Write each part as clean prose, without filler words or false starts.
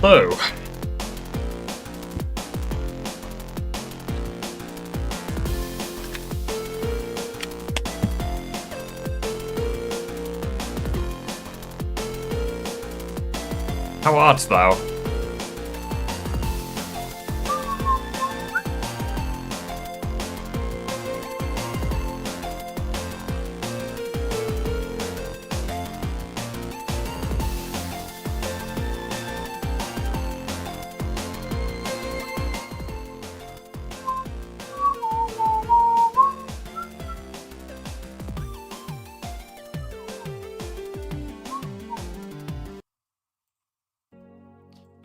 Hello. How art thou?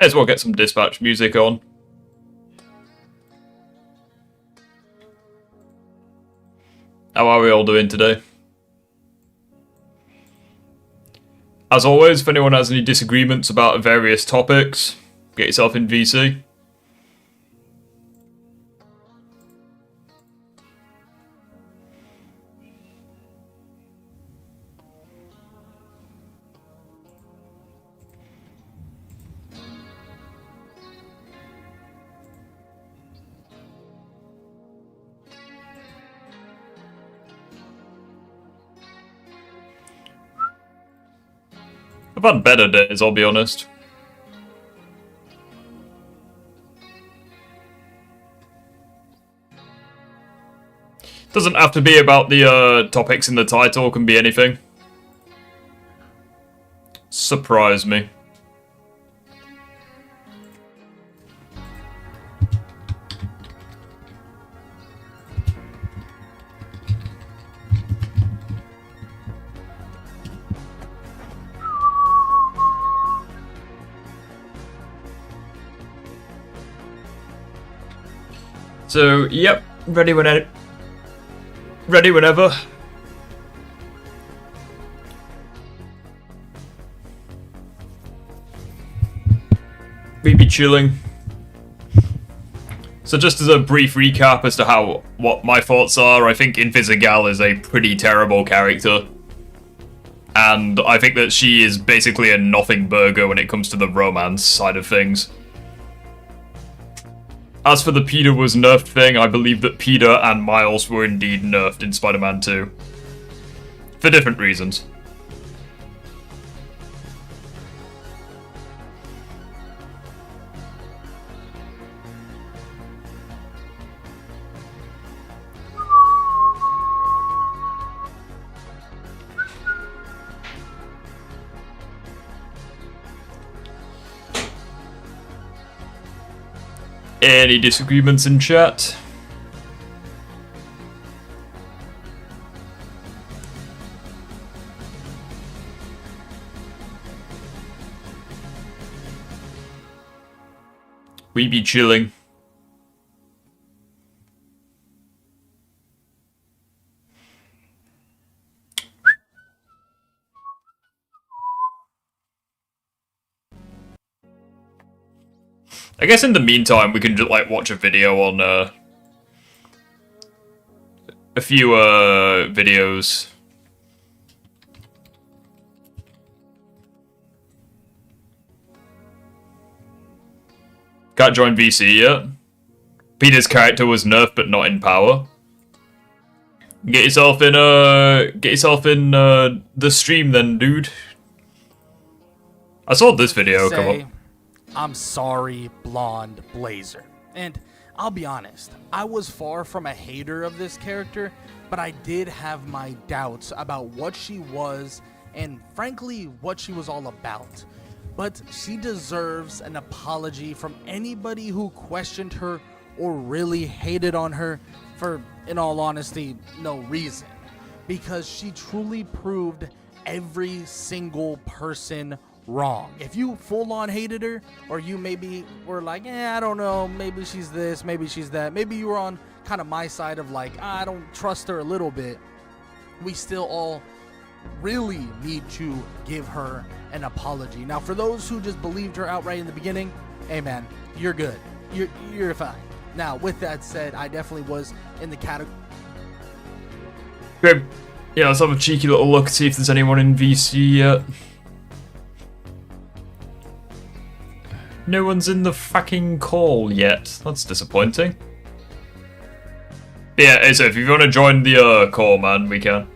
May as well get some dispatch music on. How are we all doing today? As always, if anyone has any disagreements about various topics, get yourself in VC. I've had better days, I'll be honest. Doesn't have to be about the topics in the title, can be anything. Surprise me. So, yep, ready whenever. We be chilling. So just as a brief recap as to what my thoughts are, I think Invisigal is a pretty terrible character. And I think that she is basically a nothing burger when it comes to the romance side of things. As for the Peter was nerfed thing, I believe that Peter and Miles were indeed nerfed in Spider-Man 2. For different reasons. Any disagreements in chat? We be chilling. I guess in the meantime, we can just, like, watch a video on, a few, videos. Can't join VC yet. Peter's character was nerfed, but not in power. Get yourself in, the stream then, dude. I saw this video come up. I'm sorry, Blonde Blazer. And I'll be honest, I was far from a hater of this character, but I did have my doubts about what she was and frankly what she was all about. But she deserves an apology from anybody who questioned her or really hated on her for, in all honesty, no reason. Because she truly proved every single person wrong. If you full-on hated her, or you maybe were like, I don't know, maybe she's this, maybe she's that, maybe you were on kind of my side of like, I don't trust her a little bit, we still all really need to give her an apology. Now, for those who just believed her outright in the beginning, hey man, you're good. You're fine. Now, with that said, I definitely was in the category. Okay. Yeah, let's have a cheeky little look, see if there's anyone in VC yet. No one's in the fucking call yet. That's disappointing. But yeah, so if you want to join the call, man, we can.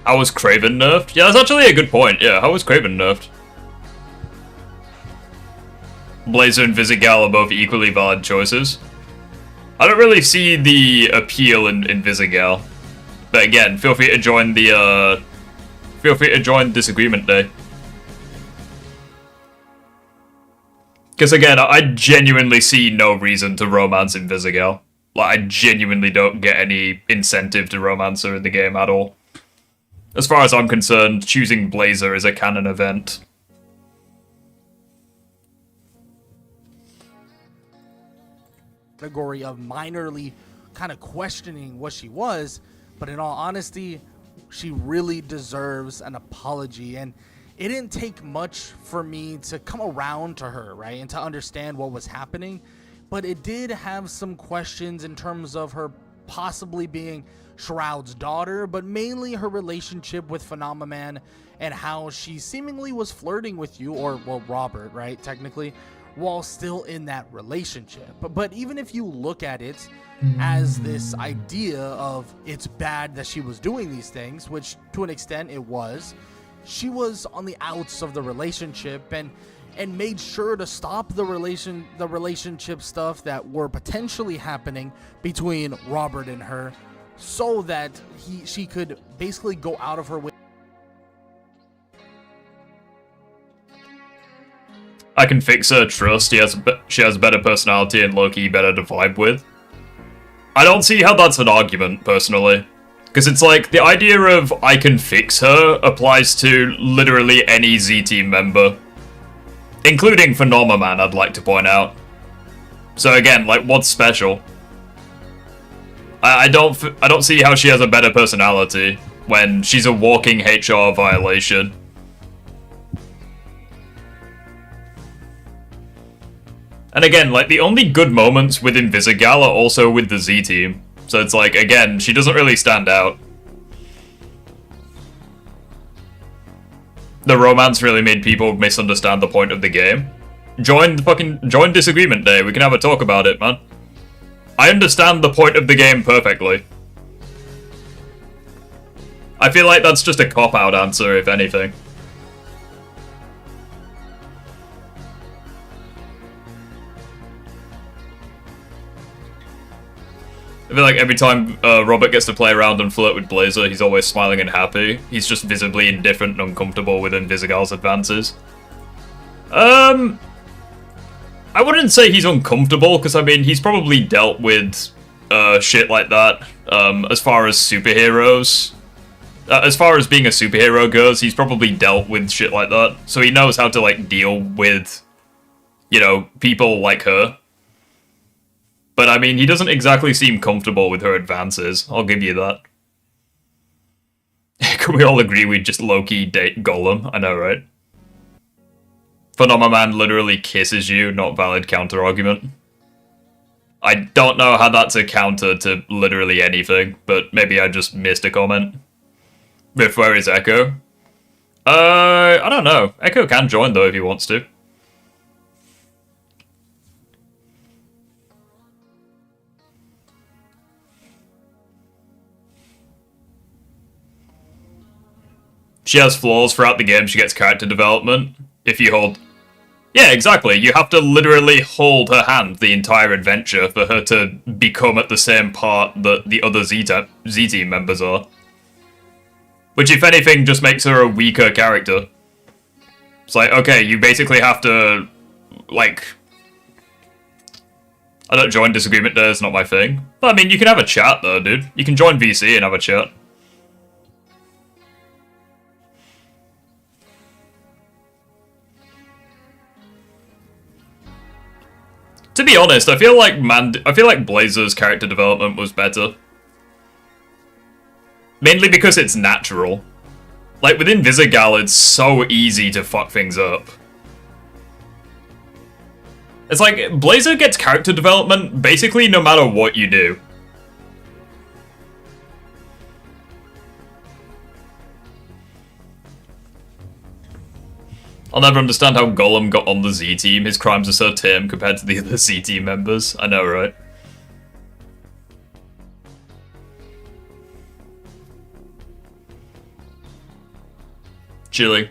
How was Craven nerfed? Yeah, that's actually a good point. Yeah, how was Craven nerfed? Blazer and Invisigal are both equally valid choices. I don't really see the appeal in Invisigal. But again, feel free to join the, feel free to join Disagreement Day. Because again, I genuinely see no reason to romance Invisigal. Like, I genuinely don't get any incentive to romance her in the game at all. As far as I'm concerned, choosing Blazer is a canon event. Category of minorly kind of questioning what she was, but in all honesty, she really deserves an apology. And it didn't take much for me to come around to her, right, and to understand what was happening, but it did have some questions in terms of her possibly being Shroud's daughter, but mainly her relationship with Phenomenon and how she seemingly was flirting with you, or, well, Robert, right, technically, while still in that relationship. But even if you look at it as this idea of it's bad that she was doing these things, which to an extent it was, she was on the outs of the relationship and made sure to stop the relationship stuff that were potentially happening between Robert and her, so that she could basically go out of her way. I can fix her trust. She has better personality and low-key better to vibe with. I don't see how that's an argument, personally. Because it's like, the idea of I can fix her applies to literally any Z-Team member. Including Phenomenon, I'd like to point out. So again, like, what's special? I don't see how she has a better personality when she's a walking HR violation. And again, like, the only good moments with Invisigal are also with the Z-Team. So it's like, again, she doesn't really stand out. The romance really made people misunderstand the point of the game. Join Disagreement Day, we can have a talk about it, man. I understand the point of the game perfectly. I feel like that's just a cop-out answer, if anything. I feel like every time Robert gets to play around and flirt with Blazer, he's always smiling and happy. He's just visibly indifferent and uncomfortable with Invisigal's advances. I wouldn't say he's uncomfortable, because, I mean, he's probably dealt with shit like that, as far as superheroes. As far as being a superhero goes, he's probably dealt with shit like that. So he knows how to, like, deal with, you know, people like her. But, I mean, he doesn't exactly seem comfortable with her advances, I'll give you that. Can we all agree we'd just low-key date Golem? I know, right? Phenomenon literally kisses you, not valid counter-argument. I don't know how that's a counter to literally anything, but maybe I just missed a comment. Riff, where is Echo? I don't know. Echo can join, though, if he wants to. She has flaws throughout the game, she gets character development. If you hold... Yeah, exactly. You have to literally hold her hand the entire adventure for her to become at the same part that the other Z-Team members are. Which, if anything, just makes her a weaker character. It's like, okay, you basically have to, like... I don't join Disagreement Day, it's not my thing. But, I mean, you can have a chat, though, dude. You can join VC and have a chat. To be honest, I feel like Blazer's character development was better. Mainly because it's natural. Like, with Invisigal, it's so easy to fuck things up. It's like, Blazer gets character development basically no matter what you do. I'll never understand how Gollum got on the Z team. His crimes are so tame compared to the other Z team members. I know, right? Chilly.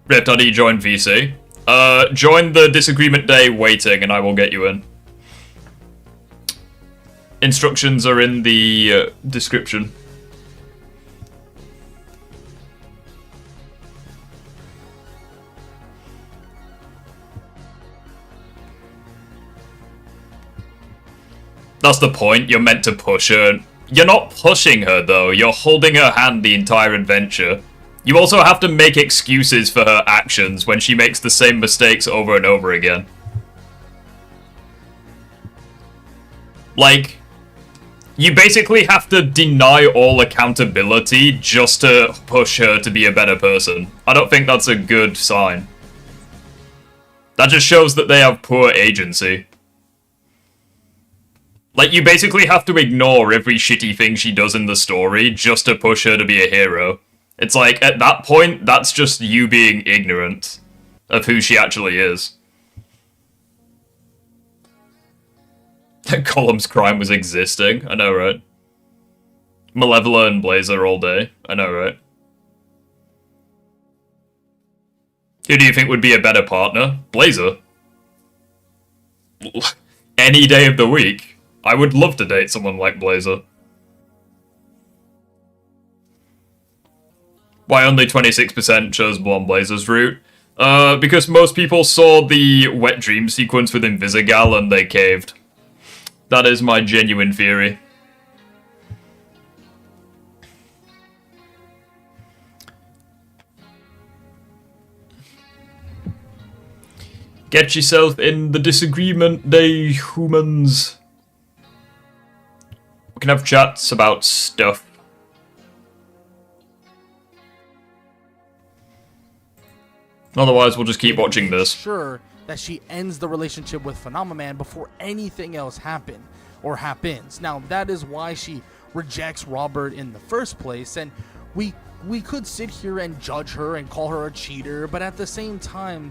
Ripped, how do you join VC? Join the Disagreement Day waiting and I will get you in. Instructions are in the description. That's the point, you're meant to push her. You're not pushing her though, you're holding her hand the entire adventure. You also have to make excuses for her actions when she makes the same mistakes over and over again. Like, you basically have to deny all accountability just to push her to be a better person. I don't think that's a good sign. That just shows that they have poor agency. Like, you basically have to ignore every shitty thing she does in the story just to push her to be a hero. It's like, at that point, that's just you being ignorant of who she actually is. Gollum's crime was existing. I know, right? Malevola and Blazer all day. I know, right? Who do you think would be a better partner? Blazer. Any day of the week. I would love to date someone like Blazer. Why only 26% chose Blonde Blazer's route? Because most people saw the wet dream sequence with Invisigal and they caved. That is my genuine theory. Get yourself in the Disagreement Day, humans. We can have chats about stuff. Otherwise, we'll just keep watching this. Sure that she ends the relationship with Phenomenon before anything else happens. Now, that is why she rejects Robert in the first place, and we could sit here and judge her and call her a cheater, but at the same time,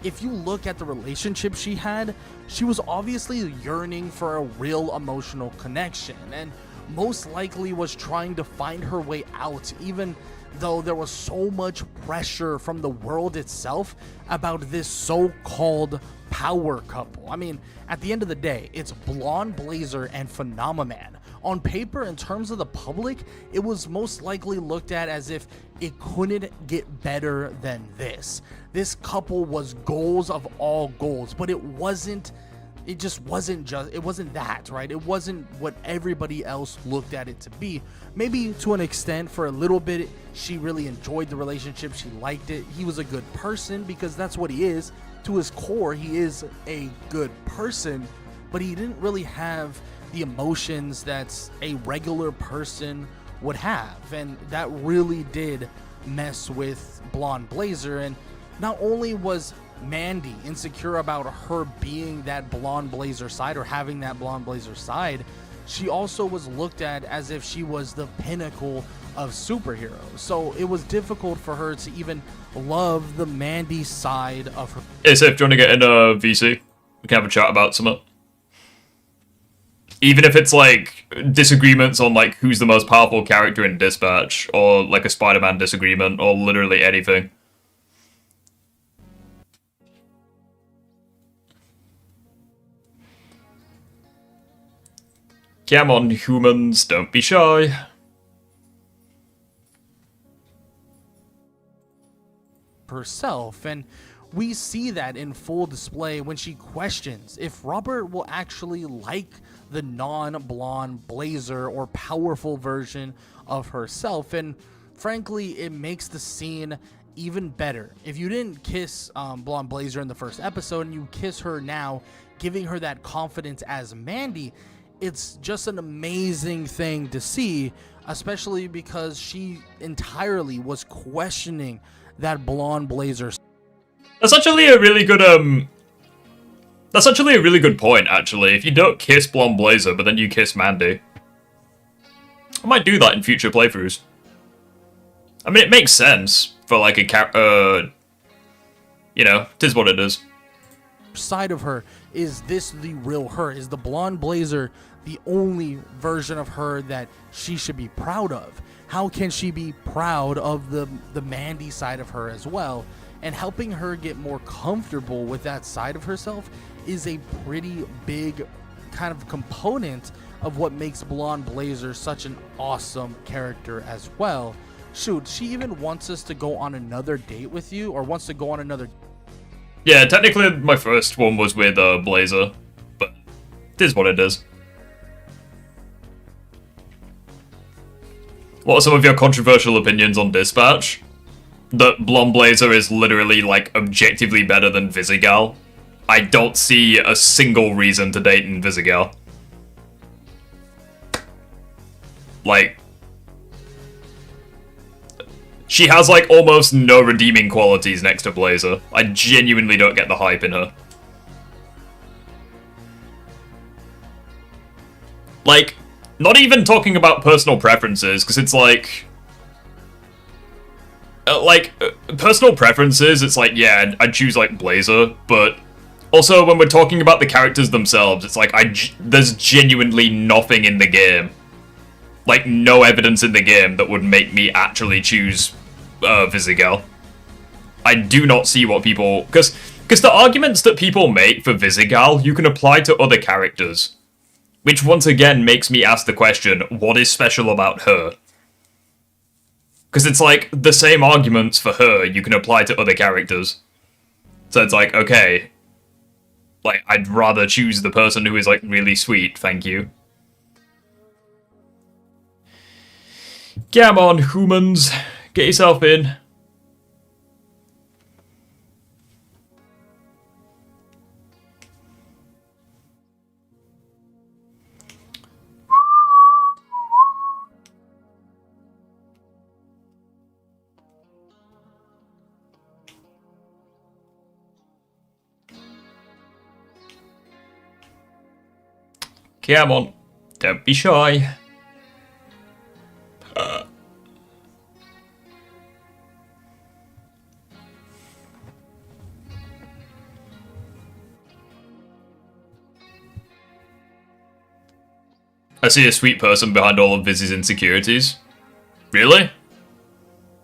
if you look at the relationship she had, she was obviously yearning for a real emotional connection, and most likely was trying to find her way out, even though there was so much pressure from the world itself about this so-called power couple. I mean, at the end of the day, it's Blonde Blazer and Phenomenon. On paper, in terms of the public, it was most likely looked at as if it couldn't get better than this. This couple was goals of all goals, but it wasn't that, right? It wasn't what everybody else looked at it to be. Maybe to an extent, for a little bit, she really enjoyed the relationship. She liked it. He was a good person because that's what he is. To his core, he is a good person, but he didn't really have the emotions that a regular person would have. And that really did mess with Blonde Blazer. And not only was Mandy insecure about her being that Blonde Blazer side or having that Blonde Blazer side, she also was looked at as if she was the pinnacle of superheroes. So it was difficult for her to even love the Mandy side of her. Hey, Sif, do you want to get in a VC? We can have a chat about something. Even if it's like disagreements on like who's the most powerful character in Dispatch, or like a Spider-Man disagreement, or literally anything. Come on, humans, don't be shy. Herself, and we see that in full display when she questions if Robert will actually like the non-blonde Blazer or powerful version of herself. And frankly, it makes the scene even better. If you didn't kiss Blonde Blazer in the first episode and you kiss her now, giving her that confidence as Mandy, it's just an amazing thing to see, especially because she entirely was questioning that Blonde Blazer. That's actually a really good That's actually a really good point, actually. If you don't kiss Blonde Blazer, but then you kiss Mandy. I might do that in future playthroughs. I mean, it makes sense for, like, a you know, 'tis what it is. Side of her, is this the real her? Is the Blonde Blazer the only version of her that she should be proud of? How can she be proud of the Mandy side of her as well? And helping her get more comfortable with that side of herself is a pretty big kind of component of what makes Blonde Blazer such an awesome character as well. Shoot, she even wants us to go on another date with you, or wants to go on another... Yeah, technically my first one was with Blazer, but it is what it is. What are some of your controversial opinions on Dispatch? That Blonde Blazer is literally, like, objectively better than Invisigal. I don't see a single reason to date Invisigal. Like, she has, like, almost no redeeming qualities next to Blazer. I genuinely don't get the hype in her. Like, not even talking about personal preferences, because it's like... personal preferences, it's like, yeah, I'd choose, like, Blazer, but also when we're talking about the characters themselves, it's like, there's genuinely nothing in the game, like, no evidence in the game that would make me actually choose Invisigal. I do not see what people... Because the arguments that people make for Invisigal, you can apply to other characters, which once again makes me ask the question, what is special about her? Because it's like, the same arguments for her you can apply to other characters. So it's like, okay, like, I'd rather choose the person who is, like, really sweet, thank you. Come on, humans, get yourself in. Come on, don't be shy. I see a sweet person behind all of Vizzy's insecurities. Really?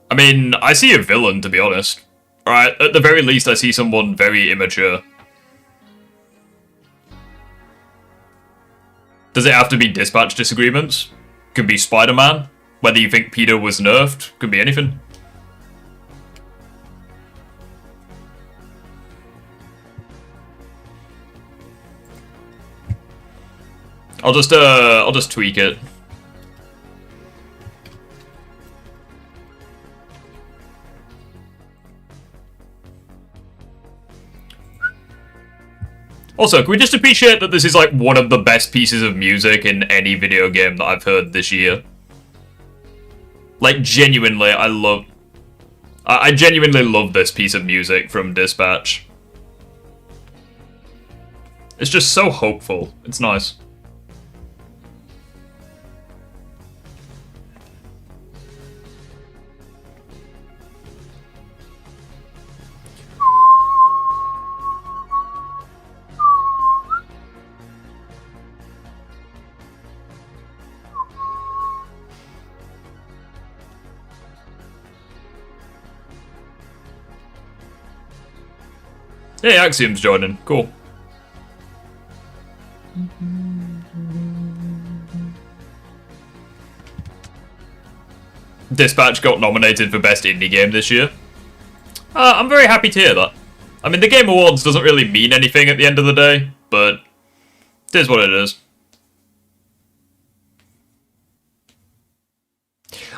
I mean, I see a villain, to be honest. Alright, at the very least I see someone very immature. Does it have to be Dispatch Disagreements? Could be Spider-Man. Whether you think Peter was nerfed, could be anything. I'll just tweak it. Also, can we just appreciate that this is, like, one of the best pieces of music in any video game that I've heard this year? Like, genuinely, I genuinely love this piece of music from Dispatch. It's just so hopeful. It's nice. Hey, Axiom's joining. Cool. Dispatch got nominated for Best Indie Game this year. I'm very happy to hear that. I mean, the Game Awards doesn't really mean anything at the end of the day, but it is what it is.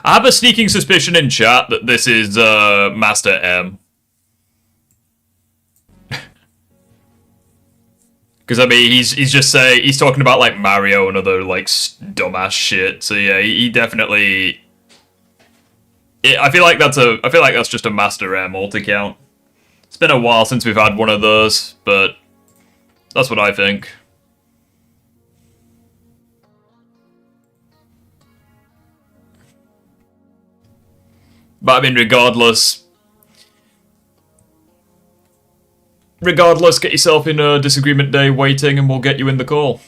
I have a sneaking suspicion in chat that this is Master M. Because I mean, he's talking about like Mario and other like dumbass shit. So yeah, he definitely. I feel like that's just a Master M alt account. It's been a while since we've had one of those, but that's what I think. But I mean, regardless, get yourself in a disagreement day waiting and we'll get you in the call.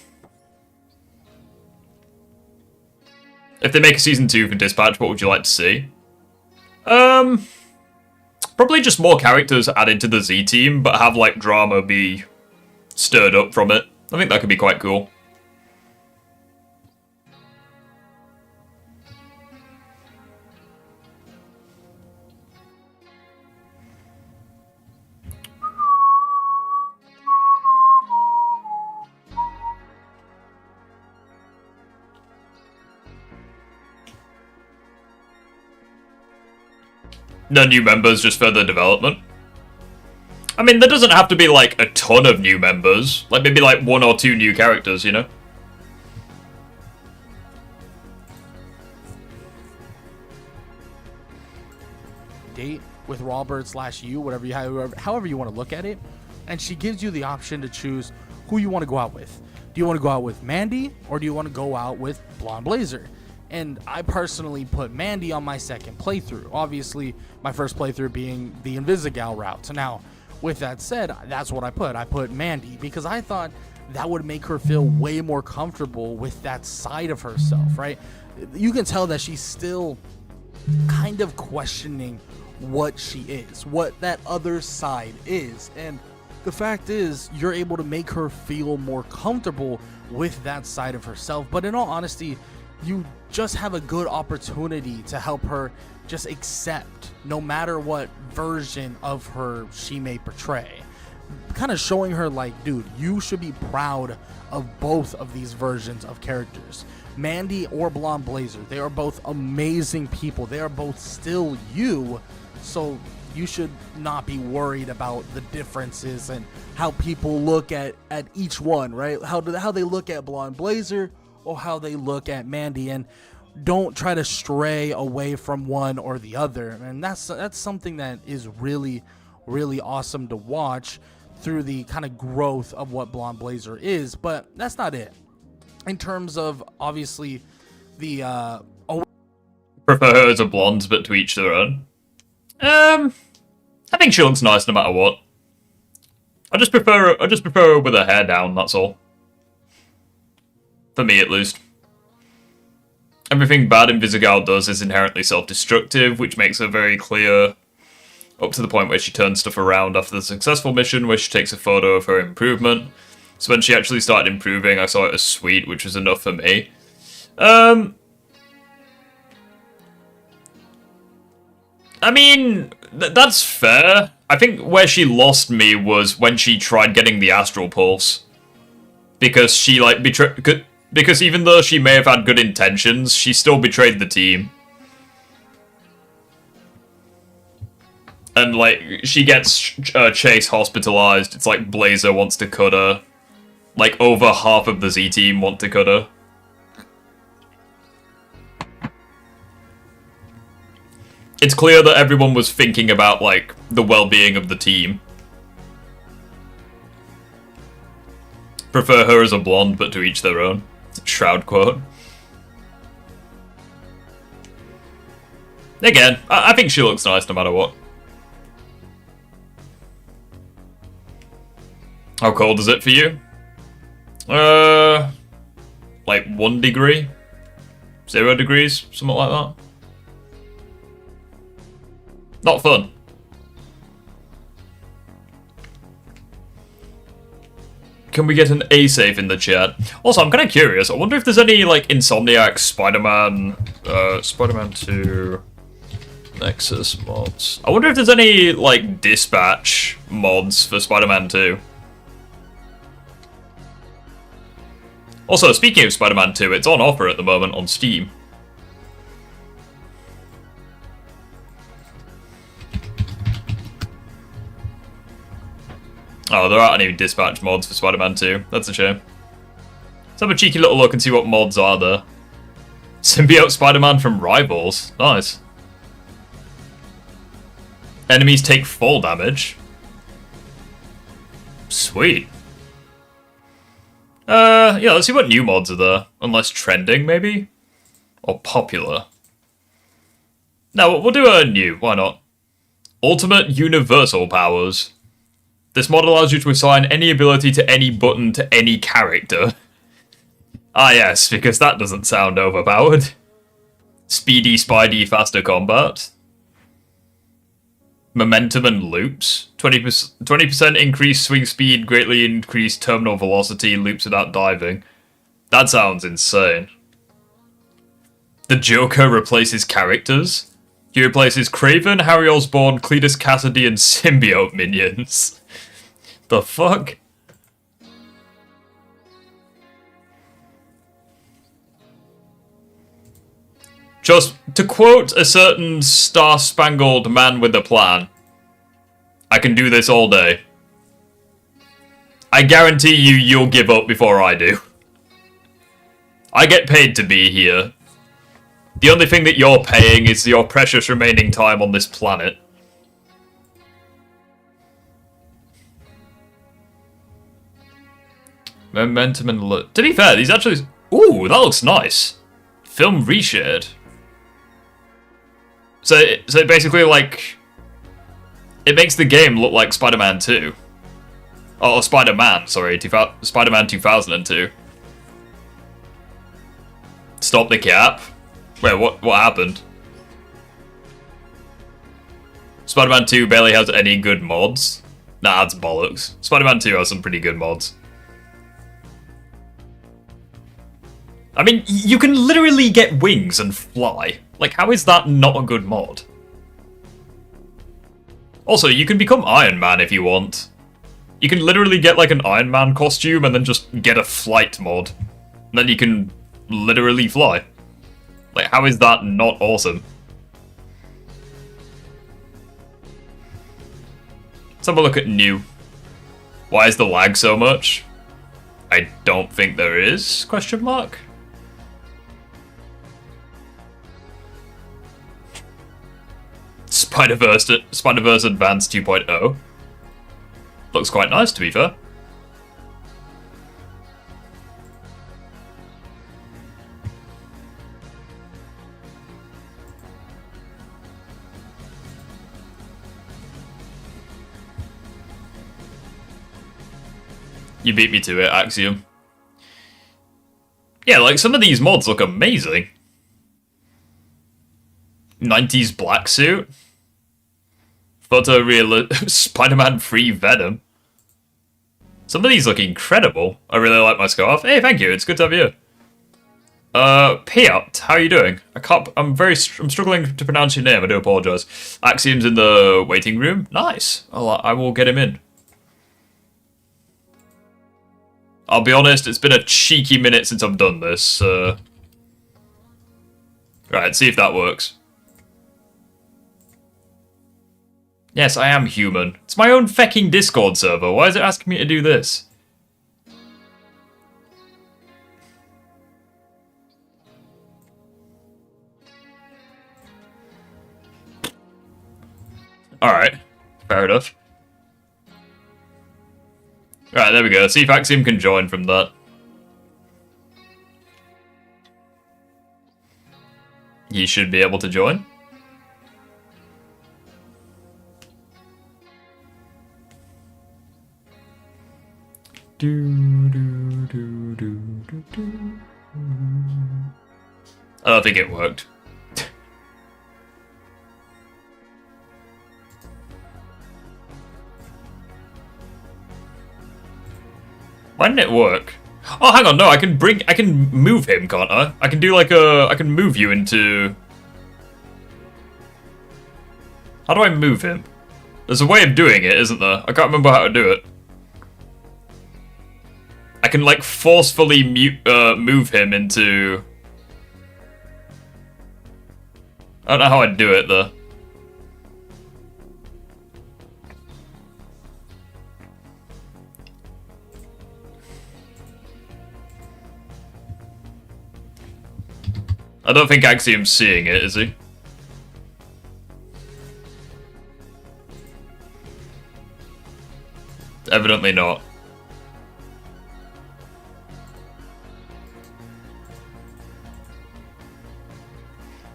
If they make a season 2 for Dispatch, what would you like to see? Probably just more characters added to the Z team, but have like drama be stirred up from it. I think that could be quite cool. No new members, just further development. I mean, there doesn't have to be, like, a ton of new members. Like, maybe, like, 1 or 2 new characters, you know? Date with Robert/you, however you want to look at it. And she gives you the option to choose who you want to go out with. Do you want to go out with Mandy, or do you want to go out with Blonde Blazer? And I personally put Mandy on my second playthrough. Obviously, my first playthrough being the Invisigal route. So now, with that said, that's what I put. I put Mandy because I thought that would make her feel way more comfortable with that side of herself, right? You can tell that she's still kind of questioning what she is, what that other side is. And the fact is, you're able to make her feel more comfortable with that side of herself. But in all honesty, you just have a good opportunity to help her just accept no matter what version of her she may portray. Kind of showing her like, dude, you should be proud of both of these versions of characters. Mandy or Blonde Blazer, they are both amazing people. They are both still you. So you should not be worried about the differences and how people look at each one, right? How they look at Blonde Blazer or how they look at Mandy, and don't try to stray away from one or the other. And that's something that is really, really awesome to watch through the kind of growth of what Blonde Blazer is. But that's not it. In terms of, obviously, the prefer her as a blonde, but to each their own. I think she looks nice no matter what. I just prefer her with her hair down, that's all. For me, at least. Everything bad Invisigal does is inherently self-destructive, which makes her very clear, up to the point where she turns stuff around after the successful mission, where she takes a photo of her improvement. So when she actually started improving, I saw it as sweet, which was enough for me. I mean, that's fair. I think where she lost me was when she tried getting the Astral Pulse. Because she, like, because even though she may have had good intentions, she still betrayed the team. And, like, she gets Chase hospitalized. It's like Blazer wants to cut her. Like, over half of the Z team want to cut her. It's clear that everyone was thinking about, like, the well-being of the team. Prefer her as a blonde, but to each their own. Shroud quote. Again, I think she looks nice no matter what. How cold is it for you? Like 1 degree? 0 degrees? Something like that. Not fun. Can we get an A safe in the chat? Also, I'm kind of curious. I wonder if there's any, like, Insomniac Spider-Man 2 Nexus mods. I wonder if there's any, like, Dispatch mods for Spider-Man 2. Also, speaking of Spider-Man 2, it's on offer at the moment on Steam. Oh, there aren't any dispatch mods for Spider-Man 2. That's a shame. Let's have a cheeky little look and see what mods are there. Symbiote Spider-Man from Rivals. Nice. Enemies take fall damage. Sweet. Yeah, let's see what new mods are there. Unless trending, maybe? Or popular. No, we'll do a new. Why not? Ultimate Universal Powers. This mod allows you to assign any ability to any button to any character. Ah yes, because that doesn't sound overpowered. Speedy, Spidey, faster combat. Momentum and loops. 20% increased swing speed, greatly increased terminal velocity, loops without diving. That sounds insane. The Joker replaces characters. He replaces Kraven, Harry Osborn, Cletus Cassidy, and symbiote minions. The fuck? Just to quote a certain star-spangled man with a plan, I can do this all day. I guarantee you'll give up before I do. I get paid to be here. The only thing that you're paying is your precious remaining time on this planet. Momentum and look. To be fair, these actually... Ooh, that looks nice. Film reshared. So basically, like... It makes the game look like Spider-Man 2. Oh, Spider-Man, sorry. Spider-Man 2002. Stop the cap. Wait, what happened? Spider-Man 2 barely has any good mods. Nah, that's bollocks. Spider-Man 2 has some pretty good mods. I mean, you can literally get wings and fly. Like, how is that not a good mod? Also, you can become Iron Man if you want. You can literally get, like, an Iron Man costume and then just get a flight mod. And then you can literally fly. Like, how is that not awesome? Let's have a look at new. Why is the lag so much? I don't think there is, question mark. Spider-Verse Advance 2.0. Looks quite nice, to be fair. You beat me to it, Axiom. Yeah, like, some of these mods look amazing. 90s black suit. Photoreal Spider-Man free Venom. Some of these look incredible. I really like my scarf. Hey, thank you. It's good to have you. Payout, how are you doing? I'm struggling to pronounce your name. I do apologize. Axiom's in the waiting room. Nice. I will get him in. I'll be honest, it's been a cheeky minute since I've done this. Right, see if that works. Yes, I am human. It's my own fecking Discord server. Why is it asking me to do this? Alright, fair enough. Right, there we go. See if Axiom can join from that. He should be able to join. I don't think it worked. Why didn't it work? Oh, hang on, no, I can move him, can't I? I can do like I can move you into... How do I move him? There's a way of doing it, isn't there? I can't remember how to do it. I can, like, forcefully move him into... I don't know how I'd do it, though. I don't think Axiom's seeing it, is he? Evidently not.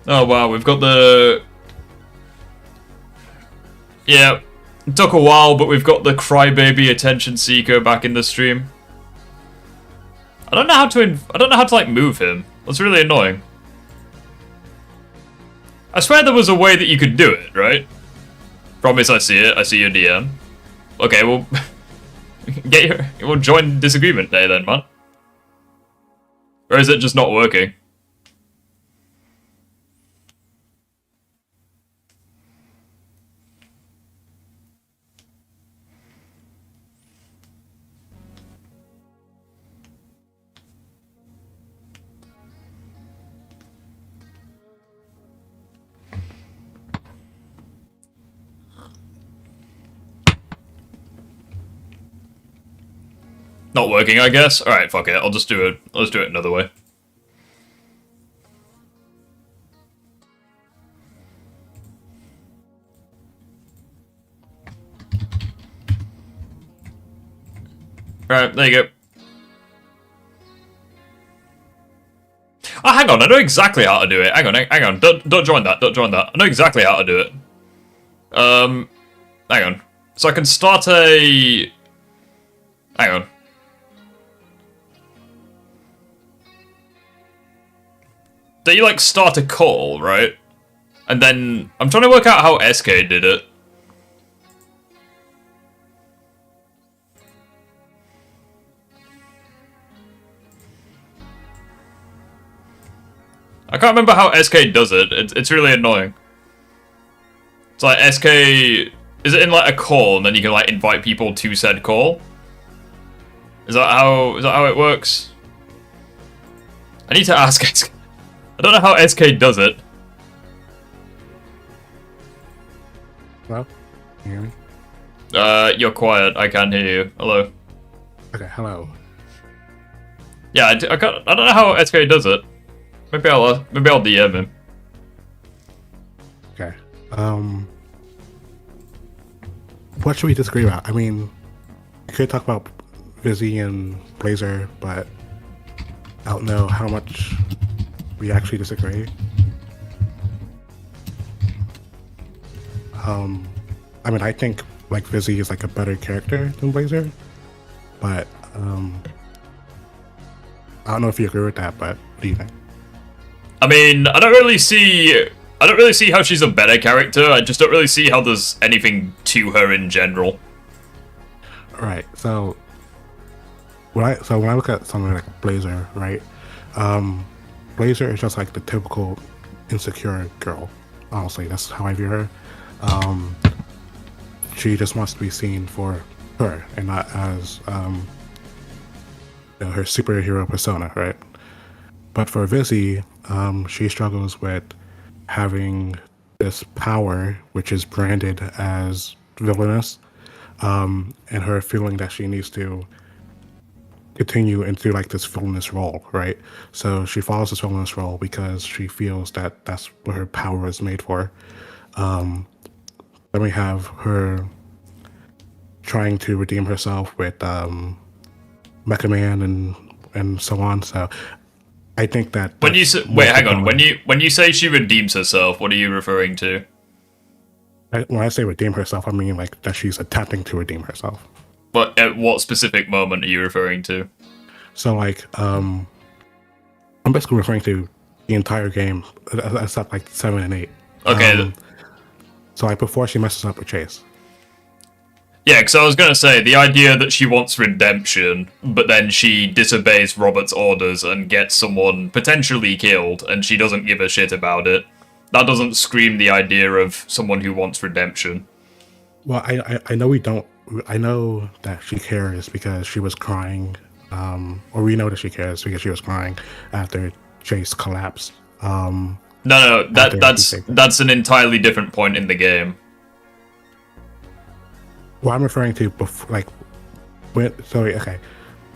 Oh wow, we've got the... Yeah, it took a while, but we've got the crybaby attention seeker back in the stream. I don't know how to like move him. That's really annoying. I swear there was a way that you could do it, right? Promise I see it. I see your DM. Okay, well, we'll join Disagreement Day then, man. Or is it just not working? Not working, I guess. Alright, fuck it. I'll just do it. Let's do it another way. Alright, there you go. Oh, hang on. I know exactly how to do it. Hang on. Don't join that. Don't join that. I know exactly how to do it. Hang on. So I can start a... Hang on. So you like start a call, right? And then I'm trying to work out how SK did it. I can't remember how SK does it. It's really annoying. It's like SK... Is it in like a call and then you can like invite people to said call? Is that how it works? I need to ask SK. I don't know how SK does it. Hello? Can you hear me? You're quiet. I can't hear you. Hello. Okay, hello. Yeah, I don't know how SK does it. Maybe I'll DM him. Okay. What should we disagree about? I mean, we could talk about Vizzy and Blazer, but I don't know how much we actually disagree. I mean, I think like Vizzy is like a better character than Blazer, but I don't know if you agree with that. But what do you think? I mean, I don't really see how she's a better character. I just don't really see how there's anything to her in general. Right. So when I look at something like Blazer, right? Blazer is just like the typical insecure girl. Honestly, that's how I view her. She just wants to be seen for her and not as her superhero persona, right? But for Vizzy, she struggles with having this power, which is branded as villainous, and her feeling that she needs to continue into like this villainous role, right? So she follows this villainous role because she feels that that's what her power is made for. Then we have her trying to redeem herself with Mecha Man and so on. So I think that when you say, wait, hang on. When you say she redeems herself, what are you referring to? When I say redeem herself, I mean like that she's attempting to redeem herself. But at what specific moment are you referring to? So like, I'm basically referring to the entire game, except like 7 and 8. Okay. So like before she messes up with Chase. Yeah, because I was going to say, the idea that she wants redemption, but then she disobeys Robert's orders and gets someone potentially killed, and she doesn't give a shit about it, that doesn't scream the idea of someone who wants redemption. Well, I know we don't... I know that she cares because she was crying, or we know that she cares because she was crying after Chase collapsed. No, that's an entirely different point in the game. Well, I'm referring to before, like, when. So okay,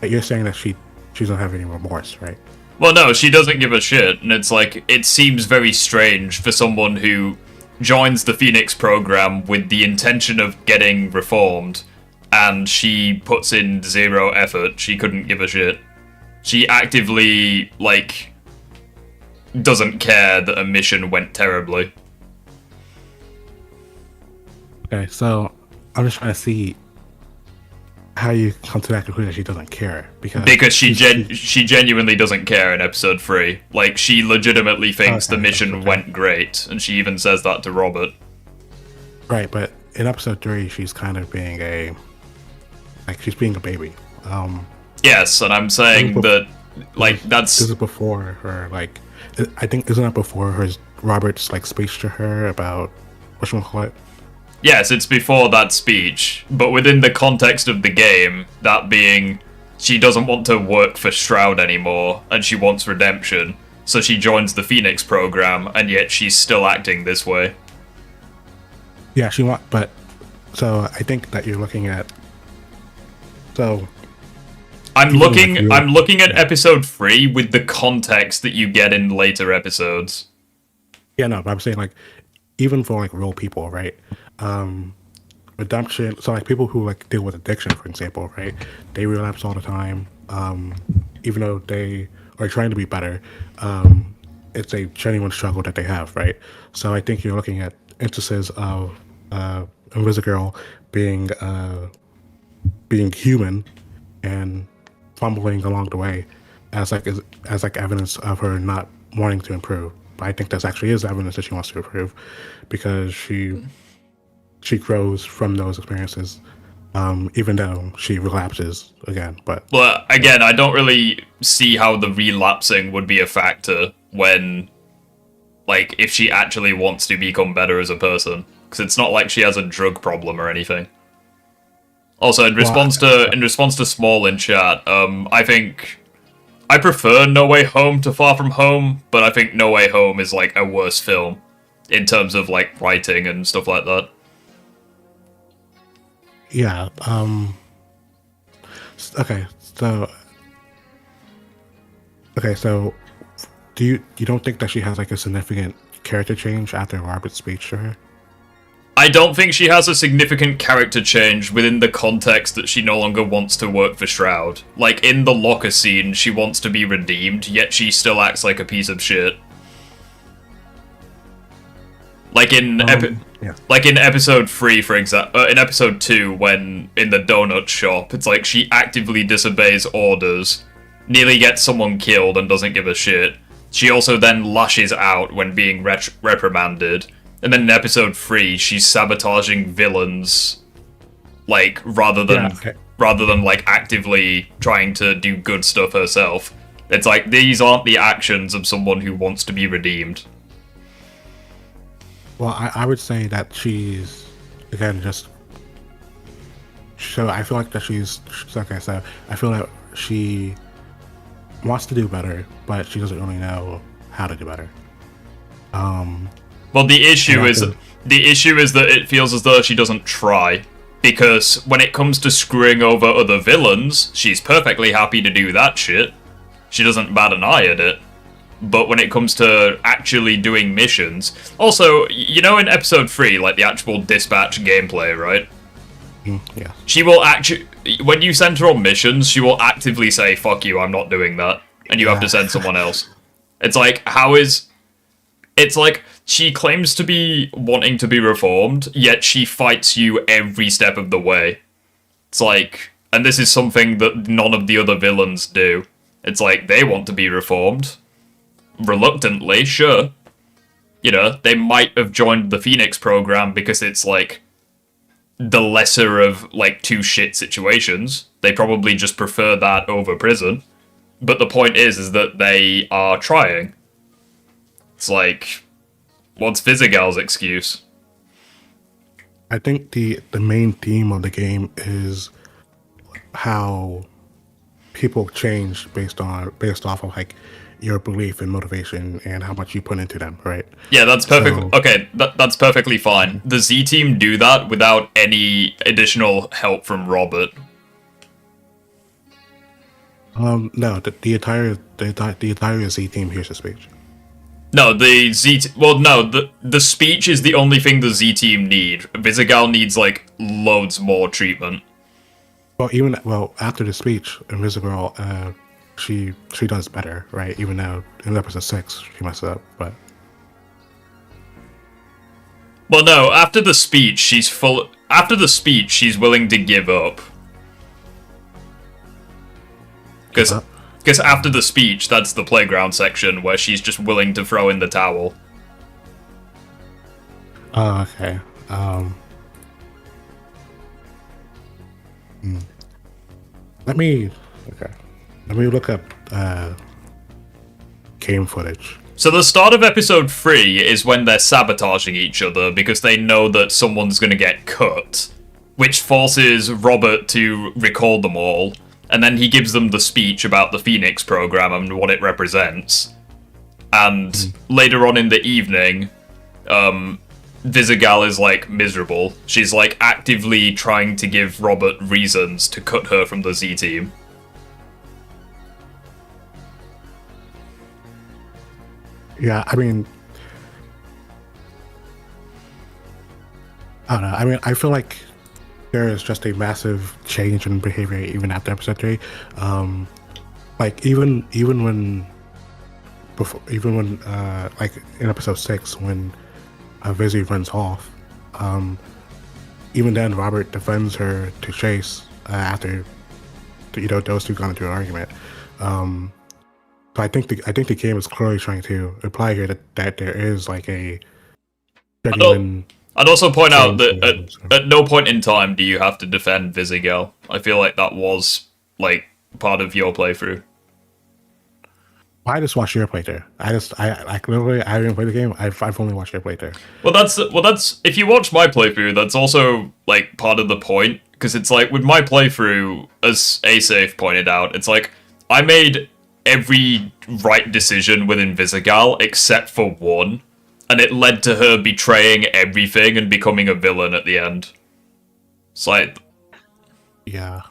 you're saying that she doesn't have any remorse, right? Well, no, she doesn't give a shit, and it's like, it seems very strange for someone who joins the Phoenix program with the intention of getting reformed, and she puts in zero effort. She couldn't give a shit. She actively, like, doesn't care that a mission went terribly. Okay, so I'm just trying to see how you come to that conclusion that she doesn't care. Because she genuinely doesn't care in episode 3. Like, she legitimately thinks the mission went great, and she even says that to Robert. Right, but in episode 3, she's kind of being she's being a baby. Yes, and I'm saying that, like, that's... This is before her, like... I think, isn't that before her Robert's, like, speech to her about... whatchamacallit? Yes, it's before that speech, but within the context of the game, that being, she doesn't want to work for Shroud anymore, and she wants redemption, so she joins the Phoenix program, and yet she's still acting this way. Yeah, but... So, I think that you're looking at... So... I'm looking at episode 3 with the context that you get in later episodes. Yeah, no, but I'm saying, like, even for, like, real people, right? Redemption, so, like, people who, like, deal with addiction, for example, right? They relapse all the time, even though they are trying to be better. It's a genuine struggle that they have, right? So I think you're looking at instances of Invisigal being human and fumbling along the way as evidence of her not wanting to improve. But I think that actually is evidence that she wants to improve, because she grows from those experiences, even though she relapses again. But again, I don't really see how the relapsing would be a factor when, like, if she actually wants to become better as a person, because it's not like she has a drug problem or anything. Also, in response to Small in chat, I think I prefer No Way Home to Far From Home, but I think No Way Home is, like, a worse film in terms of, like, writing and stuff like that. Yeah. Okay. So, do you don't think that she has, like, a significant character change after Robert's speech to her? I don't think she has a significant character change within the context that she no longer wants to work for Shroud. Like, in the locker scene, she wants to be redeemed, yet she still acts like a piece of shit. Like in episode 3, for example, in episode 2, when in the donut shop, it's like she actively disobeys orders, nearly gets someone killed and doesn't give a shit. She also then lashes out when being reprimanded. And then in episode 3, she's sabotaging villains, like, rather than like actively trying to do good stuff herself. It's like, these aren't the actions of someone who wants to be redeemed. Well, I would say that she's, again, just... So I feel like that she's... Okay, so I feel that she wants to do better, but she doesn't really know how to do better. Well, the issue is that it feels as though she doesn't try. Because when it comes to screwing over other villains, she's perfectly happy to do that shit. She doesn't bat an eye at it. But when it comes to actually doing missions... Also, you know in episode 3, like the actual dispatch gameplay, right? Yeah. She will actually... When you send her on missions, she will actively say, fuck you, I'm not doing that. And you have to send someone else. It's like, how is... It's like, she claims to be wanting to be reformed, yet she fights you every step of the way. It's like, and this is something that none of the other villains do. It's like, they want to be reformed. Reluctantly, sure. You know, they might have joined the Phoenix program because it's like, the lesser of, like, two shit situations. They probably just prefer that over prison. But the point is that they are trying. It's like, what's Invisigal's excuse? I think the main theme of the game is how people change based off of, like, your belief and motivation and how much you put into them, right? Yeah, that's perfect. Okay, that's perfectly fine. The Z team do that without any additional help from Robert. No, the entire Z team hears the speech. No, the well, no, the speech is the only thing the Z team need. Invisigal needs like loads more treatment. Well, after the speech, Invisigal, she does better, right? Even though in episode 6 she messed up, but Well, no, after the speech, she's willing to give up. Because after the speech, that's the playground section where she's just willing to throw in the towel. oh, okay. Let me look up game footage. So the start of episode 3 is when they're sabotaging each other because they know that someone's gonna get cut, which forces Robert to recall them all, and then he gives them the speech about the Phoenix program and what it represents. And later on in the evening, Visigal is like miserable. She's like actively trying to give Robert reasons to cut her from the Z team. Yeah, I mean, I don't know. I mean, I feel like there is just a massive change in behavior even after episode 3. Like even when like in episode 6 when Vizzy runs off, even then Robert defends her to Chase after those two got into an argument. So I think the game is clearly trying to imply here that there is like a genuine. I'd also point out that at no point in time do you have to defend Visigal. I feel like that was like part of your playthrough. I just watched your playthrough. I literally I didn't play the game. I've only watched your playthrough. Well, that's if you watch my playthrough, that's also like part of the point because it's like with my playthrough, as Asafe pointed out, it's like I made every right decision with Invisigal except for one, and it led to her betraying everything and becoming a villain at the end. It's like, yeah,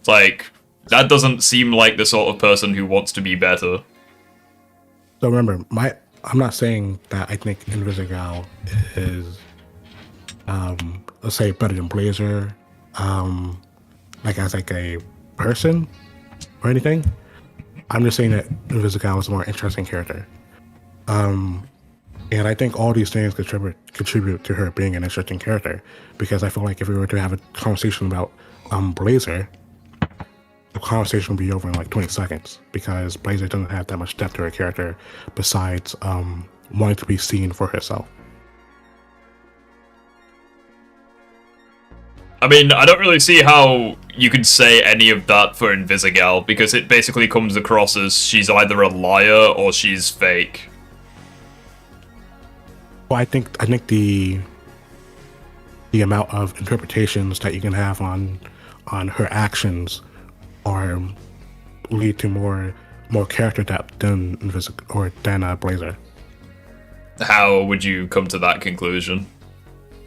it's like that doesn't seem like the sort of person who wants to be better. So remember, I'm not saying that I think Invisigal is, let's say, better than Blazer, like as like a person or anything. I'm just saying that Invisigal is a more interesting character. And I think all these things contribute to her being an interesting character. Because I feel like if we were to have a conversation about Blazer, the conversation would be over in like 20 seconds. Because Blazer doesn't have that much depth to her character besides wanting to be seen for herself. I mean, I don't really see how you could say any of that for Invisigal, because it basically comes across as she's either a liar or she's fake. Well, I think the amount of interpretations that you can have on her actions are lead to more character depth than Blazer. How would you come to that conclusion?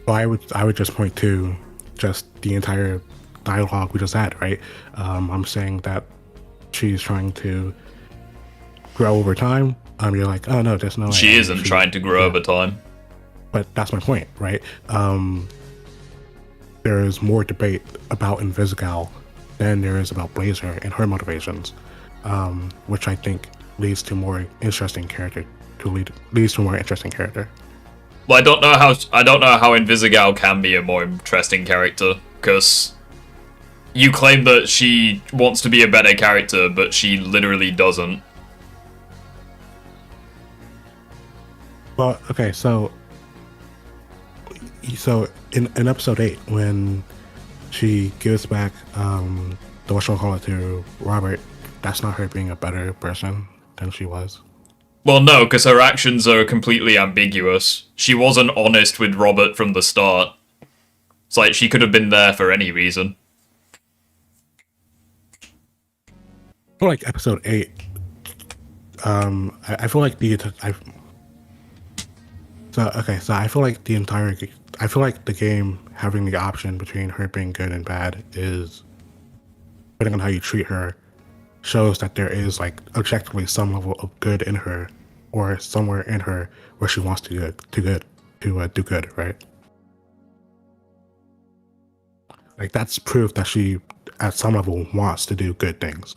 Well, I would just point to just the entire dialogue we just had, right? I'm saying that she's trying to grow over time. You're like, oh no, there's no way. She isn't trying to grow over time. But that's my point, right? There is more debate about Invisigal than there is about Blazer and her motivations, which I think leads to more interesting character. Leads to a more interesting character. Well, I don't know how Invisigal can be a more interesting character, because you claim that she wants to be a better character, but she literally doesn't. Well, okay, so in episode 8, when she gives back the whatchamacallit to Robert, that's not her being a better person than she was. Well, no, because her actions are completely ambiguous. She wasn't honest with Robert from the start. It's like she could have been there for any reason. For like episode 8, I feel like I feel like the game having the option between her being good and bad is, depending on how you treat her, shows that there is like objectively some level of good in her, or somewhere in her where she wants to do good, right? Like that's proof that she, at some level, wants to do good things.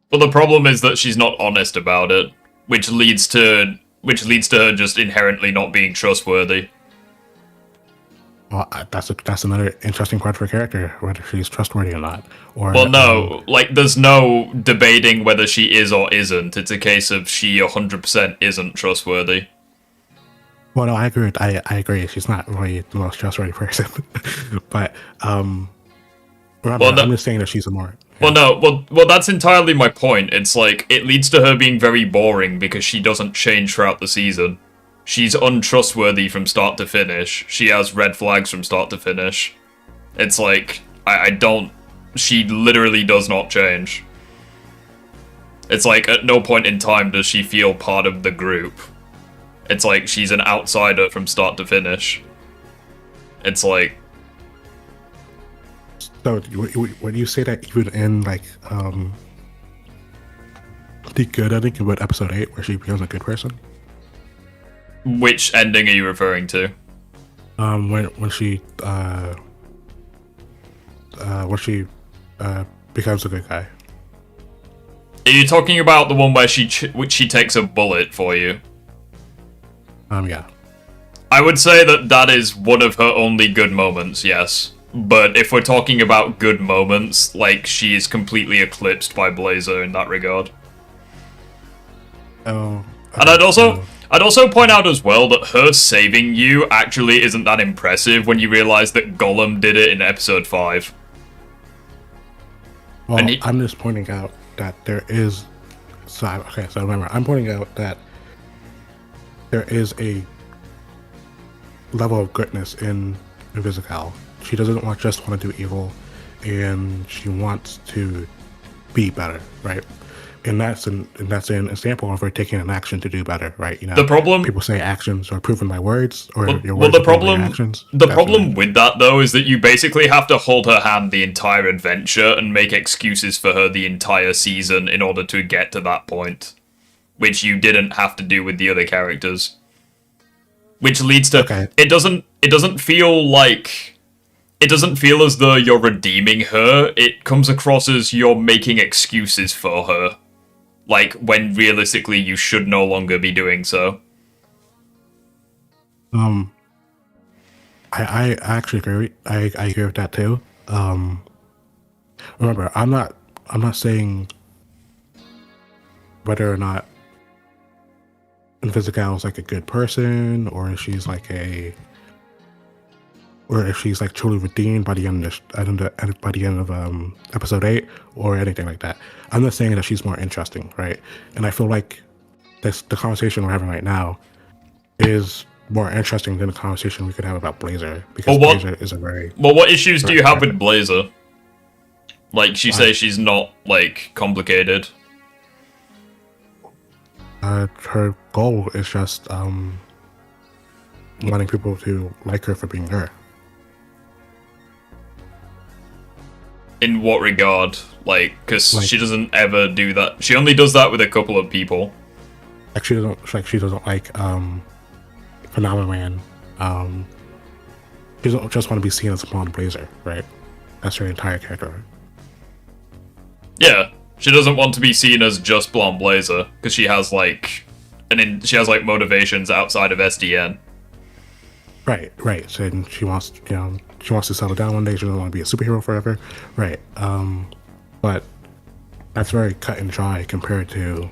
But the problem is that she's not honest about it, which leads to her just inherently not being trustworthy. Well, that's another interesting part of her character, whether she's trustworthy or not. Or well, no, like there's no debating whether she is or isn't. It's a case of she 100% isn't trustworthy. Well, no, I agree. I agree. She's not really the most trustworthy person, but I'm just saying that she's a more. Yeah. Well, that's entirely my point. It's like it leads to her being very boring because she doesn't change throughout the season. She's untrustworthy from start to finish. She has red flags from start to finish. It's like I don't. She literally does not change. It's like at no point in time does she feel part of the group. It's like she's an outsider from start to finish. It's like. So when you say that even in like the good ending about episode 8 where she becomes a good person? Which ending are you referring to? When she becomes a good guy. Are you talking about the one where she takes a bullet for you? Yeah. I would say that is one of her only good moments, yes. But if we're talking about good moments, like, she is completely eclipsed by Blazer in that regard. Oh. And I'd also point out as well that her saving you actually isn't that impressive when you realize that Gollum did it in episode 5. Well, I'm just pointing out that there is... So remember, I'm pointing out that there is a level of goodness in Invisigal. She doesn't just want to do evil, and she wants to be better, right? And that's an example of her taking an action to do better, right? You know, the problem, people say actions are proven by words, or your well, words are proven by actions. The problem with that, though, is that you basically have to hold her hand the entire adventure and make excuses for her the entire season in order to get to that point, which you didn't have to do with the other characters. Which leads to it doesn't feel like. It doesn't feel as though you're redeeming her. It comes across as you're making excuses for her. Like, when realistically you should no longer be doing so. I actually agree. I agree with that too. Remember, I'm not saying whether or not Invisigal is like a good person, or if she's like truly redeemed by the end of episode 8, or anything like that. I'm just saying that she's more interesting, right? And I feel like the conversation we're having right now is more interesting than the conversation we could have about Blazer, because Blazer is a very... Well, what issues do you have with Blazer? Like, you say she's not, like, complicated. Her goal is just wanting people to like her for being her. In what regard? Like, because she doesn't ever do that. She only does that with a couple of people. Like, she doesn't like Phenomenon. She doesn't just want to be seen as a blonde Blazer, right? That's her entire character. Yeah, she doesn't want to be seen as just blonde Blazer because she has like motivations outside of SDN. Right. So she wants to settle down one day. She doesn't want to be a superhero forever. Right. But that's very cut and dry compared to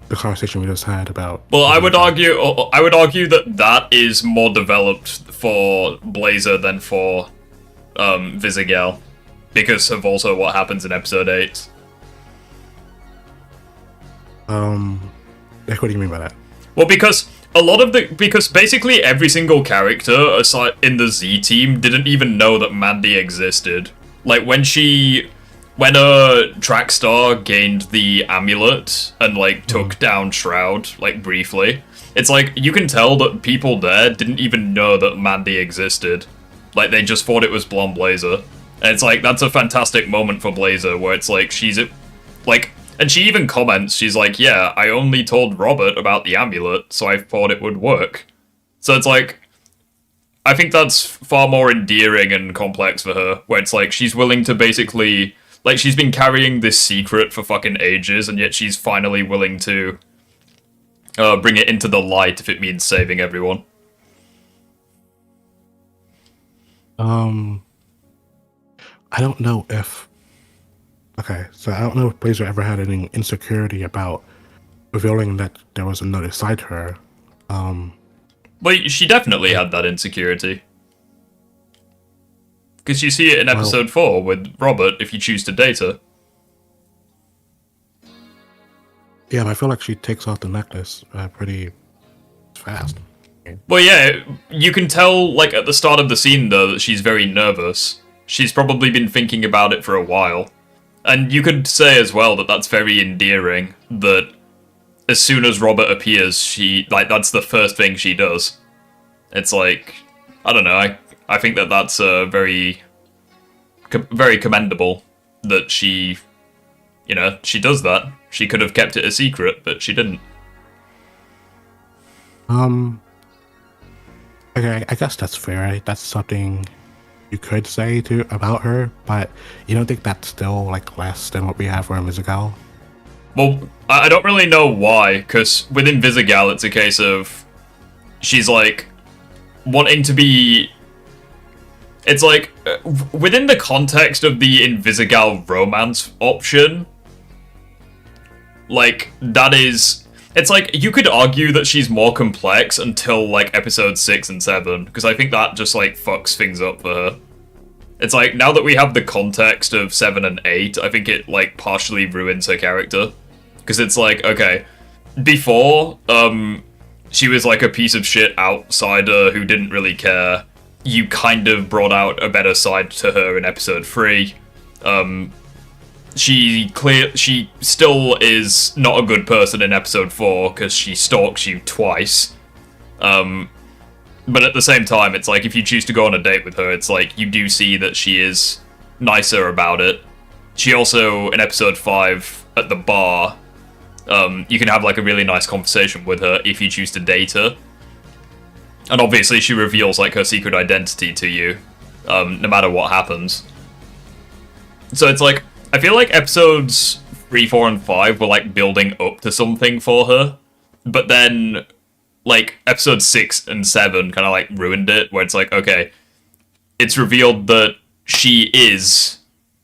the conversation we just had about... Well, I would argue that is more developed for Blazer than for Invisigal, because of also what happens in episode 8. Like, what do you mean by that? Well, because basically every single character aside in the Z team didn't even know that Mandy existed. Like when Trackstar gained the amulet and like took down Shroud, like briefly, it's like you can tell that people there didn't even know that Mandy existed. Like they just thought it was Blonde Blazer. And it's like that's a fantastic moment for Blazer where it's like she's like, and she even comments, she's like, yeah, I only told Robert about the amulet, so I thought it would work. So it's like, I think that's far more endearing and complex for her, where it's like, she's willing to basically, like, she's been carrying this secret for fucking ages, and yet she's finally willing to bring it into the light if it means saving everyone. I don't know if... Okay, so I don't know if Blazer ever had any insecurity about revealing that there was another side to her. Well, she definitely had that insecurity. Because you see it in episode 4 with Robert, if you choose to date her. Yeah, but I feel like she takes off the necklace pretty fast. Well, yeah, you can tell, like, at the start of the scene, though, that she's very nervous. She's probably been thinking about it for a while. And you could say as well that that's very endearing, that as soon as Robert appears, she, like, that's the first thing she does. It's like, I don't know, I think that that's very commendable that she, you know, she does that. She could have kept it a secret, but she didn't. Okay, I guess that's fair. Right? That's something you could say about her, but you don't think that's still, like, less than what we have for Invisigal? Well, I don't really know why, because with Invisigal, it's a case of she's, like, wanting to be... It's like, within the context of the Invisigal romance option, like, that is... It's like, you could argue that she's more complex until, like, episode 6 and 7, because I think that just, like, fucks things up for her. It's like, now that we have the context of 7 and 8, I think it, like, partially ruins her character. Because it's like, okay, before, she was, like, a piece of shit outsider who didn't really care. You kind of brought out a better side to her in episode 3. She still is not a good person in episode 4 because she stalks you twice. But at the same time, it's like, if you choose to go on a date with her, it's like, you do see that she is nicer about it. She also, in episode 5, at the bar, you can have, like, a really nice conversation with her if you choose to date her. And obviously she reveals, like, her secret identity to you, no matter what happens. So it's like, I feel like episodes 3, 4, and 5 were, like, building up to something for her, but then, like, episode 6 and 7 kind of, like, ruined it, where it's like, okay, it's revealed that she is,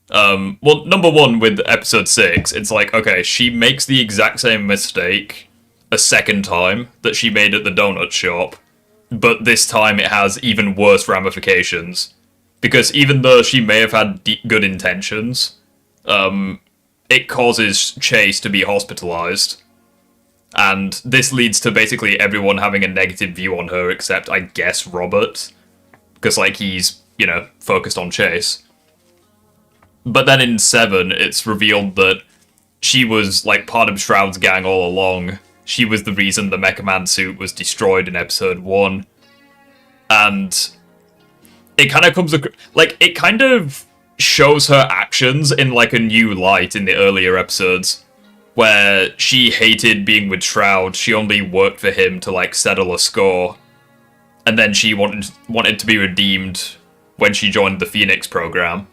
well, number one, with episode 6, it's like, okay, she makes the exact same mistake a second time that she made at the donut shop, but this time it has even worse ramifications, because even though she may have had good intentions, it causes Chase to be hospitalized, and this leads to basically everyone having a negative view on her except, I guess, Robert, because, like, he's, you know, focused on Chase. But then in 7, it's revealed that she was, like, part of Shroud's gang all along. She was the reason the Mecha Man suit was destroyed in episode 1, and it kind of comes, like, it kind of shows her actions in, like, a new light in the earlier episodes, where she hated being with Shroud, she only worked for him to, like, settle a score, and then she wanted to be redeemed when she joined the Phoenix program.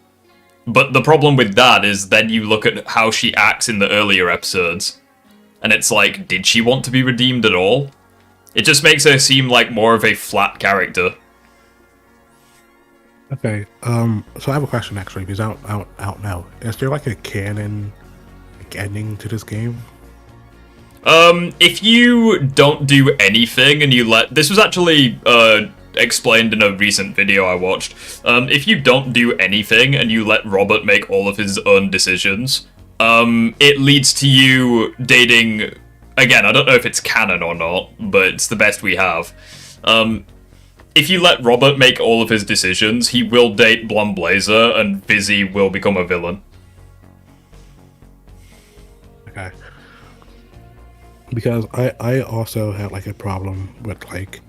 But the problem with that is then you look at how she acts in the earlier episodes, and it's like, did she want to be redeemed at all? It just makes her seem like more of a flat character. Okay, so I have a question actually, because I don't know. Is there, like, a canon, like, ending to this game? If you don't do anything and you let... This was actually, explained in a recent video I watched. If you don't do anything and you let Robert make all of his own decisions, it leads to you dating... Again, I don't know if it's canon or not, but it's the best we have. If you let Robert make all of his decisions, he will date Blonde Blazer, and Vizzy will become a villain. Okay. Because I also had, like, a problem with, like,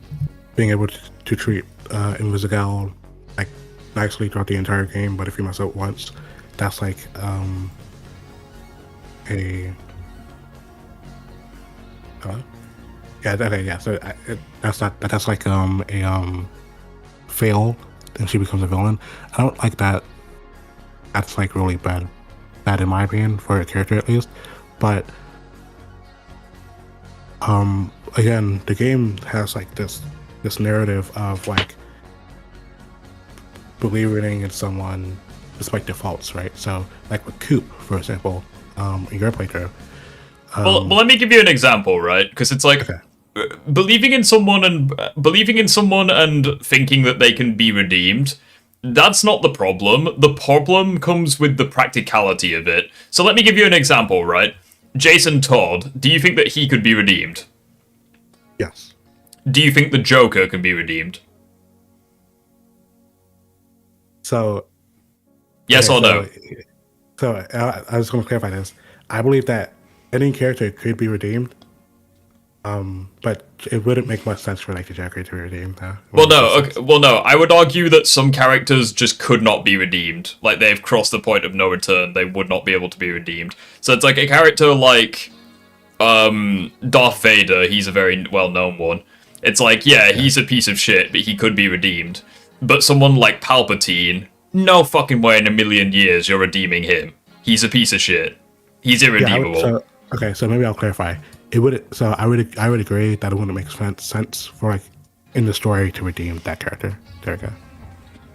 being able to treat Invisigal, like, nicely throughout the entire game, but if you mess up once, that's, like, a. Yeah. Okay. Yeah. So that's like a fail, and she becomes a villain. I don't like that. That's like really bad in my opinion for a character at least. But again, the game has like this narrative of like believing in someone despite their faults, right? So like with Coop, for example, in your playthrough. Well, let me give you an example, right? Because it's like Okay. believing in someone and thinking that they can be redeemed. That's not the problem. The problem comes with the practicality of it. So let me give you an example, right? Jason Todd, do you think that he could be redeemed? Yes. Do you think the Joker can be redeemed? So Yes okay, or no? So I was going to clarify this. I believe that any character could be redeemed, but it wouldn't make much sense for like the Joker to be redeemed. Though. Well, no. Okay, well, no. I would argue that some characters just could not be redeemed. Like they've crossed the point of no return. They would not be able to be redeemed. So it's like a character like Darth Vader. He's a very well-known one. It's like, yeah, he's a piece of shit, but he could be redeemed. But someone like Palpatine, no fucking way in a million years you're redeeming him. He's a piece of shit. He's irredeemable. So maybe I'll clarify. It would. So I would agree that it wouldn't make sense for like in the story to redeem that character. There we go.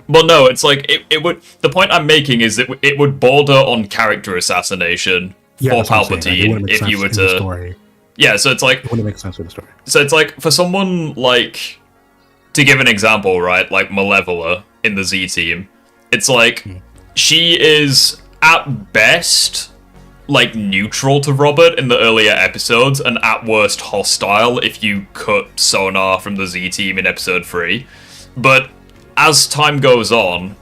Well, no, it's like it would. The point I'm making is that it would border on character assassination for that's what I'm saying. Like, Palpatine if you were in the to. story. Yeah, so it's like It wouldn't make sense in the story. So it's like for someone like, to give an example, right? Like Malevola in the Z team, it's like she is at best like neutral to Robert in the earlier episodes, and at worst hostile if you cut Sonar from the Z team in episode 3. But as time goes on,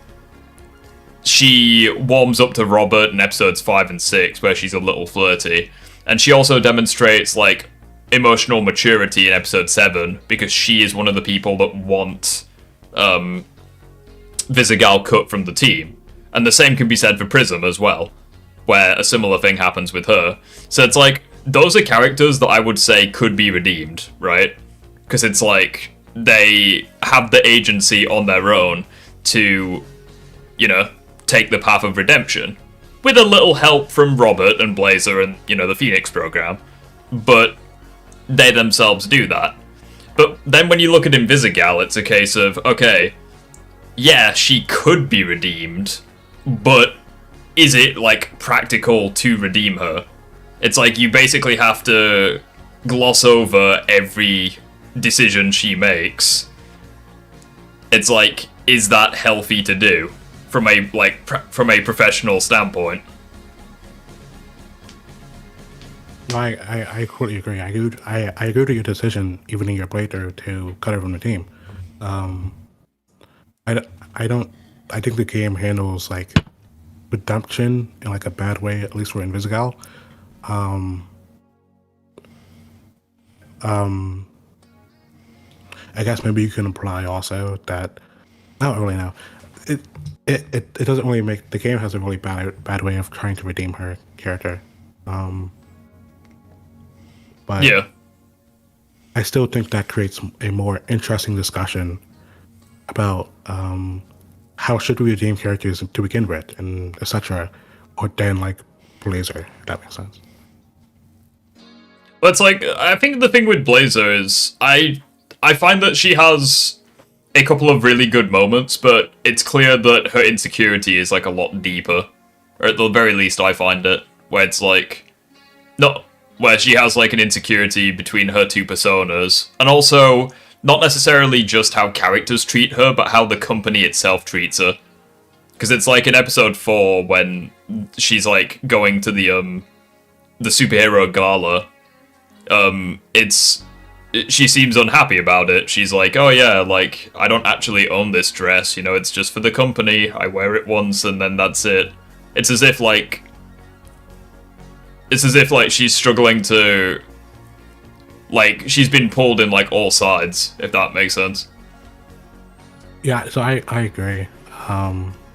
she warms up to Robert in episodes 5 and 6, where she's a little flirty. And she also demonstrates, like, emotional maturity in episode 7, because she is one of the people that want Invisigal cut from the team. And the same can be said for Prism as well, where a similar thing happens with her. So it's like, those are characters that I would say could be redeemed, right? Because it's like, they have the agency on their own to, you know, take the path of redemption. With a little help from Robert and Blazer and, you know, the Phoenix program. But they themselves do that. But then when you look at Invisigal, it's a case of, okay, yeah, she could be redeemed, but is it, like, practical to redeem her? It's like you basically have to gloss over every decision she makes. It's like, is that healthy to do? From a from a professional standpoint. No, I completely agree. I agree to your decision, even in your playthrough, to cut her from the team. I think the game handles like redemption in like a bad way, at least for Invisigal. I guess maybe you can imply also that I don't really know. It doesn't really make the game has a really bad way of trying to redeem her character. But Yeah. I still think that creates a more interesting discussion about how should we redeem characters to begin with, and etc. Or then like Blazer, if that makes sense. But it's like, I think the thing with Blazer is I find that she has a couple of really good moments, but it's clear that her insecurity is like a lot deeper. Or at the very least I find it, where it's like not where she has like an insecurity between her two personas, and also not necessarily just how characters treat her, but how the company itself treats her. Because it's like in episode 4 when she's like going to the superhero gala, she seems unhappy about it. She's like, oh yeah, like, I don't actually own this dress, you know, it's just for the company, I wear it once and then that's it. It's as if like she's struggling to, like, she's been pulled in like all sides, if that makes sense. Yeah, so I agree.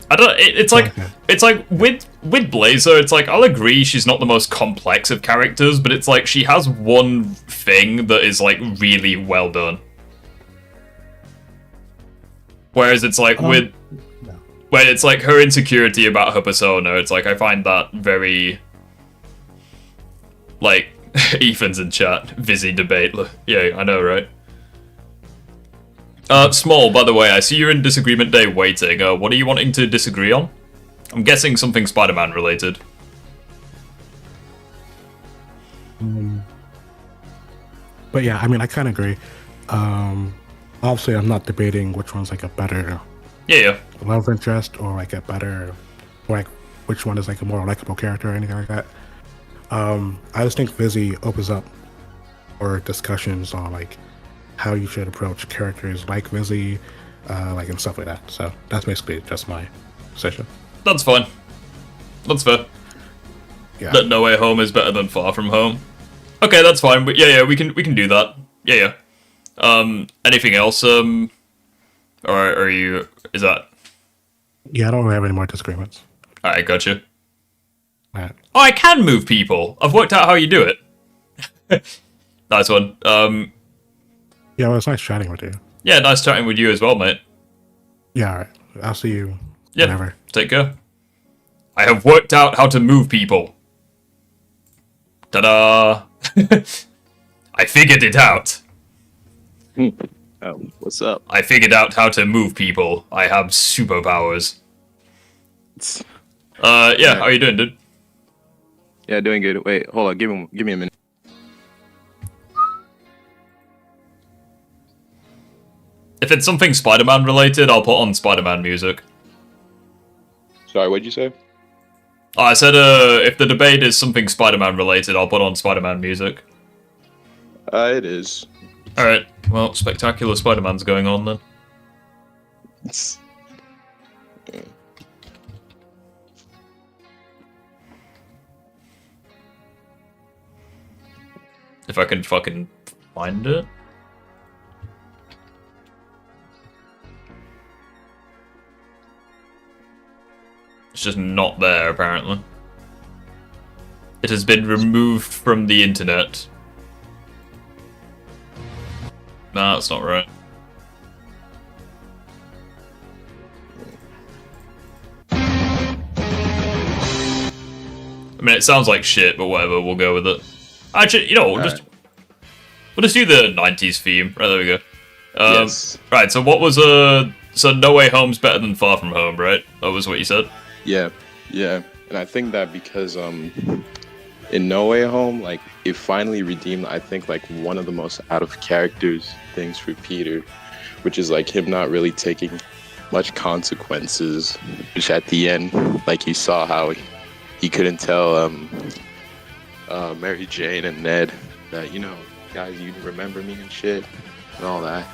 I don't. It's like Okay. it's like with Blazer. It's like I'll agree she's not the most complex of characters, but it's like she has one thing that is like really well done. Whereas it's like with No. where it's like her insecurity about her persona. It's like I find that very like Ethan's in chat. Vizzy debate. Yeah, I know, right? Small, by the way, I see you're in Disagreement Day waiting. What are you wanting to disagree on? I'm guessing something Spider-Man related. But yeah, I mean, I kind of agree. Obviously, I'm not debating which one's like a better Yeah. love interest or like a better, like which one is like a more likable character or anything like that. I just think Vizzy opens up or discussions on like how you should approach characters like Vizzy, like and stuff like that. So that's basically just my session. That's fine. That's fair. Yeah. That No Way Home is better than Far From Home. Okay, that's fine. But yeah, we can do that. Yeah. Anything else? Or are you? Is that? Yeah, I don't really have any more disagreements. Alright, gotcha. Alright. Oh, I can move people. I've worked out how you do it. Nice one. Yeah, well, it's nice chatting with you. Yeah, nice chatting with you as well, mate. Yeah, all right. I'll see you Yeah, whenever. take care. I have worked out how to move people. Ta-da! I figured it out. Oh, what's up? I figured out how to move people. I have superpowers. Yeah, how you doing, dude? Yeah, doing good. Wait, hold on. Give me a minute. If it's something Spider-Man related, I'll put on Spider-Man music. Sorry, what'd you say? Oh, I said, if the debate is something Spider-Man related, I'll put on Spider-Man music. It is. Alright, well, spectacular Spider-Man's going on then. If I can fucking find it. It's just not there, apparently. It has been removed from the internet. Nah, that's not right. I mean, it sounds like shit, but whatever, we'll go with it. Actually, you know, we'll just do the 90s theme. Right, there we go. Yes. Right, so what was, so No Way Home's better than Far From Home, right? That was what you said? Yeah. And I think that because in No Way Home, like it finally redeemed, I think, like one of the most out of characters things for Peter, which is like him not really taking much consequences, which at the end, like you saw how he couldn't tell Mary Jane and Ned that, you know, guys, you remember me and shit and all that.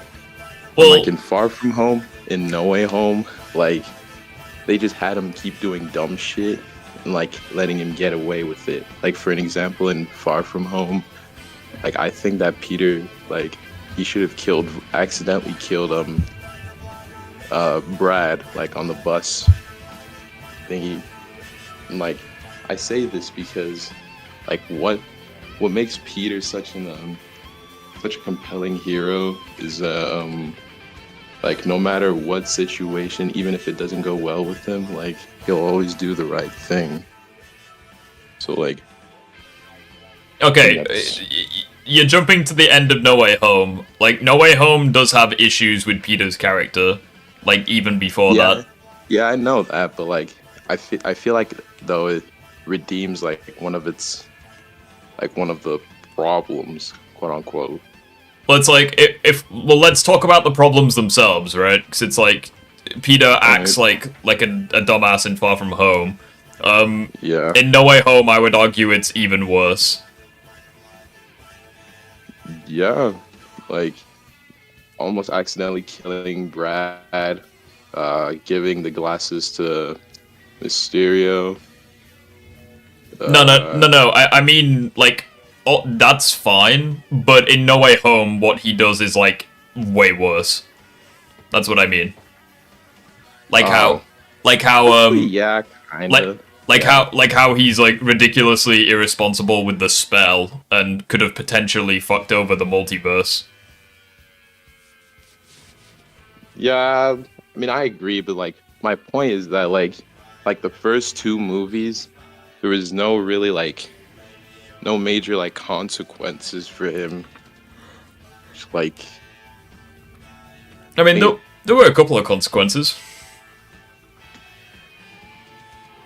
Well, And, like in Far From Home, in No Way Home, like they just had him keep doing dumb shit and like letting him get away with it. Like for an example, in Far From Home, like I think that Peter, like he should have accidentally killed Brad, like on the bus thingy. And like I say this because like what makes Peter such a compelling hero is like no matter what situation, even if it doesn't go well with him, like he'll always do the right thing. So like, okay, you're jumping to the end of No Way Home. Like, No Way Home does have issues with Peter's character, like even before that. Yeah, I know that, but like I feel like though it redeems like one of the problems, quote unquote. Well, it's like, well, let's talk about the problems themselves, right? Because it's like, Peter acts like a dumbass in Far From Home. Yeah. In No Way Home, I would argue it's even worse. Yeah, like almost accidentally killing Brad, giving the glasses to Mysterio. No. I mean, like, oh, that's fine, but in No Way Home, what he does is, like, way worse. That's what I mean. Like, how Like how Yeah, kinda. like how he's like ridiculously irresponsible with the spell and could have potentially fucked over the multiverse. Yeah, I mean, I agree, but like, my point is that like the first two movies, there was no really like, no major like consequences for him. Like, I mean, there were a couple of consequences.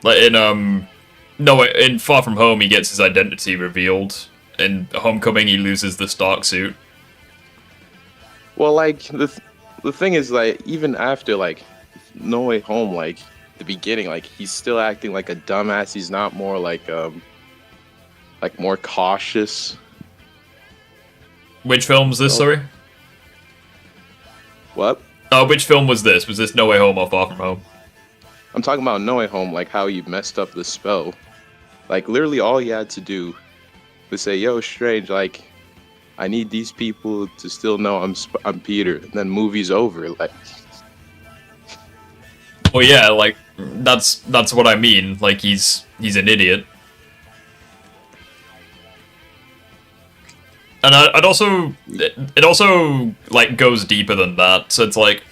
Like in Far From Home, he gets his identity revealed. In Homecoming, he loses the Stark suit. well, like the thing is, like, even after like No Way Home, like the beginning, like he's still acting like a dumbass. He's not more like more cautious. Which film's this? Sorry. What? Which film was this? Was this No Way Home or Far From Home? I'm talking about No Way Home, like how he messed up the spell. Like literally all he had to do was say, "Yo, Strange, like I need these people to still know I'm Peter." And then movie's over. Like, Well, yeah, like that's what I mean. Like he's an idiot. And I'd also it also like goes deeper than that. So it's like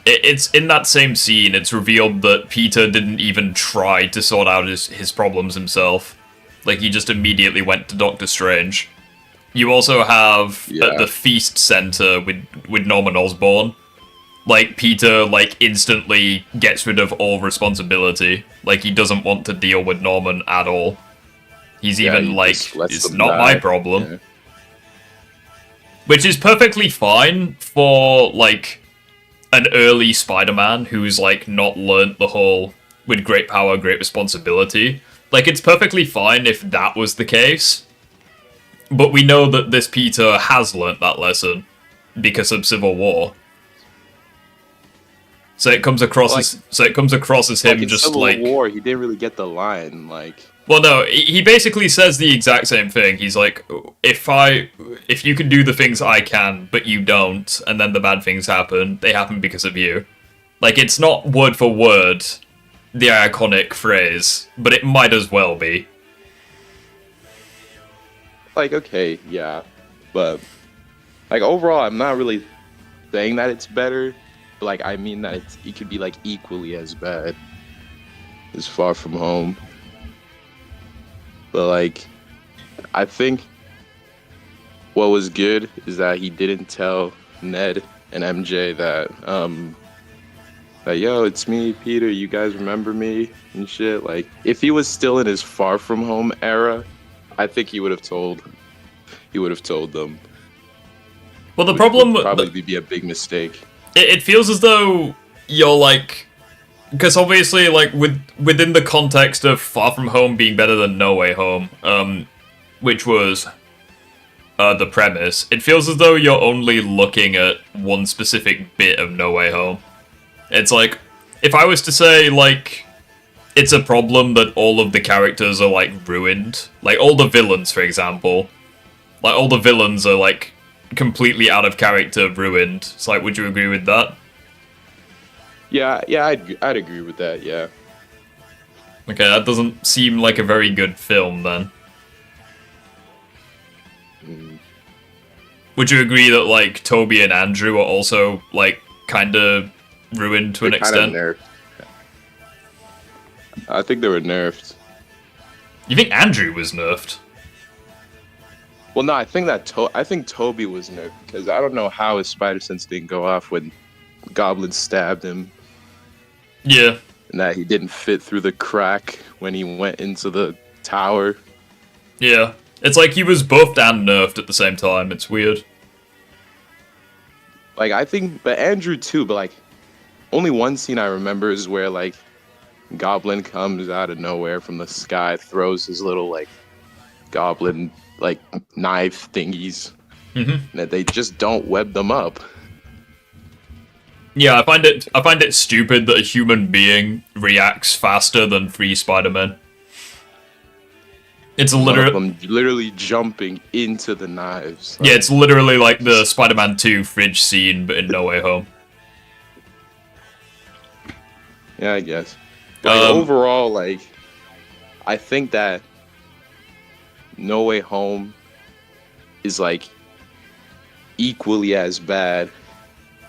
it's in that same scene. It's revealed that Peter didn't even try to sort out his problems himself. Like he just immediately went to Doctor Strange. You also have at the Feast Center with Norman Osborn. Like Peter like instantly gets rid of all responsibility. Like he doesn't want to deal with Norman at all. He's even he like, just lets it's them not my die. problem. Yeah. Which is perfectly fine for, like, an early Spider-Man who's, like, not learnt the whole, with great power, great responsibility. Like, it's perfectly fine if that was the case. But we know that this Peter has learnt that lesson because of Civil War. So it comes across as him Like in just, Civil like... War, he didn't really get the line. Like, Well, no, he basically says the exact same thing. He's like, if you can do the things I can, but you don't, and then the bad things happen, they happen because of you. Like, it's not word for word the iconic phrase, but it might as well be. like okay, yeah, but like overall, I'm not really saying that it's better. But like, I mean that it could be like equally as bad as Far From Home. But like, I think what was good is that he didn't tell Ned and MJ that yo, it's me, Peter, you guys remember me and shit. Like, if he was still in his Far From Home era, I think he would have told them. Well, the Which problem would probably be a big mistake. it feels as though you're like, because obviously, like within the context of Far From Home being better than No Way Home, which was the premise, it feels as though you're only looking at one specific bit of No Way Home. It's like, if I was to say, like, it's a problem that all of the characters are, like, ruined. Like, all the villains, for example. Like, all the villains are, like, completely out of character, ruined. It's like, would you agree with that? Yeah, I'd agree with that. Yeah. Okay, that doesn't seem like a very good film, then. Would you agree that, like, Toby and Andrew are also, like, kind of ruined to an extent? Nerfed. I think they were nerfed. You think Andrew was nerfed? Well, no, I think Toby was nerfed because I don't know how his spider sense didn't go off when Goblin stabbed him. Yeah. And that he didn't fit through the crack when he went into the tower. Yeah. It's like he was buffed and nerfed at the same time. It's weird. Like, I think, but Andrew too, but like, only one scene I remember is where like Goblin comes out of nowhere from the sky, throws his little like goblin like knife thingies, that they just don't web them up. Yeah, I find it stupid that a human being reacts faster than Free Spider-Man. It's literally jumping into the knives. Yeah, it's literally like the Spider-Man 2 fridge scene, but in No Way Home. Yeah, I guess. Overall, like, I think that No Way Home is like equally as bad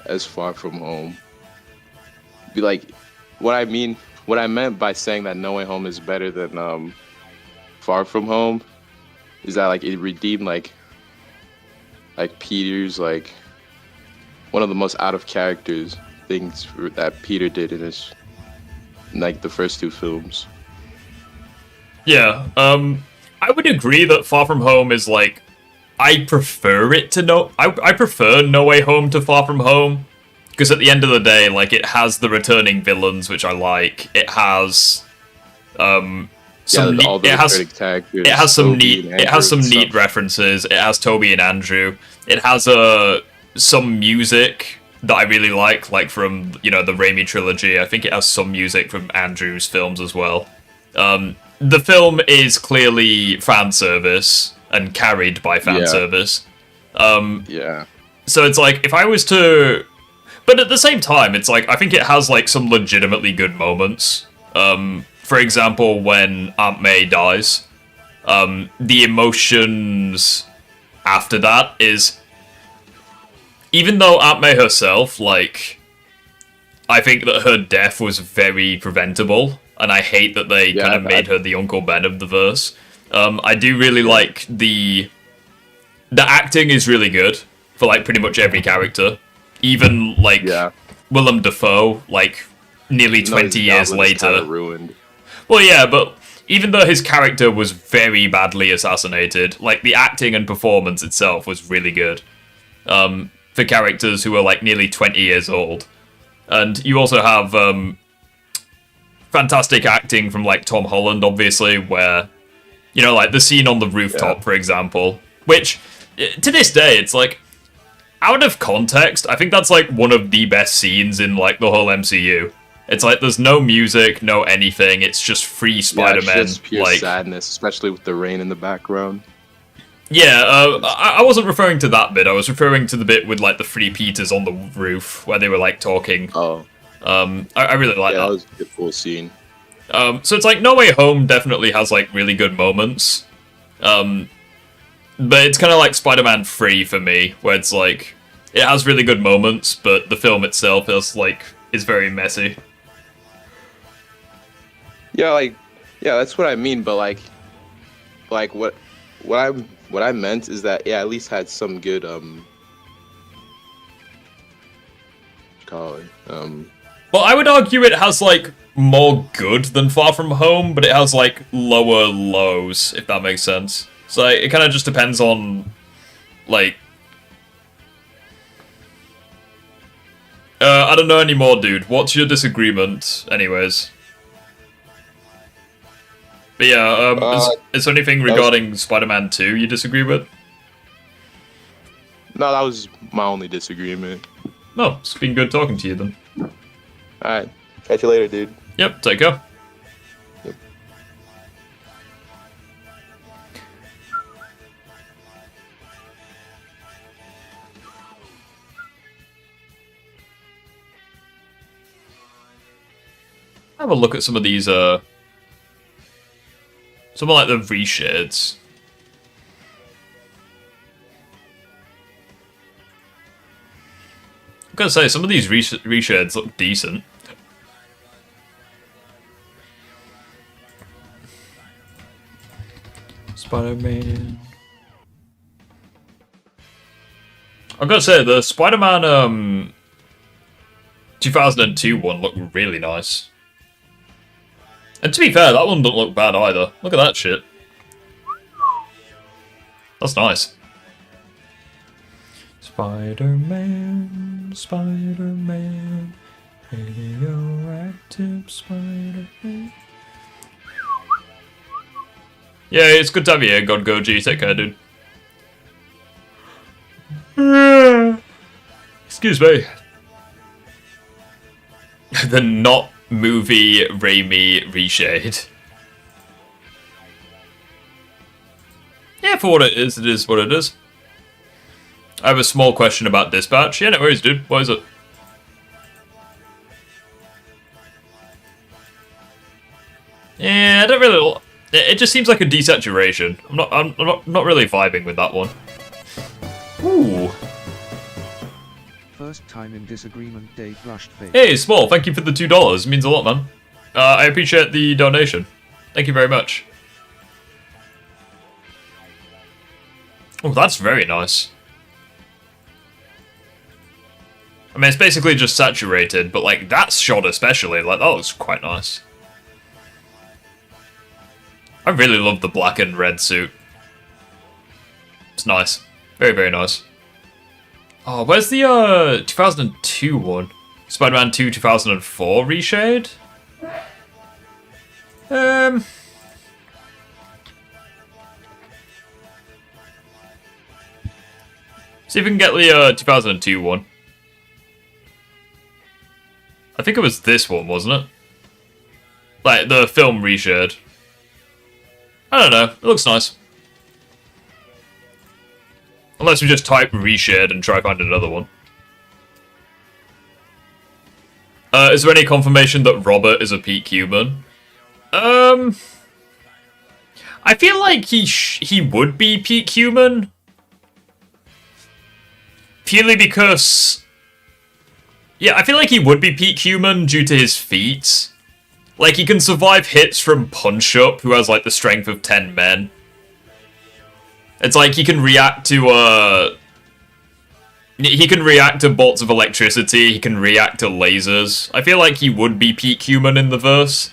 as Far From Home. Be like, what I meant by saying that No Way Home is better than Far From Home is that like it redeemed like Peter's like one of the most out of characters things that Peter did in his like the first two films. Yeah, I would agree that Far From Home is like, I prefer it to I prefer No Way Home to Far From Home, because at the end of the day, like, it has the returning villains, which I like. It has, some it has some neat references. It has Toby and Andrew. It has some music that I really like from, the Raimi trilogy. I think it has some music from Andrew's films as well. The film is clearly fan service and carried by fan service. Yeah. So it's like, if I was to... But at the same time, it's like, I think it has like some legitimately good moments. For example, when Aunt May dies, the emotions after that is... Even though Aunt May herself, like... I think that her death was very preventable, and I hate that they kind of made her the Uncle Ben of the verse. I do really like the acting is really good for like pretty much every character. Even like Willem Dafoe, like nearly 20 years later. Ruined. Well, yeah, but even though his character was very badly assassinated, like the acting and performance itself was really good. For characters who are like nearly 20 years old. And you also have fantastic acting from like Tom Holland, obviously, where, like the scene on the rooftop, for example, which to this day, it's like, out of context, I think that's like one of the best scenes in like the whole MCU. It's like there's no music, no anything. It's just free Spider-Man. It's just pure sadness, especially with the rain in the background. Yeah, I wasn't referring to that bit. I was referring to the bit with like the three Peters on the roof where they were like talking. Oh. I really like that. That was a cool scene. So it's like No Way Home definitely has like really good moments. But it's kind of like Spider-Man 3 for me, where it's like, it has really good moments, but the film itself is very messy. Yeah, that's what I mean, but like what I meant is that at least had some good Well, I would argue it has like more good than Far From Home, but it has like lower lows, if that makes sense. So it kind of just depends on like I don't know anymore, dude. What's your disagreement, anyways? But yeah, is there anything regarding Spider-Man 2 you disagree with? No, that was my only disagreement. No, it's been good talking to you then. Alright. Catch you later, dude. Yep, take care. Yep. Have a look at some of these, some of like the reshades. I'm gonna say, some of these reshades look decent. Spider-Man. I'm gonna say, the Spider-Man, 2002 one looked really nice. And to be fair, that one doesn't look bad either. Look at that shit. That's nice. Spider-Man, Spider-Man, radioactive Spider-Man. Yeah, it's good to have you here, God Goji. Take care, dude. Excuse me. The not movie Raimi reshade. Yeah, for what it is what it is. I have a small question about Dispatch. Yeah, no worries, dude. What is it? it just seems like a desaturation. I'm not really vibing with that one. Ooh. First time in Disagreement Day flushed face. Hey, Small, thank you for the $2. It means a lot, man. I appreciate the donation. Thank you very much. Oh, that's very nice. I mean, it's basically just saturated, but, like, that shot especially, like, that looks quite nice. I really love the black and red suit. It's nice. Very, very nice. Oh, where's the, 2002 one? Spider-Man 2 2004 reshade? See if we can get the, 2002 one. I think it was this one, wasn't it? Like, the film reshade. I don't know, it looks nice. Unless we just type reshared and try find another one. Is there any confirmation that Robert is a peak human? I feel like he would be peak human. Purely because... Yeah, I feel like he would be peak human due to his feats. Like, he can survive hits from Punch-Up, who has, like, the strength of 10 men. It's like he can react to, he can react to bolts of electricity, he can react to lasers. I feel like he would be peak human in the verse.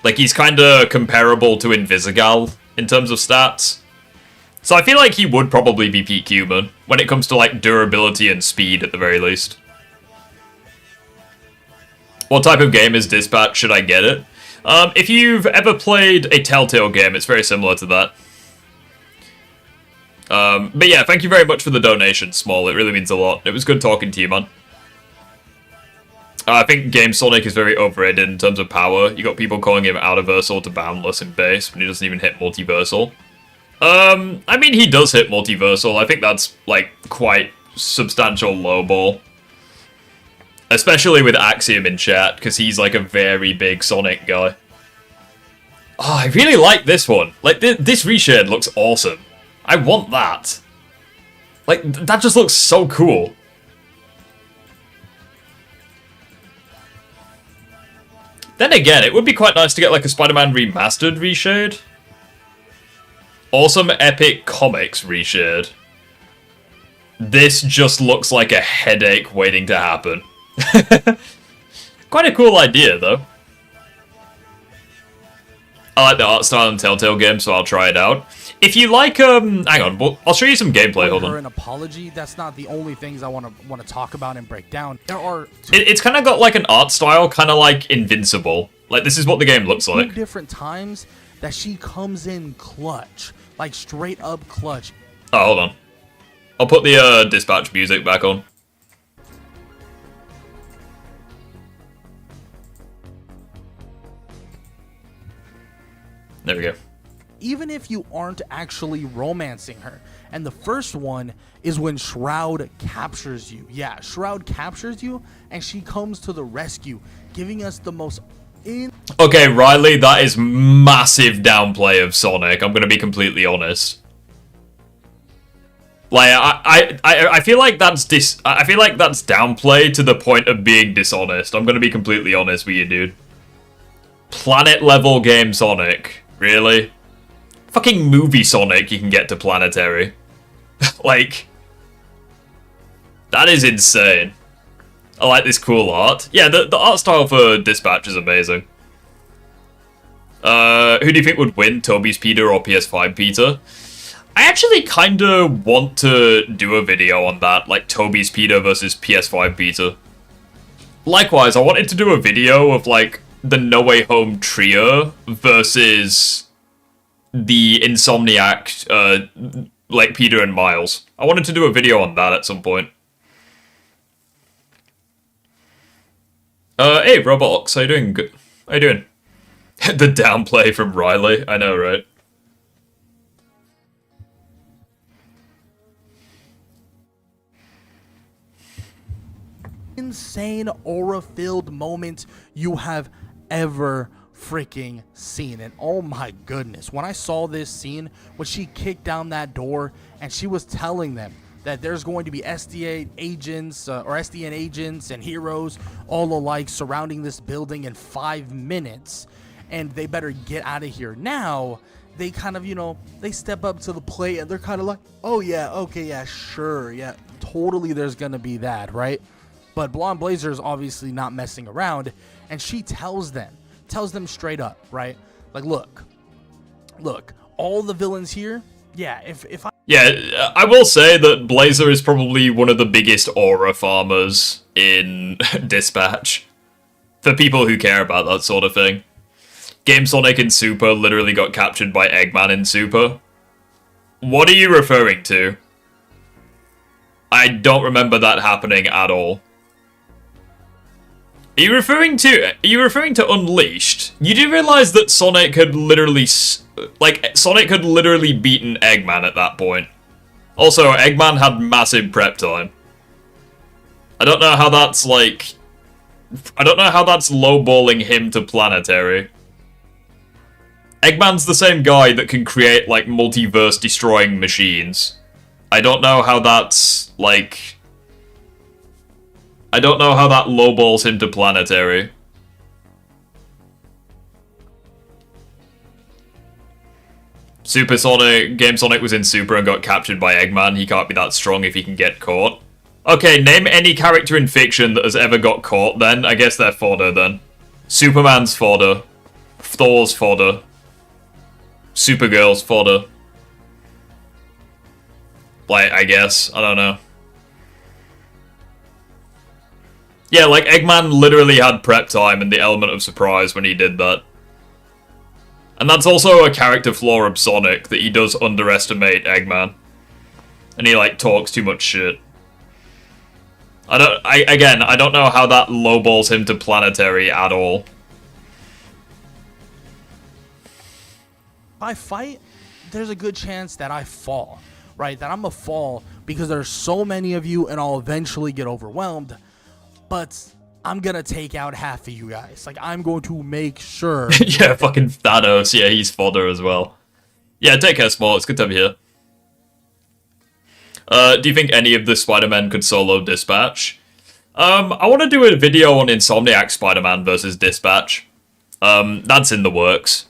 Like, he's kinda comparable to Invisigal in terms of stats. So I feel like he would probably be peak human, when it comes to, like, durability and speed at the very least. What type of game is Dispatch? Should I get it? If you've ever played a Telltale game, it's very similar to that. But yeah, thank you very much for the donation, Small. It really means a lot. It was good talking to you, man. I think Game Sonic is very overrated in terms of power. You got people calling him out-of-versal to boundless in base when he doesn't even hit multiversal. I mean, he does hit multiversal. I think that's, like, quite substantial lowball. Especially with Axiom in chat, because he's, like, a very big Sonic guy. Oh, I really like this one. Like, this reshade looks awesome. I want that. Like, that just looks so cool. Then again, it would be quite nice to get, like, a Spider-Man Remastered reshade. Awesome Epic Comics reshade. This just looks like a headache waiting to happen. Quite a cool idea, though. I like the art style in Telltale games, so I'll try it out. If you like, hang on, well, I'll show you some gameplay, hold on. An apology, that's not the only things I want to talk about and break down. There are it's kind of got like an art style, kind of like Invincible. Like, this is what the game looks like. 2 different times that she comes in clutch, like straight up clutch. Oh, hold on. I'll put the Dispatch music back on. There we go. Even if you aren't actually romancing her. And the first one is when Shroud captures you. Yeah, Shroud captures you, and she comes to the rescue, giving us the most Okay, Riley, that is massive downplay of Sonic. I'm gonna be completely honest. Like, I feel like that's I feel like that's downplay to the point of being dishonest. I'm gonna be completely honest with you, dude. Planet level game Sonic. Really? Fucking movie Sonic you can get to planetary. Like, that is insane. I like this cool art. Yeah, the art style for Dispatch is amazing. Who do you think would win, Toby's Peter or PS5 Peter? I actually kinda want to do a video on that, like Toby's Peter versus PS5 Peter. Likewise, I wanted to do a video of, like, the No Way Home trio versus the Insomniac, like, Peter and Miles. I wanted to do a video on that at some point. Hey, Roblox, how you doing? Good. How you doing? The downplay from Riley, I know, right? insane aura-filled moment you have ever freaking scene. And oh my goodness, when I saw this scene, when she kicked down that door and she was telling them that there's going to be SDA agents or SDN agents and heroes all alike surrounding this building in 5 minutes, and they better get out of here now, they kind of, they step up to the plate and they're kind of like, oh yeah, okay, yeah, sure, yeah, totally there's gonna be that, right? But Blonde Blazer is obviously not messing around, and she tells them straight up, right? Like, look, all the villains here, yeah, if I... Yeah, I will say that Blazer is probably one of the biggest aura farmers in Dispatch. For people who care about that sort of thing. Game Sonic in Super literally got captured by Eggman in Super. What are you referring to? I don't remember that happening at all. Are you referring to Unleashed? You do realize that Sonic had literally... Sonic had literally beaten Eggman at that point. Also, Eggman had massive prep time. I don't know how that's, lowballing him to planetary. Eggman's the same guy that can create, multiverse-destroying machines. I don't know how that's, I don't know how that lowballs him to planetary. Game Sonic was in Super and got captured by Eggman. He can't be that strong if he can get caught. Okay, name any character in fiction that has ever got caught then. I guess they're fodder then. Superman's fodder. Thor's fodder. Supergirl's fodder. I guess. I don't know. Yeah, Eggman literally had prep time and the element of surprise when he did that. And that's also a character flaw of Sonic, that he does underestimate Eggman. And he, talks too much shit. I don't know how that lowballs him to planetary at all. If I fight, there's a good chance that I fall, right? That I'm gonna fall because there's so many of you and I'll eventually get overwhelmed. But I'm gonna take out half of you guys. I'm going to make sure. Yeah, fucking Thanos. Yeah, he's fodder as well. Yeah, take care, Small. It's good to have you here. Do you think any of the Spider-Men could solo Dispatch? I want to do a video on Insomniac Spider-Man versus Dispatch. That's in the works.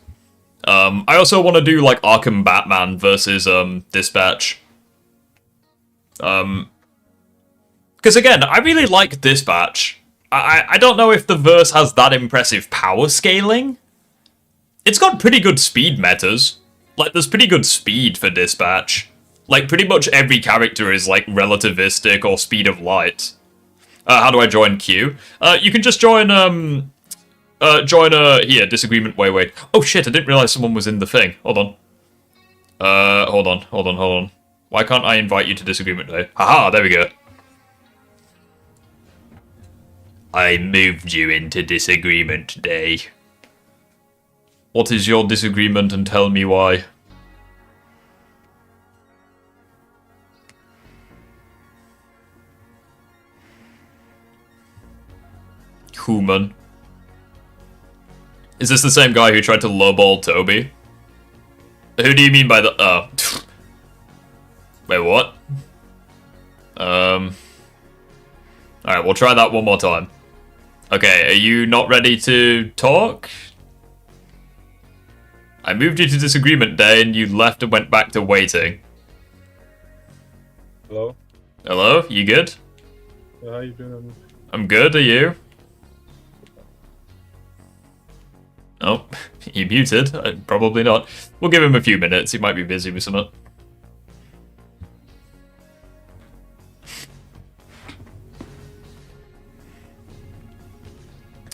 I also want to do, Arkham Batman versus, Dispatch. Because, again, I really like Dispatch. I don't know if the verse has that impressive power scaling. It's got pretty good speed metas. There's pretty good speed for Dispatch. Pretty much every character is, relativistic or speed of light. How do I join Q? You can just join, here, Disagreement, wait. Oh shit, I didn't realize someone was in the thing. Hold on. Hold on. Why can't I invite you to Disagreement Day? Haha, there we go. I moved you into Disagreement Day. What is your disagreement and tell me why? Human. Is this the same guy who tried to lowball Toby? Who do you mean by the... Oh. Wait, what? Alright, we'll try that one more time. Okay, are you not ready to talk? I moved you to Disagreement Day and you left and went back to waiting. Hello? Hello? You good? How you doing? I'm good, are you? Oh, he muted? Probably not. We'll give him a few minutes, he might be busy with something.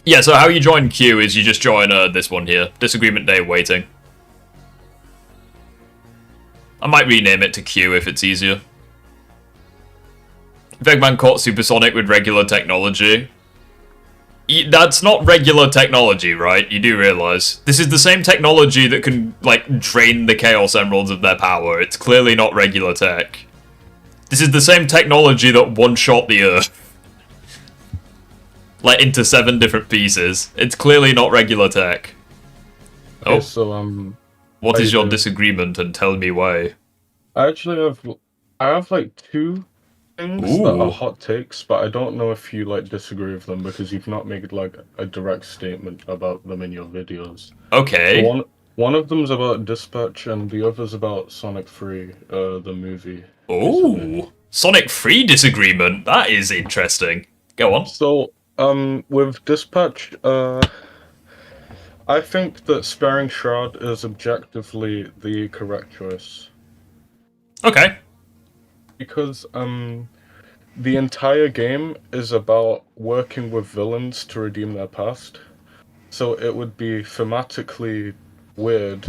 Yeah, so how you join Q is you just join this one here. Disagreement Day waiting. I might rename it to Q if it's easier. If Eggman caught Supersonic with regular technology. That's not regular technology, right? You do realize. This is the same technology that can, drain the Chaos Emeralds of their power. It's clearly not regular tech. This is the same technology that one-shot the Earth. Into 7 different pieces. It's clearly not regular tech. Oh. Okay, so What how is you your doing? disagreement, and tell me why? I actually have like two things that are Ooh. hot takes, but I don't know if you like disagree with them because you've not made like a direct statement about them in your videos. So Okay. one of them's about Dispatch and the other's about Sonic 3, the movie recently. Ooh. Sonic 3 disagreement. That is interesting. Go on. So with Dispatch, I think that sparing Shroud is objectively the correct choice. Okay. Because the entire game is about working with villains to redeem their past. So it would be thematically weird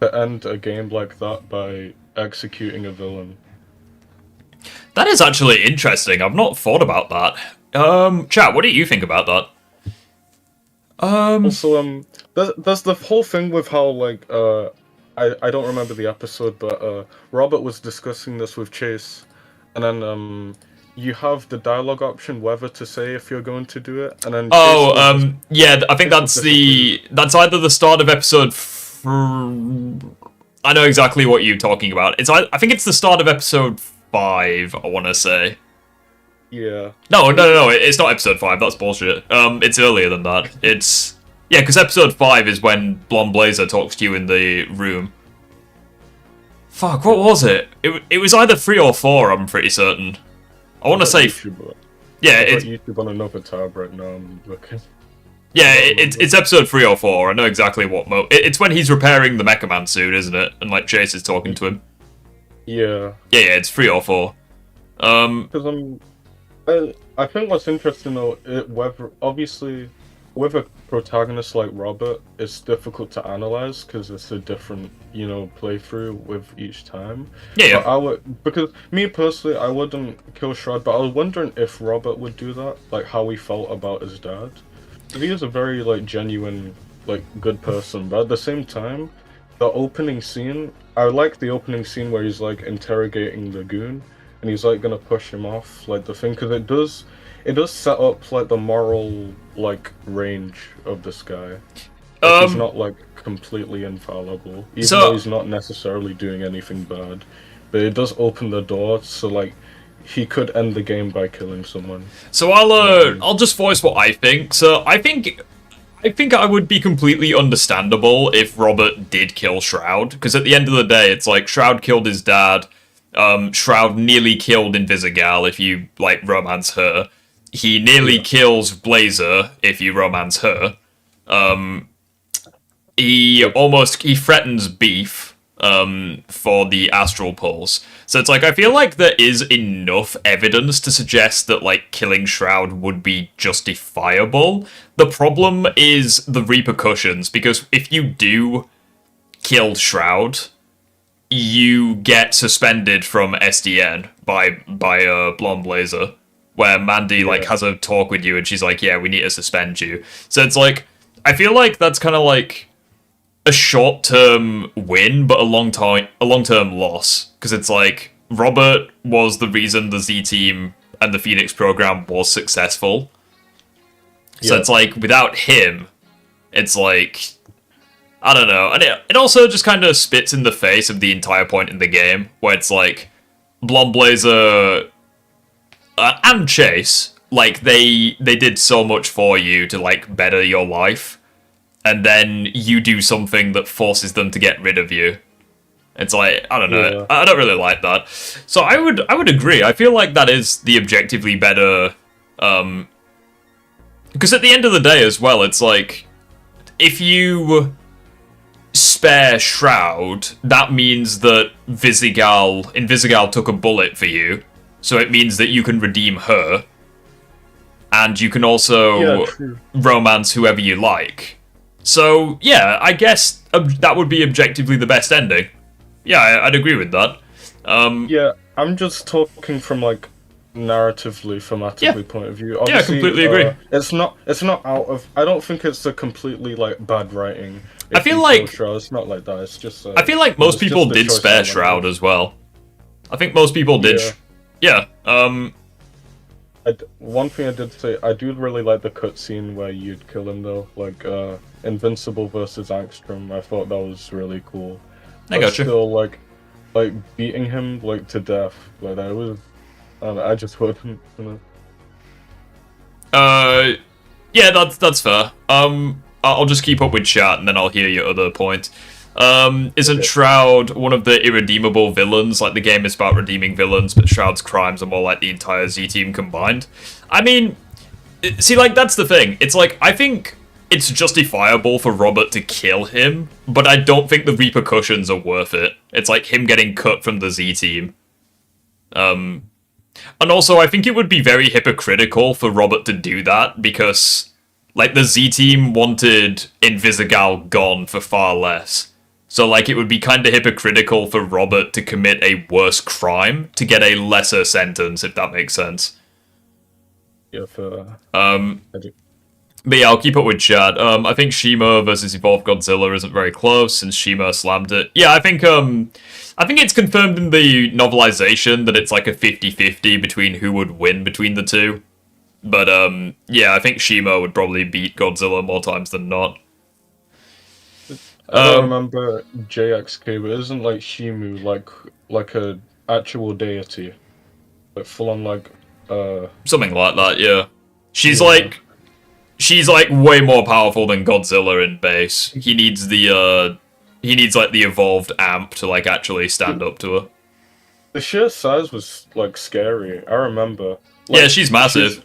to end a game like that by executing a villain. That is actually interesting. I've not thought about that. Chat, what do you think about that? Also, there's the whole thing with how like I don't remember the episode, but Robert was discussing this with Chase, and then you have the dialogue option whether to say if you're going to do it, and then Yeah, I think Chase was that's either the start of episode. I know exactly what you're talking about. I think it's the start of episode 5. I want to say. yeah. No, it's not episode 5. That's bullshit. It's earlier than that. It's because episode 5 is when Blonde Blazer talks to you in the room. Fuck, what was it? It was either 3 or 4. I'm pretty certain. I want to say. Yeah, it's YouTube on another tab right now. I'm looking. Yeah, it's episode 3 or 4. I know exactly what it's when he's repairing the Mecha Man suit, isn't it? And like Chase is talking to him. Yeah. Yeah, it's 3 or 4. Because I think what's interesting though, whether obviously with a protagonist like Robert, it's difficult to analyze because it's a different, playthrough with each time. Yeah. But because me personally, I wouldn't kill Shroud, but I was wondering if Robert would do that, like how he felt about his dad. He is a very like genuine, like good person, but at the same time, the opening scene, I like the opening scene where he's like interrogating the goon, and he's like gonna push him off, like the thing, because it does set up like the moral like range of this guy. Like, he's not like completely infallible, even though he's not necessarily doing anything bad, but it does open the door, so like he could end the game by killing someone. So I'll just voice what I think. So I think I would be completely understandable if Robert did kill Shroud, because at the end of the day, it's like Shroud killed his dad. Shroud nearly killed Invisigal if you like romance her. He nearly kills Blazer if you romance her. He threatens beef for the astral pulse. So it's like I feel like there is enough evidence to suggest that like killing Shroud would be justifiable. The problem is the repercussions, because if you do kill Shroud, you get suspended from SDN by Blonde Blazer, where Mandy like has a talk with you and she's like, yeah, we need to suspend you. So it's like I feel like that's kind of like a short-term win, but a long-term loss, because it's like Robert was the reason the Z Team and the Phoenix program was successful. So it's like without him, it's like I don't know, and it also just kind of spits in the face of the entire point in the game, where it's like Blonde Blazer and Chase, like they did so much for you to like better your life. And then you do something that forces them to get rid of you. It's like, I don't know. Yeah. I don't really like that. So I would agree. I feel like that is the objectively better. Because at the end of the day as well, it's like if you spare Shroud, that means that Invisigal took a bullet for you. So it means that you can redeem her. And you can also romance whoever you like. So, yeah, I guess that would be objectively the best ending. Yeah, I'd agree with that. Yeah, I'm just talking from, like, narratively, thematically point of view. Obviously, yeah, I completely agree. It's not out of... I don't think it's a completely, like, bad writing. I feel like... Shroud, it's not like that, it's just... I feel like most people did spare Shroud as well. I think most people did... Yeah, One thing I did say, I do really like the cutscene where you'd kill him though, like Invincible versus Angstrom. I thought that was really cool. I gotcha. Still, like beating him like to death, like that was. I just wouldn't, you know. Yeah, that's fair. I'll just keep up with chat and then I'll hear your other point. Isn't Shroud one of the irredeemable villains? Like, the game is about redeeming villains, but Shroud's crimes are more like the entire Z-Team combined. I mean, see, like, that's the thing. It's like, I think it's justifiable for Robert to kill him, but I don't think the repercussions are worth it. It's like him getting cut from the Z-Team. And also, I think it would be very hypocritical for Robert to do that, because, like, the Z-Team wanted Invisigal gone for far less. So, like, it would be kind of hypocritical for Robert to commit a worse crime to get a lesser sentence, if that makes sense. Yeah, for But yeah, I'll keep up with chat. I think Shima versus Evolved Godzilla isn't very close, since Shima slammed it. Yeah, I think it's confirmed in the novelization that it's like a 50-50 between who would win between the two. But, yeah, I think Shima would probably beat Godzilla more times than not. I don't remember JXK, but isn't like Shimu like a actual deity, like full on like Something like that, yeah. She's like way more powerful than Godzilla in base. He needs the like the evolved amp to like actually stand up to her. The sheer size was like scary. I remember. Yeah, she's massive.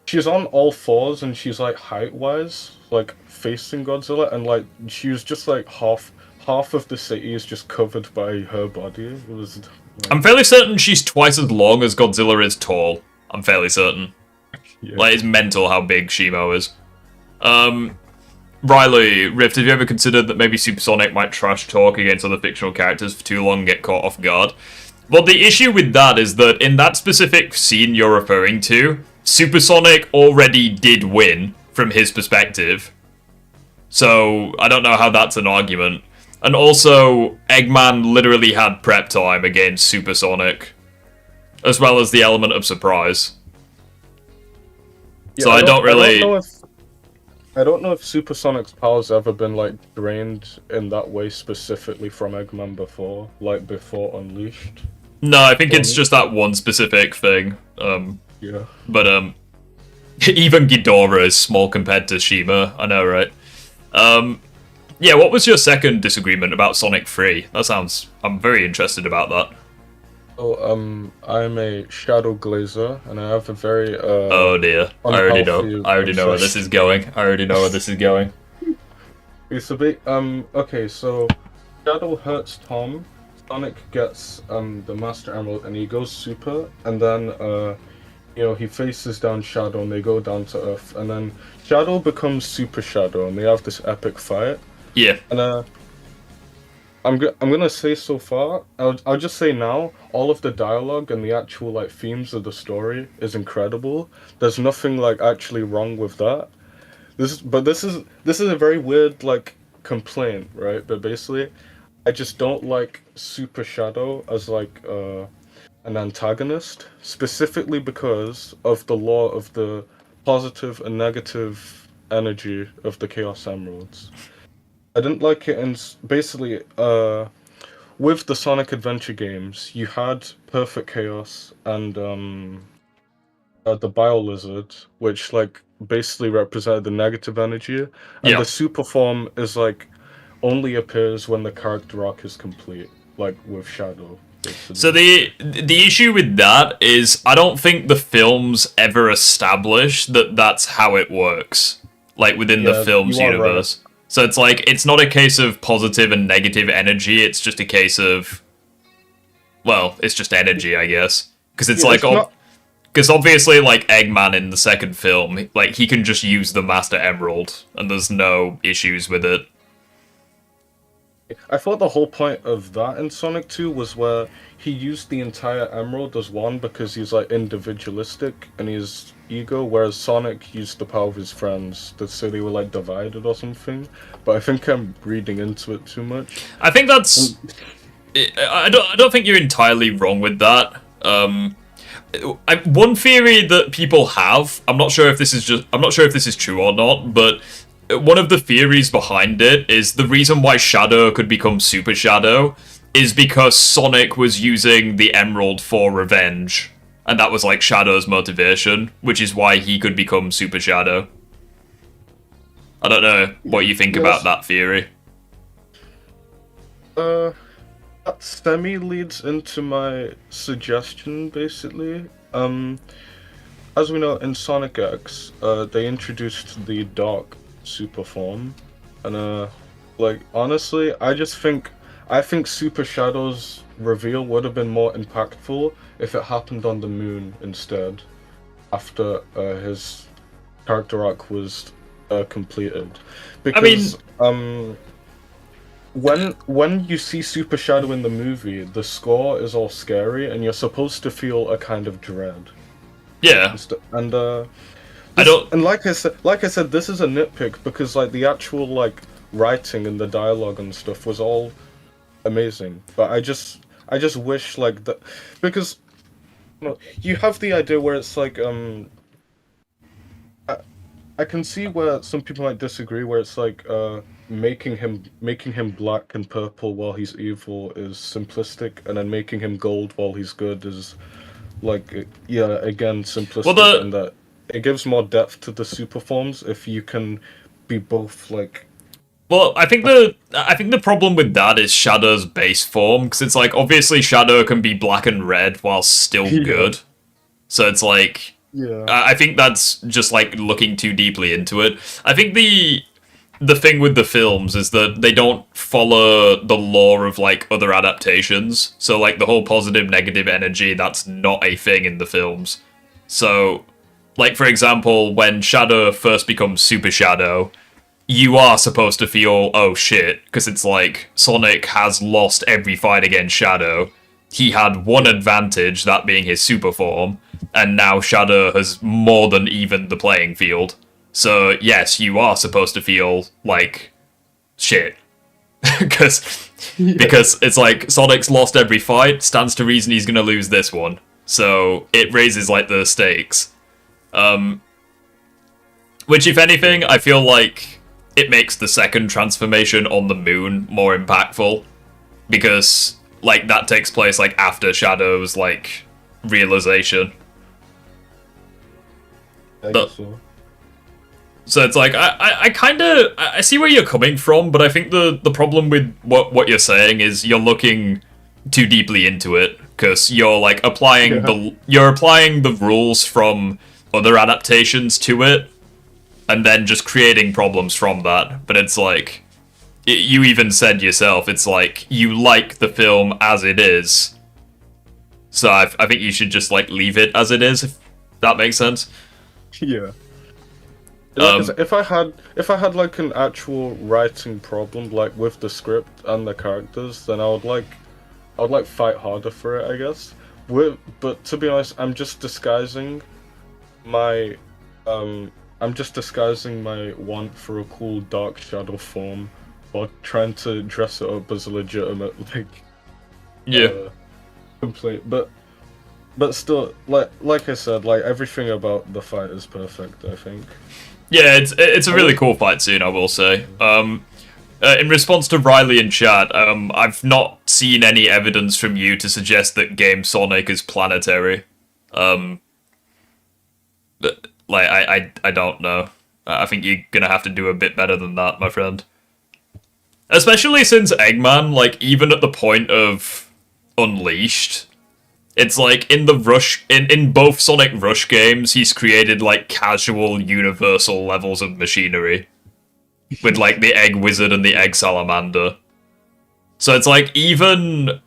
She's on all fours and she's like height wise, like facing Godzilla, and like she was just like half of the city is just covered by her body. It was. I'm fairly certain she's twice as long as Godzilla is tall. I'm fairly certain. Yeah. Like, it's mental how big Shimo is. Riley, Rift, have you ever considered that maybe Supersonic might trash talk against other fictional characters for too long and get caught off guard? Well, the issue with that is that in that specific scene you're referring to, Supersonic already did win from his perspective. So, I don't know how that's an argument. And also, Eggman literally had prep time against Supersonic, as well as the element of surprise. Yeah, so I don't know if Supersonic's powers ever been like drained in that way specifically from Eggman before, like before Unleashed. No, I think it's just that one specific thing. Yeah. But even Ghidorah is small compared to Shima. I know, right? Yeah, what was your second disagreement about Sonic 3? I'm very interested about that. Oh, I'm a shadow glazer, and I have a very oh dear, I already know where this is going. It's a bit okay, so Shadow hurts Tom, Sonic gets the Master Emerald, and he goes super, and then he faces down Shadow, and they go down to Earth, and then Shadow becomes Super Shadow, and they have this epic fight. Yeah. And I'm gonna say so far. I'll just say now. All of the dialogue and the actual like themes of the story is incredible. There's nothing like actually wrong with that. This is a very weird like complaint, right? But basically, I just don't like Super Shadow as like an antagonist, specifically because of the law of the positive and negative energy of the Chaos Emeralds. I didn't like it, and basically, with the Sonic Adventure games, you had Perfect Chaos and the Bio Lizard, which like basically represented the negative energy, and the super form is like only appears when the character arc is complete, like with Shadow. Basically. So the issue with that is I don't think the films ever establish that that's how it works, like within the films universe. Right. So it's like, it's not a case of positive and negative energy, it's just a case of, well, it's just energy, I guess. Because it's like, because obviously, like, Eggman in the second film, like, he can just use the Master Emerald, and there's no issues with it. I thought the whole point of that in Sonic 2 was where he used the entire Emerald as one because he's, like, individualistic and his ego, whereas Sonic used the power of his friends so they were, like, divided or something. But I think I'm reading into it too much. I think that's... I don't think you're entirely wrong with that. one theory that people have, I'm not sure if this is true or not, but one of the theories behind it is the reason why Shadow could become Super Shadow is because Sonic was using the Emerald for revenge, and that was like Shadow's motivation, which is why he could become Super Shadow. I don't know what you think about that theory. That semi leads into my suggestion, basically. As we know, in Sonic X, they introduced the Dark Super form, and like honestly, I think Super Shadow's reveal would have been more impactful if it happened on the moon instead, after his character arc was completed. Because when you see Super Shadow in the movie, the score is all scary, and you're supposed to feel a kind of dread. Yeah. And I don't. And like I said, this is a nitpick because like the actual like writing and the dialogue and stuff was all amazing. But I just wish like that, because you have the idea where it's like I can see where some people might disagree, where it's like making him black and purple while he's evil is simplistic, and then making him gold while he's good is like again simplistic, and that it gives more depth to the super forms if you can be both like. Well, I think the problem with that is Shadow's base form, because it's like obviously Shadow can be black and red while still good, so it's like I think that's just like looking too deeply into it. I think the thing with the films is that they don't follow the law of like other adaptations, so like the whole positive negative energy, that's not a thing in the films. So like for example, when Shadow first becomes Super Shadow, you are supposed to feel, oh shit, because it's like, Sonic has lost every fight against Shadow. He had one advantage, that being his super form, and now Shadow has more than evened the playing field. So, yes, you are supposed to feel like shit. Because it's like, Sonic's lost every fight, stands to reason he's gonna lose this one. So, it raises, like, the stakes. Which, if anything, I feel like it makes the second transformation on the moon more impactful, because like that takes place like after Shadow's like realization. I guess so. So it's like I see where you're coming from, but I think the problem with what you're saying is you're looking too deeply into it, because you're like applying the rules from other adaptations to it, and then just creating problems from that. But it's like, you even said yourself, it's like, you like the film as it is. So I think you should just, like, leave it as it is, if that makes sense. Yeah. If I had, like, an actual writing problem, like, with the script and the characters, then I would fight harder for it, I guess. But to be honest, I'm just disguising my want for a cool Dark Shadow form while trying to dress it up as a legitimate, like, complaint. But still, like I said, like, everything about the fight is perfect, I think. Yeah, it's a really cool fight scene, I will say. In response to Riley in chat, I've not seen any evidence from you to suggest that Game Sonic is planetary. Like, I don't know. I think you're gonna have to do a bit better than that, my friend. Especially since Eggman, like, even at the point of Unleashed, it's like, in both Sonic Rush games, he's created, like, casual, universal levels of machinery. With, like, the Egg Wizard and the Egg Salamander. So it's like, even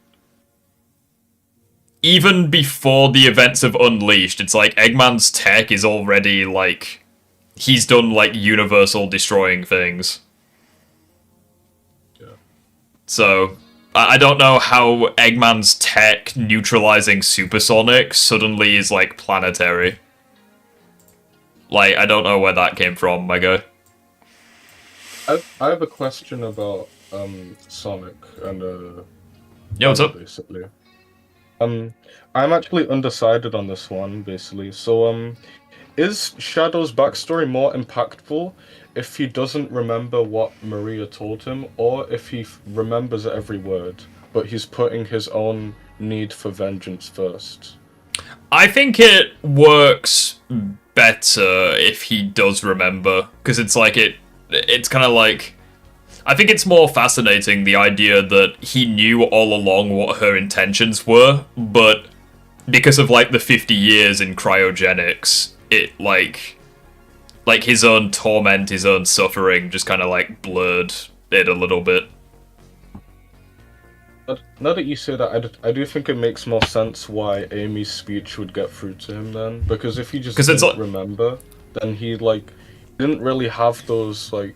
before the events of Unleashed, it's like Eggman's tech is already like, he's done like universal destroying things. Yeah. So I don't know how Eggman's tech neutralizing Supersonic suddenly is like planetary. Like, I don't know where that came from, my guy. I have a question about Sonic and yeah, what's up? basically. I'm actually undecided on this one, basically. So, is Shadow's backstory more impactful if he doesn't remember what Maria told him, or if he remembers every word, but he's putting his own need for vengeance first? I think it works better if he does remember, because it's like it's kind of like, I think it's more fascinating, the idea that he knew all along what her intentions were, but because of like the 50 years in cryogenics, it like his own torment, his own suffering just kind of like blurred it a little bit. Now that you say that, I do think it makes more sense why Amy's speech would get through to him then, because if he just didn't remember, then he didn't really have those like.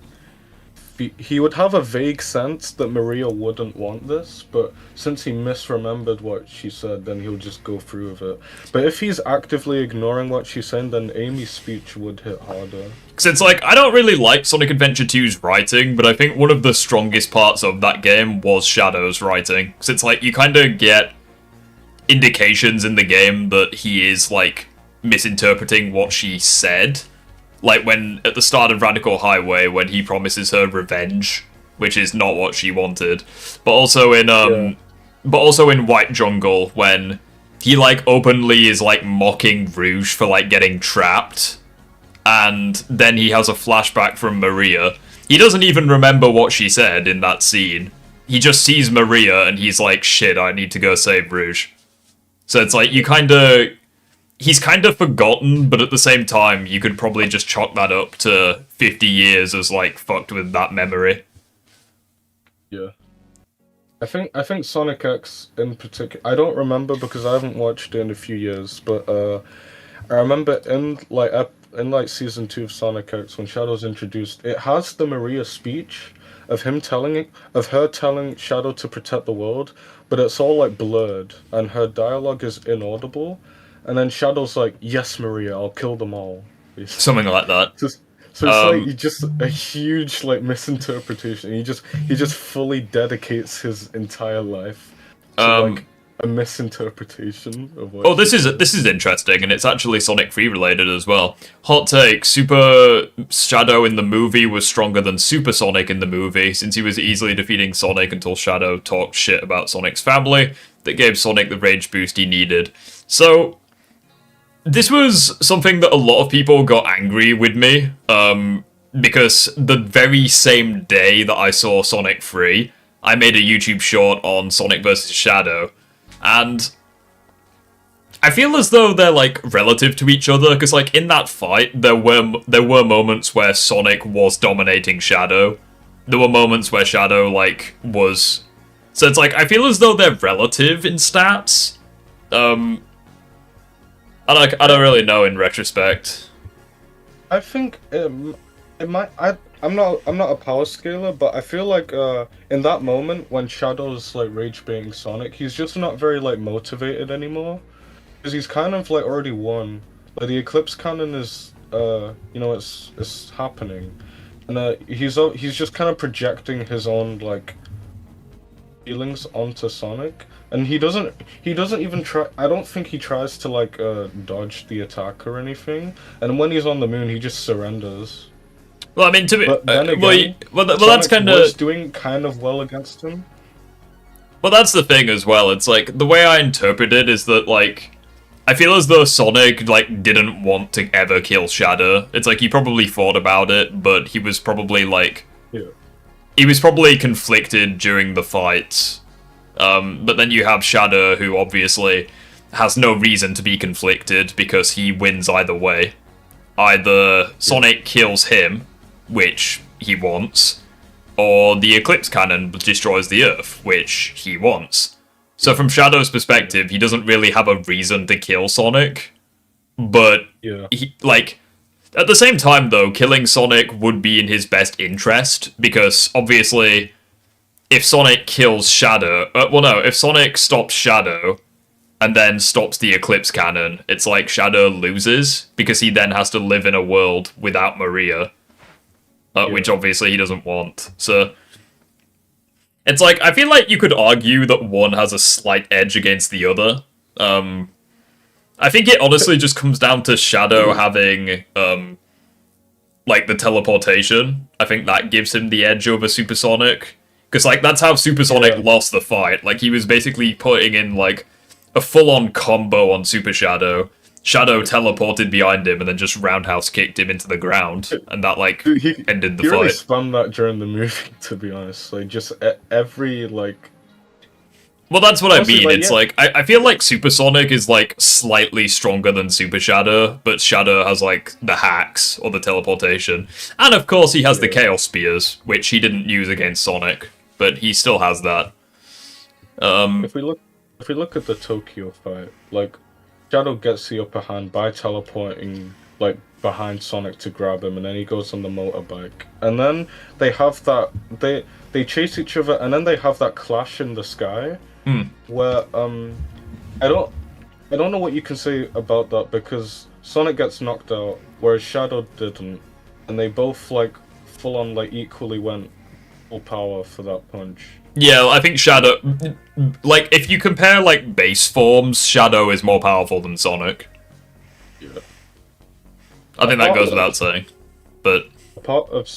He would have a vague sense that Maria wouldn't want this, but since he misremembered what she said, then he'll just go through with it. But if he's actively ignoring what she's saying, then Amy's speech would hit harder. Because it's like, I don't really like Sonic Adventure 2's writing, but I think one of the strongest parts of that game was Shadow's writing. Because it's like, you kind of get indications in the game that he is, like, misinterpreting what she said. Like when, at the start of Radical Highway, when he promises her revenge, which is not what she wanted. But also in White Jungle, when he, like, openly is, like, mocking Rouge for, like, getting trapped. And then he has a flashback from Maria. He doesn't even remember what she said in that scene. He just sees Maria and he's like, shit, I need to go save Rouge. So it's like, he's kind of forgotten, but at the same time, you could probably just chalk that up to 50 years as, like, fucked with that memory. Yeah. I think Sonic X in particular, I don't remember because I haven't watched it in a few years, but I remember in season 2 of Sonic X when Shadow's introduced, it has the Maria speech of her telling Shadow to protect the world, but it's all like blurred and her dialogue is inaudible. And then Shadow's like, "Yes, Maria, I'll kill them all." Something like that. So it's like just a huge like misinterpretation. He just fully dedicates his entire life to like a misinterpretation of what. Oh, this is interesting, and it's actually Sonic 3 related as well. Hot take: Super Shadow in the movie was stronger than Super Sonic in the movie, since he was easily defeating Sonic until Shadow talked shit about Sonic's family that gave Sonic the rage boost he needed. So. This was something that a lot of people got angry with me, because the very same day that I saw Sonic 3, I made a YouTube short on Sonic vs. Shadow, and I feel as though they're, like, relative to each other, because, like, in that fight, there were moments where Sonic was dominating Shadow. There were moments where Shadow, like, was... So it's like, I feel as though they're relative in stats, I don't really know in retrospect. I think it might. I'm not a power scaler, but I feel like in that moment when Shadow's like rage baiting Sonic, he's just not very like motivated anymore, because he's kind of like already won. Like the Eclipse Cannon is it's happening, and he's just kind of projecting his own like feelings onto Sonic. And he doesn't even try. I don't think he tries to like dodge the attack or anything. And when he's on the moon, he just surrenders. Well, I mean, to be that's kind of was doing kind of well against him. Well, that's the thing as well. It's like the way I interpret it is that like I feel as though Sonic like didn't want to ever kill Shadow. It's like he probably thought about it, but he was probably like he was probably conflicted during the fight. But then you have Shadow, who obviously has no reason to be conflicted because he wins either way. Either Sonic kills him, which he wants, or the Eclipse Cannon destroys the Earth, which he wants. So from Shadow's perspective, he doesn't really have a reason to kill Sonic. But, he, like, at the same time, though, killing Sonic would be in his best interest, because obviously... If Sonic kills Shadow... if Sonic stops Shadow and then stops the Eclipse Cannon, it's like Shadow loses, because he then has to live in a world without Maria, which obviously he doesn't want. So, it's like, I feel like you could argue that one has a slight edge against the other, I think it honestly just comes down to Shadow having like the teleportation. I think that gives him the edge over Supersonic. Because like that's how Supersonic lost the fight. Like he was basically putting in like a full-on combo on Super Shadow. Shadow teleported behind him and then just roundhouse kicked him into the ground, and that like ended the He really fight. spun that during the movie, to be honest. Like just every like. Well, that's what Honestly, I mean. like, It's yeah. like I feel like Supersonic is like slightly stronger than Super Shadow, but Shadow has like the hacks or the teleportation, and of course he has the Chaos Spears, which he didn't use against Sonic, but he still has that. If we look at the Tokyo fight, like Shadow gets the upper hand by teleporting like behind Sonic to grab him, and then he goes on the motorbike, and then they have that they chase each other, and then they have that clash in the sky, where I don't know what you can say about that, because Sonic gets knocked out, whereas Shadow didn't, and they both like full on like equally went full power for that punch. Yeah, I think Shadow, like if you compare like base forms, Shadow is more powerful than Sonic. Yeah. I think that goes without saying, but Part of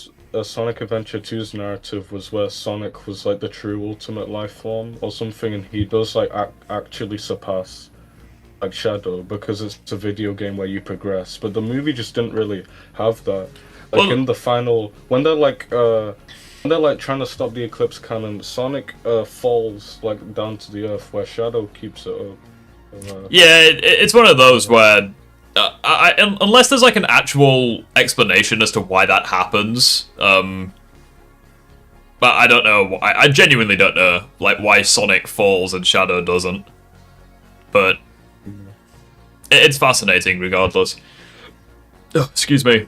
Sonic Adventure 2's narrative was where Sonic was like the true ultimate life form or something, and he does like actually surpass like Shadow because it's a video game where you progress. But the movie just didn't really have that. Like Well- in the final, when they're like trying to stop the Eclipse Cannon, Sonic falls like down to the earth where Shadow keeps it up. yeah, it's one of those where unless there's like an actual explanation as to why that happens, but I don't know. I genuinely don't know like why Sonic falls and Shadow doesn't. But it's fascinating regardless. Oh, excuse me.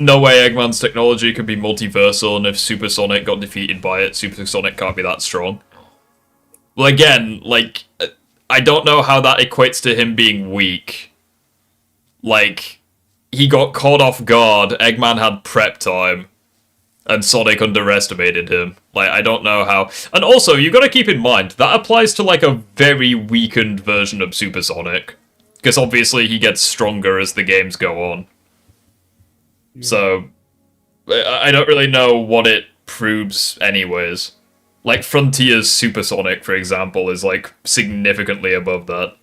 No way Eggman's technology could be multiversal, and if Supersonic got defeated by it, Supersonic can't be that strong. Well, again, like, I don't know how that equates to him being weak. Like, he got caught off guard, Eggman had prep time, and Sonic underestimated him. Like, I don't know how... And also, you gotta keep in mind, that applies to, like, a very weakened version of Supersonic. Because obviously he gets stronger as the games go on. So, I don't really know what it proves anyways. Like, Frontier's Supersonic, for example, is, like, significantly above that.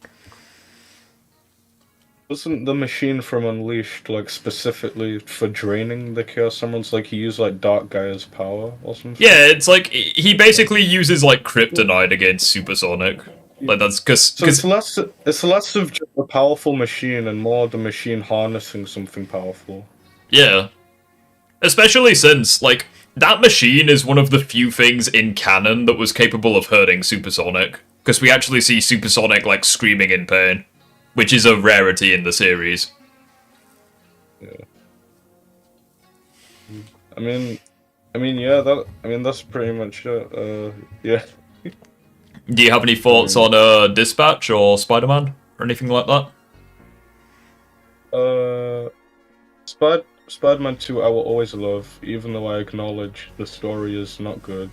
Wasn't the machine from Unleashed like specifically for draining the Chaos Emeralds? Like he used like Dark Gaia's power or something? Yeah, it's like, he basically uses, like, Kryptonite against Supersonic. Like, that's because... So it's less of just a powerful machine and more the machine harnessing something powerful. Yeah. Especially since, like, that machine is one of the few things in canon that was capable of hurting Supersonic. Because we actually see Supersonic, like, screaming in pain. Which is a rarity in the series. Yeah. I mean, yeah. That's pretty much it. Yeah. Do you have any thoughts on Dispatch or Spider-Man? Or anything like that? Spider-Man 2 I will always love, even though I acknowledge the story is not good.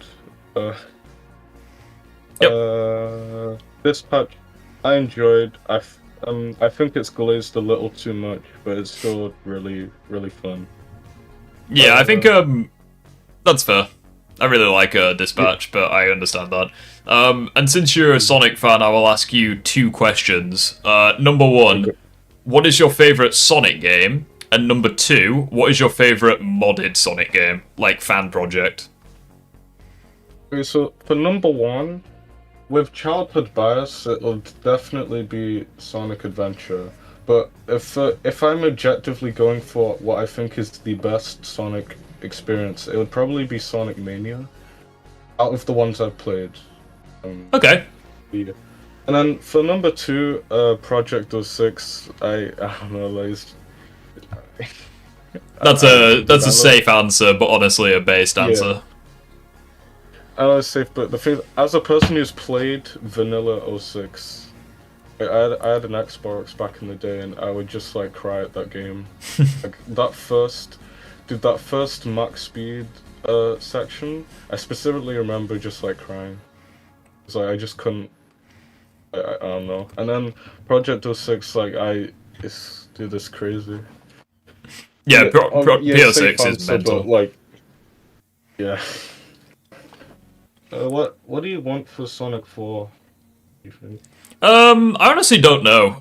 Dispatch I enjoyed. I think it's glazed a little too much, but it's still really, really fun. Yeah, I think that's fair. I really like Dispatch, but I understand that. And since you're a Sonic fan, I will ask you two questions. Number one, what is your favorite Sonic game? And number two, what is your favorite modded Sonic game? Like, fan project? Okay, so for number one, with childhood bias, it'll definitely be Sonic Adventure. But if I'm objectively going for what I think is the best Sonic experience, it would probably be Sonic Mania. Out of the ones I've played. Okay. Yeah. And then for number two, Project 06, I don't know, like... That's a safe answer, but honestly a based answer. I know it's safe, but the thing, as a person who's played Vanilla 06, I had an Xbox back in the day, and I would just like cry at that game. Like that first max speed section, I specifically remember just like crying. It's like I just couldn't I don't know. And then Project 06, like it's dude, this crazy. Yeah, Yeah, safe PO6 is answer, mental. but like, yeah. What do you want for Sonic 4? You think? I honestly don't know.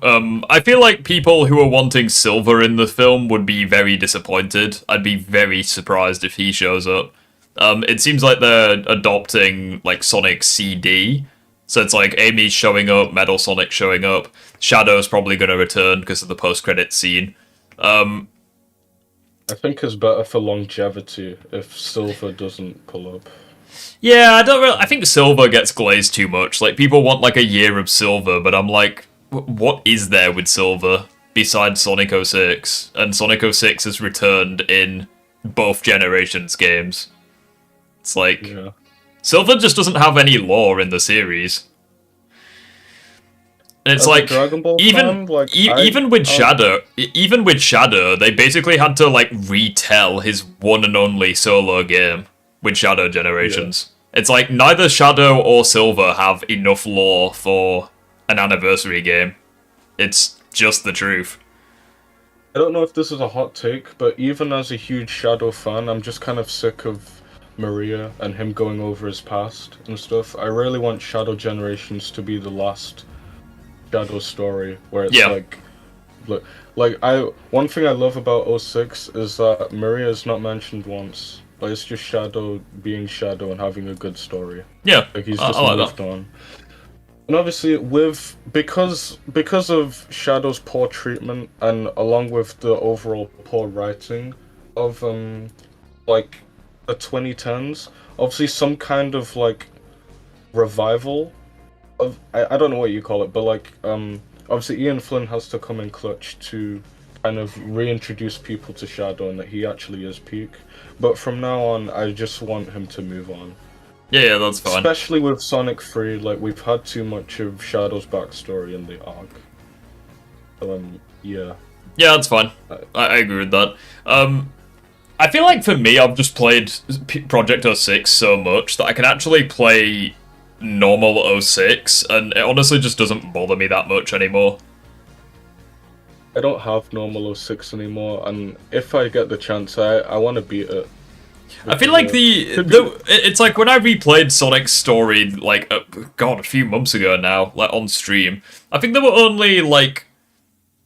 I feel like people who are wanting Silver in the film would be very disappointed. I'd be very surprised if he shows up. It seems like they're adopting like Sonic CD. So it's like Amy's showing up, Metal Sonic showing up, Shadow's probably going to return because of the post-credit scene. I think it's better for longevity if Silver doesn't pull up. Yeah, I think Silver gets glazed too much. Like, people want like a year of Silver, but I'm like, what is there with Silver besides Sonic 06? And Sonic 06 has returned in both generations games. It's like, Yeah. Silver just doesn't have any lore in the series. And it's As a like, Dragon Ball even fan, like, even with Shadow, they basically had to like retell his one and only solo game with Shadow Generations. It's like neither Shadow or Silver have enough lore for an anniversary game. It's just the truth. I don't know if this is a hot take, but even as a huge Shadow fan, I'm just kind of sick of Maria and him going over his past and stuff. I really want Shadow Generations to be the last Shadow story where it's one thing I love about 06 is that Maria is not mentioned once. Like, it's just Shadow being Shadow and having a good story. Yeah, Like, he's just I like moved that. on. And obviously, because of Shadow's poor treatment and along with the overall poor writing of like the 2010s, obviously some kind of like revival of I don't know what you call it, but like obviously Ian Flynn has to come in clutch to kind of reintroduce people to Shadow and that he actually is peak. But from now on, I just want him to move on. Yeah, that's fine. Especially with Sonic 3, like, we've had too much of Shadow's backstory in the arc. So, yeah. Yeah, that's fine. I agree with that. I feel like for me, I've just played Project 06 so much that I can actually play normal 06, and it honestly just doesn't bother me that much anymore. I don't have normal 06 anymore, and if I get the chance, I want to beat it. I feel like it's like when I replayed Sonic's story, like, a few months ago now, like, on stream, I think there were only, like,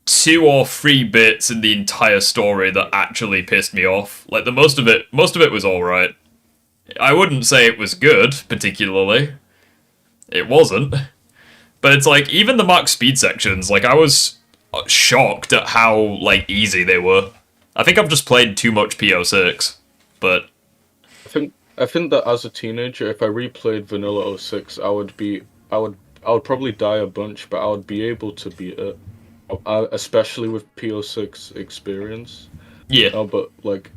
2 or 3 bits in the entire story that actually pissed me off. Like, most of it was alright. I wouldn't say it was good, particularly. It wasn't. But it's like, even the max speed sections, like, I was shocked at how, like, easy they were. I think I've just played too much PO6, but... I think that as a teenager, if I replayed Vanilla 06, I would probably die a bunch, but I would be able to beat it. Especially with PO6 experience. Yeah. But, like,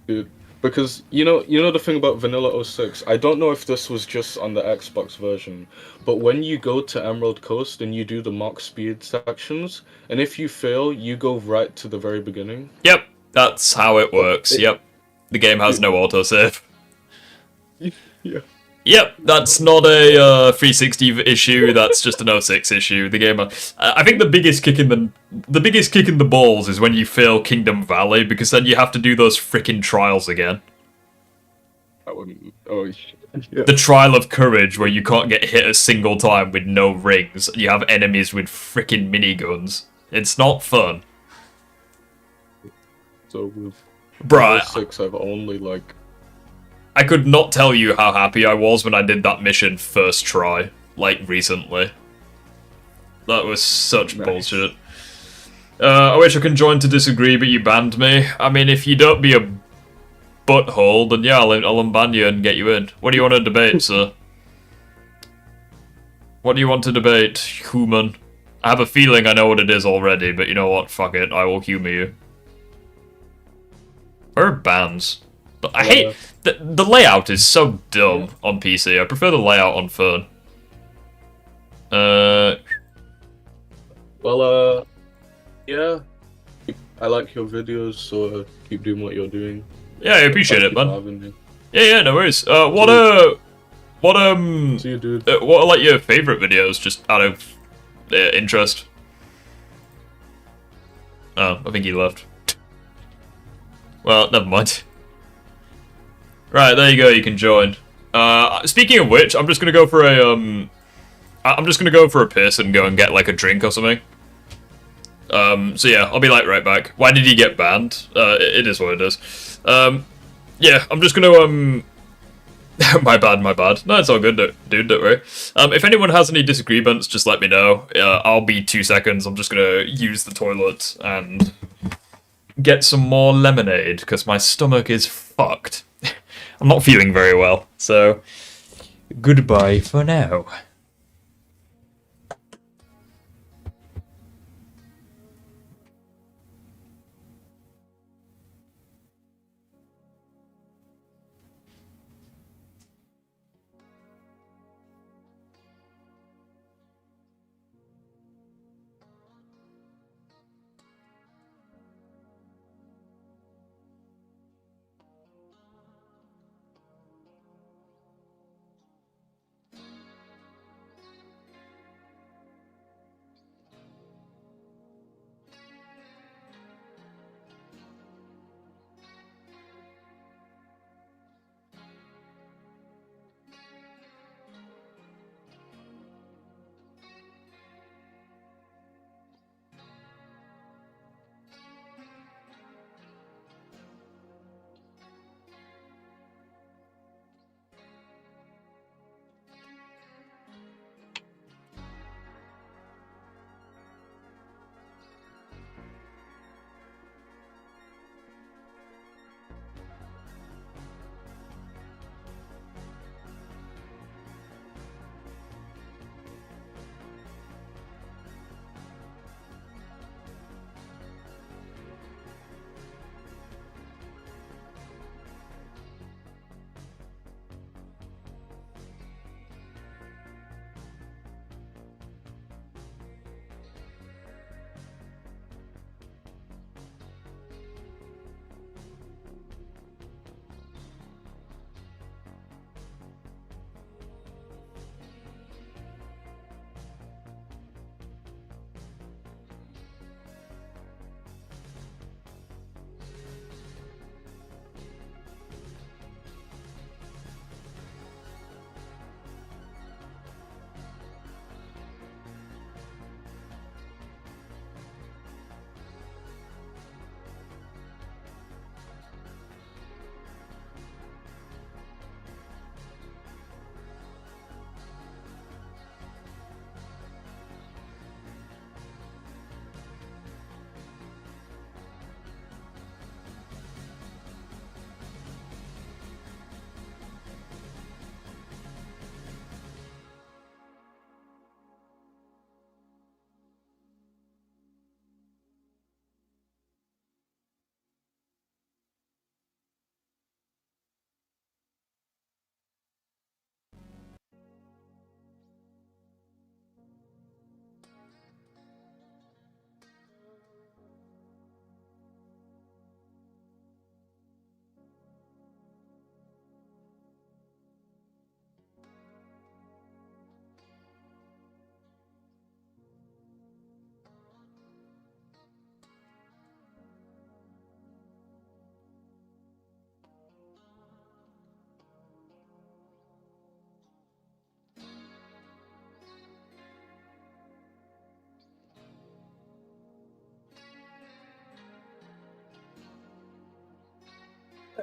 dude, because, you know the thing about Vanilla 06, I don't know if this was just on the Xbox version, but when you go to Emerald Coast and you do the mock speed sections, and if you fail, you go right to the very beginning. Yep, that's how it works, yep. The game has no autosave. Yeah. Yep, that's not a 360 issue, that's just an 06 issue. The game, I think the biggest kick in the balls is when you fail Kingdom Valley, because then you have to do those frickin' trials again. Yeah. The Trial of Courage, where you can't get hit a single time with no rings, you have enemies with frickin' miniguns. It's not fun. So with Bruh, 06, I've only, like... I could not tell you how happy I was when I did that mission first try, like, recently. That was such bullshit. I wish I could join to disagree, but you banned me. I mean, if you don't be a butthole, then yeah, I'll unban you and get you in. What do you want to debate, sir? What do you want to debate, human? I have a feeling I know what it is already, but you know what? Fuck it, I will humor you. Where are bans? But I hate... The layout is so dumb on PC. I prefer the layout on phone. Well, yeah. I like your videos, so keep doing what you're doing. Yeah, I appreciate it, man. Having me. Yeah, no worries. What See you, dude. what are like your favorite videos, just out of interest. Oh, I think he left. Well, never mind. Right, there you go. You can join. Speaking of which, I'm just gonna go for a I'm just gonna go for a piss and go and get like a drink or something. So yeah, I'll be like right back. Why did he get banned? It is what it is. Yeah, I'm just gonna my bad. No, it's all good, dude. Don't worry. If anyone has any disagreements, just let me know. I'll be 2 seconds. I'm just gonna use the toilet and get some more lemonade because my stomach is fucked. I'm not feeling very well, so goodbye for now.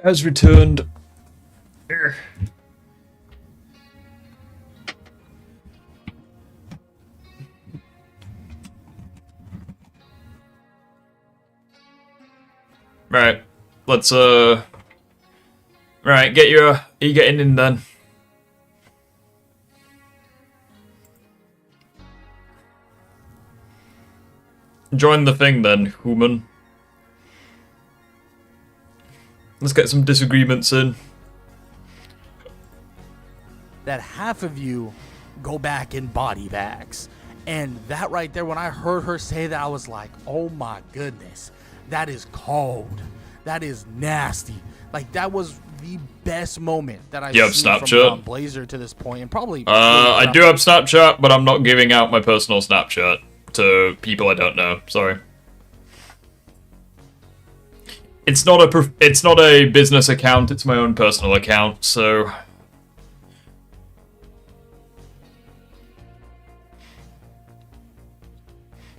Has returned. Here. Right, let's right, get your. Are you getting in then? Join the thing then, human. Let's get some disagreements in. That half of you go back in body bags. And that right there, when I heard her say that, I was like, oh my goodness, that is cold. That is nasty. Like, that was the best moment that I've You have seen from Snapchat? Blonde Blazer to this point, and probably. I do have Snapchat, but I'm not giving out my personal Snapchat to people I don't know. Sorry. It's not a business account. It's my own personal account. So.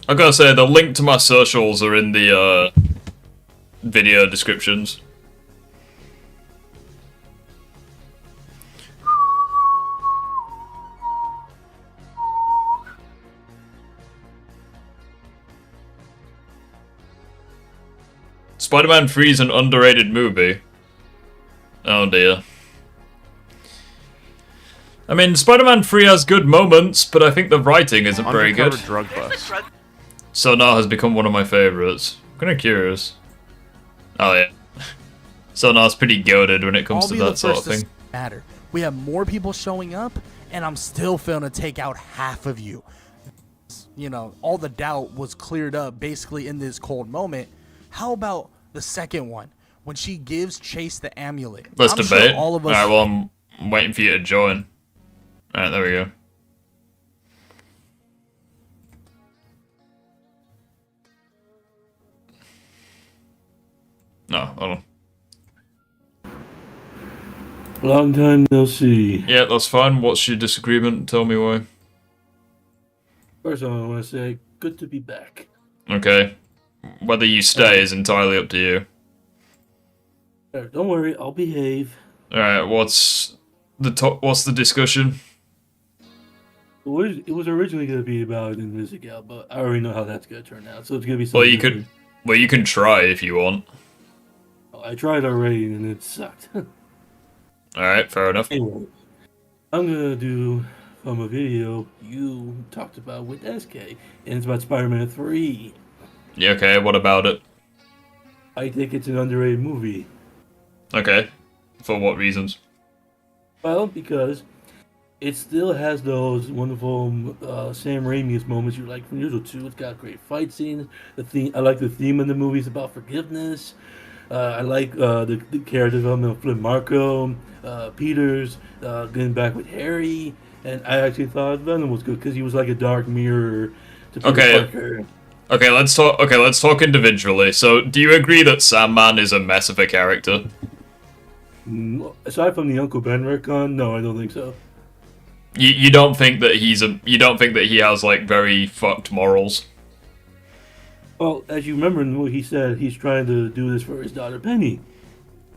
I gotta say, the link to my socials are in the video descriptions. Spider-Man 3 is an underrated movie. Oh dear. I mean, Spider-Man 3 has good moments, but I think the writing isn't very good. Drug bust. Sonar has become one of my favorites. I'm kinda curious. Oh yeah. Sonar's pretty goated when it comes to that sort of thing. Matter. We have more people showing up, and I'm still failing to take out half of you. You know, all the doubt was cleared up basically in this cold moment. How about the second one, when she gives Chase the amulet? Let's I'm debate. Sure all of us. Alright, well, I'm waiting for you to join. Alright, there we go. No, hold on. Long time no see. Yeah, that's fine. What's your disagreement? Tell me why. First of all, I want to say, good to be back. Okay. Whether you stay is entirely up to you. Don't worry, I'll behave. Alright, what's the discussion? It was originally going to be about Invisigal, but I already know how that's going to turn out, so it's going to be something Well, you can try if you want. I tried already, and it sucked. Alright, fair enough. Anyway, I'm going to do from a video you talked about with SK, and it's about Spider-Man 3. Yeah, okay, what about it? I think it's an underrated movie. Okay. For what reasons? Well, because it still has those wonderful Sam Raimi's moments you like from usual 2. It's got great fight scenes. I like the theme of the movie is about forgiveness. I like the character development of Flip Marco, Peters, getting back with Harry, and I actually thought Venom was good because he was like a dark mirror to Peter Parker. Okay, let's talk. Okay, let's talk individually. So, do you agree that Sandman is a mess of a character? Aside from the Uncle Ben retcon, no, I don't think so. You don't think that he has like very fucked morals? Well, as you remember in what he said, he's trying to do this for his daughter Penny.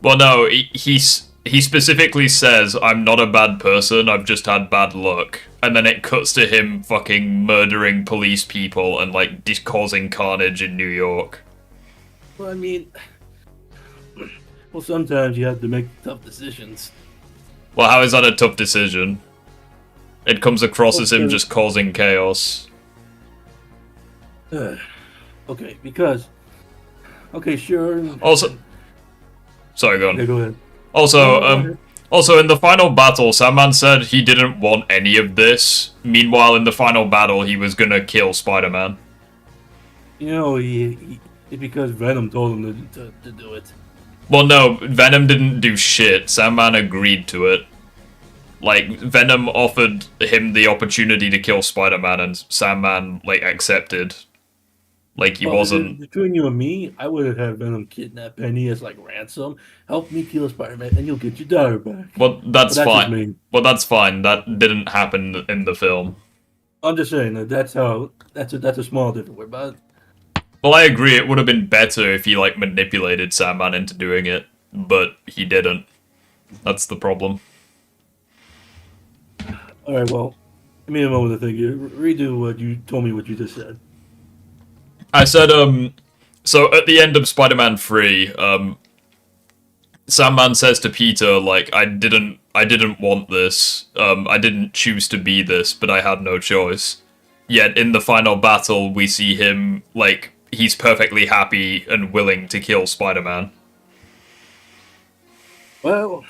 Well, no, he specifically says, "I'm not a bad person. I've just had bad luck." And then it cuts to him fucking murdering police people and like causing carnage in New York. Well, I mean, well, sometimes you have to make tough decisions. Well, how is that a tough decision? It comes across as him just causing chaos. Okay, because... Okay, sure. Also... Sorry, go on. Okay, go ahead. Also, in the final battle, Sandman said he didn't want any of this. Meanwhile, in the final battle, he was gonna kill Spider-Man. You know, it's because Venom told him to do it. Well, no, Venom didn't do shit. Sandman agreed to it. Like, Venom offered him the opportunity to kill Spider-Man, and Sandman, like, accepted. Like, he wasn't... Between you and me, I would have had Venom kidnap Penny as, like, ransom. Help me kill Spider-Man, and you'll get your daughter back. Well, that's fine. Well, that's fine. That didn't happen in the film. I'm just saying that that's a small different way, but... Well, I agree. It would have been better if he, like, manipulated Sandman into doing it, but he didn't. That's the problem. Alright, well, give me a moment to think. Redo what you told me what you just said. I said, so at the end of Spider-Man 3, Sandman says to Peter, like, I didn't want this, I didn't choose to be this, but I had no choice. Yet in the final battle, we see him, like, he's perfectly happy and willing to kill Spider-Man. Well,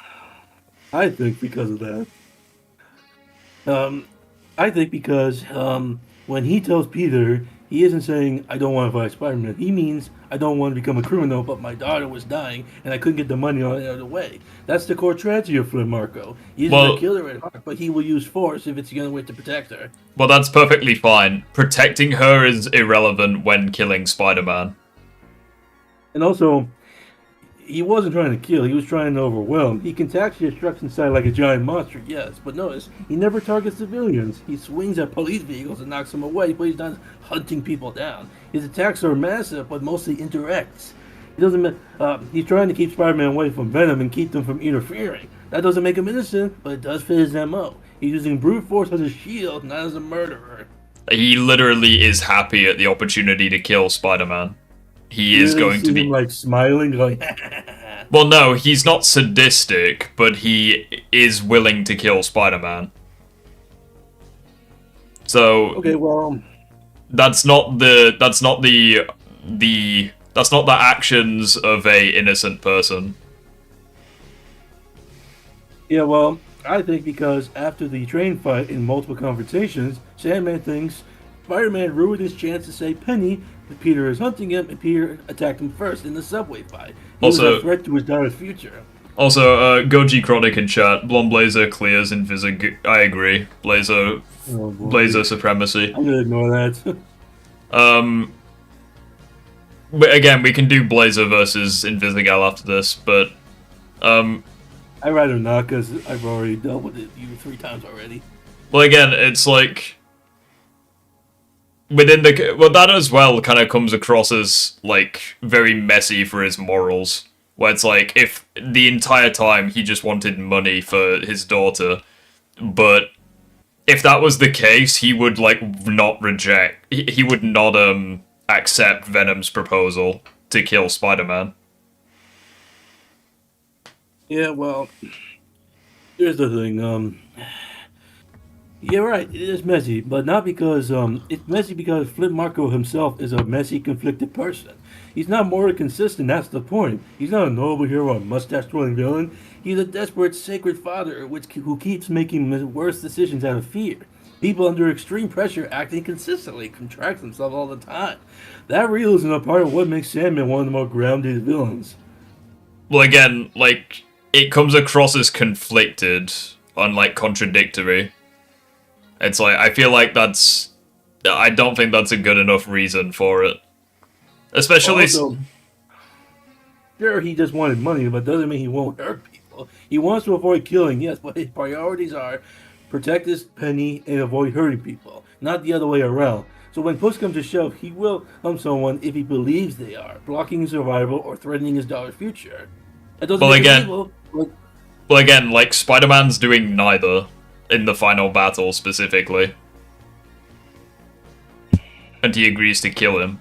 I think because of that. I think because when he tells Peter He isn't saying, I don't want to fight Spider-Man. He means, I don't want to become a criminal, but my daughter was dying, and I couldn't get the money on any other way. That's the core tragedy of Flynn Marco. He isn't a killer at heart, but he will use force if it's the only way to protect her. Well, that's perfectly fine. Protecting her is irrelevant when killing Spider-Man. And also, he wasn't trying to kill, he was trying to overwhelm. He can attack your trucks inside like a giant monster, yes, but notice, he never targets civilians. He swings at police vehicles and knocks them away, but he's not hunting people down. His attacks are massive, but mostly indirects. He's trying to keep Spider-Man away from Venom and keep them from interfering. That doesn't make him innocent, but it does fit his MO. He's using brute force as a shield, not as a murderer. He literally is happy at the opportunity to kill Spider-Man. He is going to be him, like smiling, like. Well, no, he's not sadistic, but he is willing to kill Spider-Man. So okay, well, that's not the actions of a innocent person. Yeah, well, I think because after the train fight in multiple confrontations, Sandman thinks Spider-Man ruined his chance to save Penny. Peter is hunting him, and Peter attacked him first in the subway fight. He was a threat to his daughter's future. Also, Goji Chronic in chat. Blonde Blazer clears Invisigal. I agree. Blazer supremacy. I'm gonna ignore that. But again, we can do Blazer versus Invisigal after this, but I'd rather not, because I've already dealt with it 3 times already. Well, again, it's like that as well kind of comes across as like very messy for his morals, where it's like if the entire time he just wanted money for his daughter, but if that was the case, he would like not reject, he would not accept Venom's proposal to kill Spider-Man. Yeah, well, here's the thing, yeah, right, it is messy, but not because, it's messy because Flint Marko himself is a messy, conflicted person. He's not morally consistent, that's the point. He's not a noble hero or mustache-twirling villain. He's a desperate, sacred father who keeps making worse decisions out of fear. People under extreme pressure acting consistently contract themselves all the time. That realism is a part of what makes Sandman one of the more grounded villains. Well, again, like, it comes across as conflicted, unlike contradictory. It's like, I feel like I don't think that's a good enough reason for it. Especially... Also, sure, he just wanted money, but doesn't mean he won't hurt people. He wants to avoid killing, yes, but his priorities are protect his Penny and avoid hurting people, not the other way around. So when push comes to shove, he will harm someone if he believes they are, blocking his survival or threatening his daughter's future. That doesn't make him evil, but... Well, again, like, Spider-Man's doing neither in the final battle, specifically. And he agrees to kill him.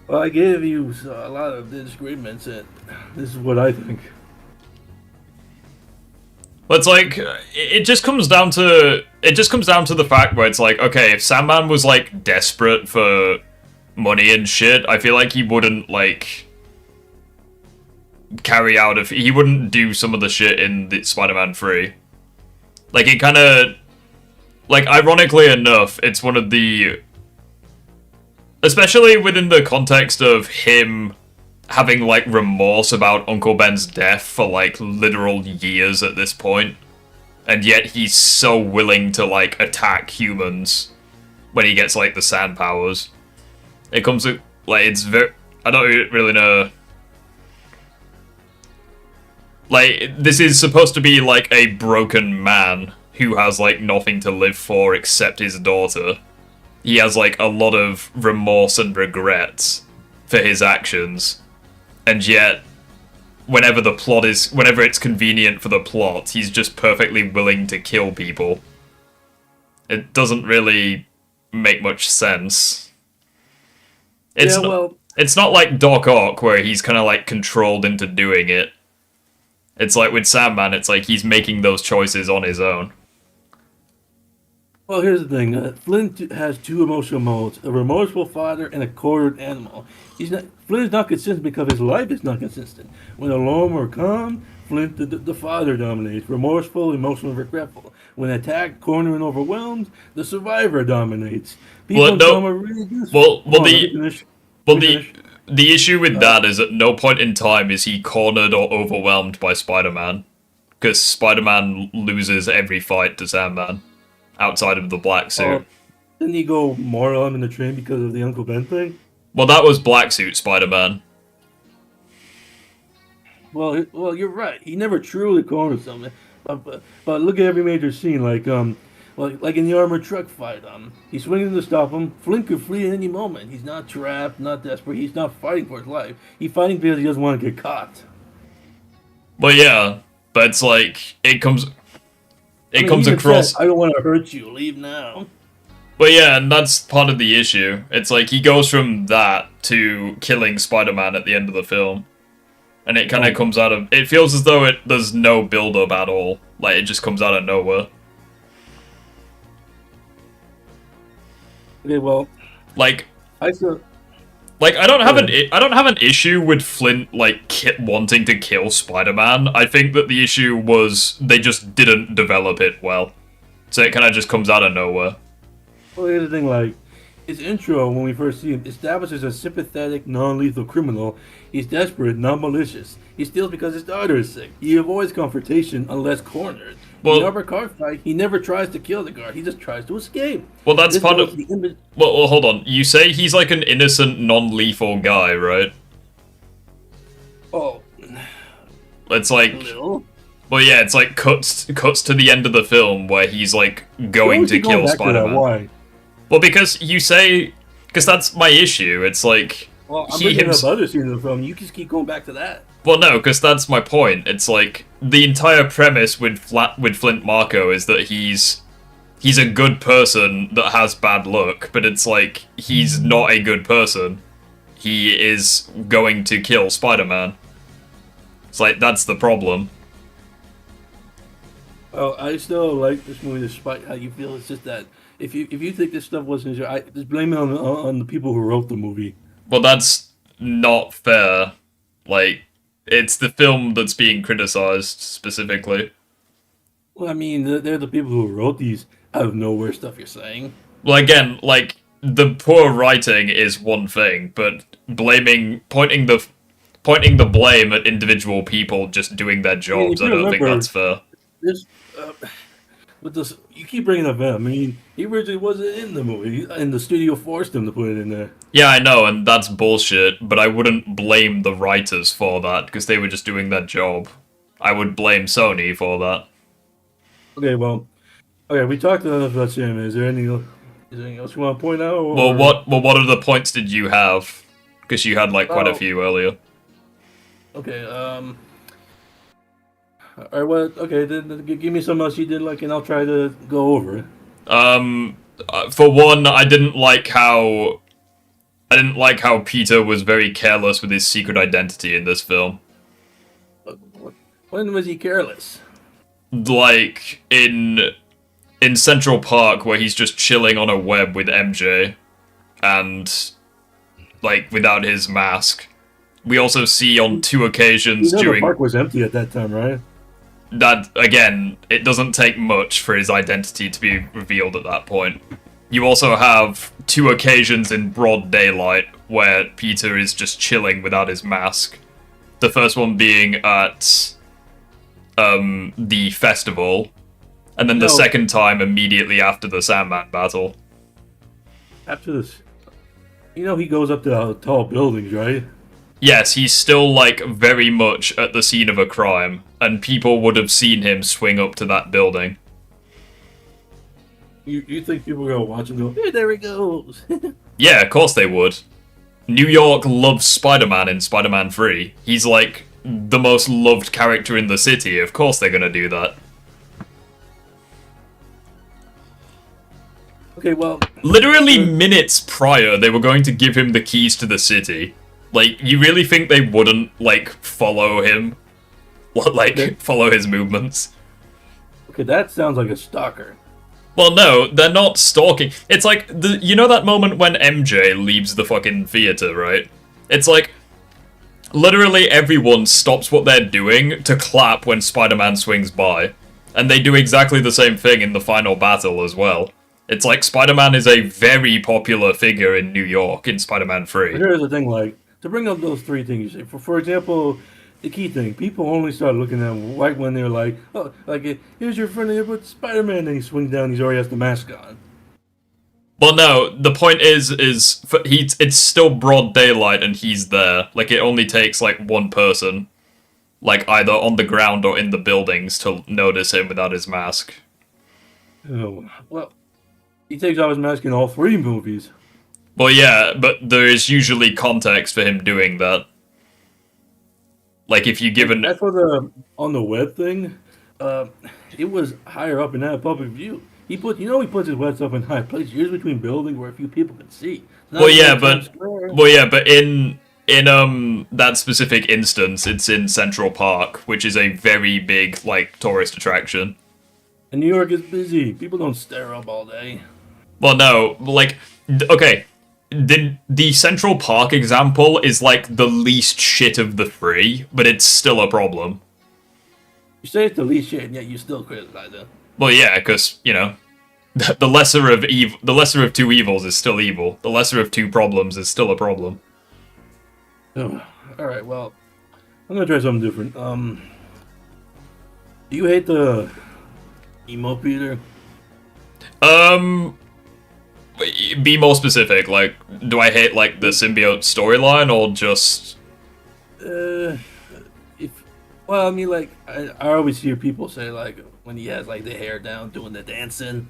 Well, I gave you a lot of disagreements, and this is what I think. But it's like, it just comes down to the fact where it's like, okay, if Sandman was, like, desperate for money and shit, I feel like he wouldn't, like, he wouldn't do some of the shit in the Spider-Man 3. Like, it kind of, like, ironically enough, it's one of the, especially within the context of him having, like, remorse about Uncle Ben's death for, like, literal years at this point, and yet he's so willing to, like, attack humans when he gets, like, the sand powers. It comes to, like, it's very, I don't really know. Like, this is supposed to be, like, a broken man who has, like, nothing to live for except his daughter. He has, like, a lot of remorse and regrets for his actions. And yet, whenever it's convenient for the plot, he's just perfectly willing to kill people. It doesn't really make much sense. It's not like Doc Ock, where he's kind of, like, controlled into doing it. It's like with Sandman, it's like he's making those choices on his own. Well, here's the thing. Flint has two emotional modes: a remorseful father and a cornered animal. Flint is not consistent because his life is not consistent. When alone or calm, Flint, the father, dominates. Remorseful, emotional, regretful. When attacked, cornered, and overwhelmed, the survivor dominates. Well, People no. become a really good. Well, Hold on, let me finish. Well, Let me finish. the issue with that is at no point in time is he cornered or overwhelmed by Spider-Man, because Spider-Man loses every fight to Sandman, outside of the black suit. Didn't he go moron in the train because of the Uncle Ben thing? Well, that was black suit Spider-Man. Well, you're right. He never truly cornered something. But look at every major scene, like in the armored truck fight. He's swinging to stop him. Flint could flee at any moment. He's not trapped, not desperate. He's not fighting for his life. He's fighting because he doesn't want to get caught. But yeah, but it's like it comes I mean, comes he even across. said, I don't want to hurt you. Leave now. But yeah, and that's part of the issue. It's like he goes from that to killing Spider-Man at the end of the film. And it kind of comes out of... It feels as though there's no build-up at all. Like, it just comes out of nowhere. Okay, well, Like, I saw. I don't have an issue with Flint, like, wanting to kill Spider-Man. I think that the issue was they just didn't develop it well. So it kind of just comes out of nowhere. Well, here's the thing, like, his intro, when we first see him, establishes a sympathetic, non-lethal criminal. He's desperate, not malicious. He steals because his daughter is sick. He avoids confrontation unless cornered. Well- In the upper car fight, he never tries to kill the guard. He just tries to escape. Well, that's This part was of... the image. Well, hold on. You say he's like an innocent, non-lethal guy, right? Oh, It's like... little. Well, yeah, it's like cuts to the end of the film where he's like Why going was to he going kill back to that? Spider-Man. Why? Well, because you say... Because that's my issue. It's like... Well, I'm he bringing hims- up other scenes of the film. You just keep going back to that. Well, no, because that's my point. It's like the entire premise with Flint Marco is that he's a good person that has bad luck, but it's like he's not a good person. He is going to kill Spider-Man. It's like that's the problem. Well, I still like this movie despite how you feel. It's just that if you think this stuff wasn't, just blame it on the people who wrote the movie. Well, that's not fair. Like, it's the film that's being criticized specifically. Well, I mean, they're the people who wrote these out of nowhere stuff you're saying. Well, again, like, the poor writing is one thing, but pointing the blame at individual people just doing their jobs, if I you don't think remember- that's fair. This, with this, you keep bringing up him. I mean, he originally wasn't in the movie, and the studio forced him to put it in there. Yeah, I know, and that's bullshit, but I wouldn't blame the writers for that, because they were just doing their job. I would blame Sony for that. Okay, well, we talked enough about Sam. Is there anything else you want to point out? Or... Well, what other points did you have? Because you had, like, quite a few earlier. Okay, alright, what? Okay, then give me something else you did like, and I'll try to go over it. For one, I didn't like how Peter was very careless with his secret identity in this film. When was he careless? Like in Central Park, where he's just chilling on a web with MJ, and like without his mask. We also see on two occasions The during park was empty at that time, right? that again, it doesn't take much for his identity to be revealed at that point. You also have two occasions in broad daylight where Peter is just chilling without his mask. The first one being at the festival, and then the second time immediately after the Sandman battle. After this, he goes up to tall buildings, right? Yes, he's still, like, very much at the scene of a crime, and people would have seen him swing up to that building. You think people are gonna watch and go, hey, there he goes? Yeah, of course they would. New York loves Spider-Man in Spider-Man 3. He's, like, the most loved character in the city. Of course they're gonna do that. Okay, well... Literally minutes prior, they were going to give him the keys to the city. Like, you really think they wouldn't, like, follow him? Follow his movements? Okay, that sounds like a stalker. Well, no, they're not stalking. It's like, you know that moment when MJ leaves the fucking theater, right? It's like, literally everyone stops what they're doing to clap when Spider-Man swings by. And they do exactly the same thing in the final battle as well. It's like Spider-Man is a very popular figure in New York in Spider-Man 3. But here's the thing, like, to bring up those three things you say, for example, the key thing, people only start looking at him right when they're like, oh, like, here's your friend here with Spider-Man, and he swings down, he's already has the mask on. Well, no, the point is it's still broad daylight and he's there. Like, it only takes, like, one person, like, either on the ground or in the buildings to notice him without his mask. Oh, well, he takes off his mask in all three movies. Well, yeah, but there is usually context for him doing that. Like, if you give an... As for the on the web thing, it was higher up in that public view. He puts his web stuff in high places, years between buildings where a few people can see. Well, yeah, but in that specific instance, it's in Central Park, which is a very big, like, tourist attraction. And New York is busy. People don't stare up all day. Well, no, like, okay, the Central Park example is, like, the least shit of the three, but it's still a problem. You say it's the least shit, and yet you still criticize it. Well, yeah, because, you know, the lesser of two evils is still evil. The lesser of two problems is still a problem. Oh, all right, well, I'm gonna try something different. Do you hate the emo Peter? Be more specific. Like, do I hate, like, the symbiote storyline, or just... Well, I mean, like, I always hear people say, like, when he has, like, the hair down, doing the dancing.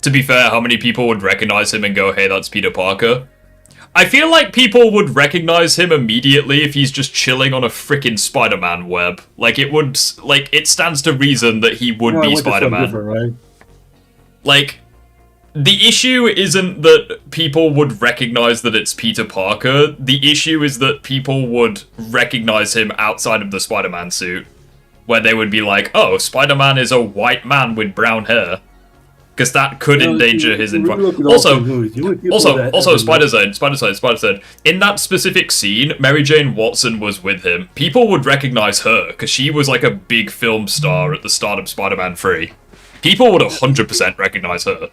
To be fair, how many people would recognize him and go, hey, that's Peter Parker? I feel like people would recognize him immediately if he's just chilling on a frickin' Spider-Man web. Like, it stands to reason that he would be Spider-Man. Right? Like, the issue isn't that people would recognize that it's Peter Parker. The issue is that people would recognize him outside of the Spider-Man suit. Where they would be like, oh, Spider-Man is a white man with brown hair. Because that could endanger his environment. Also, Spider-Zone. In that specific scene, Mary Jane Watson was with him. People would recognize her, because she was like a big film star at the start of Spider-Man 3. People would 100% recognize her.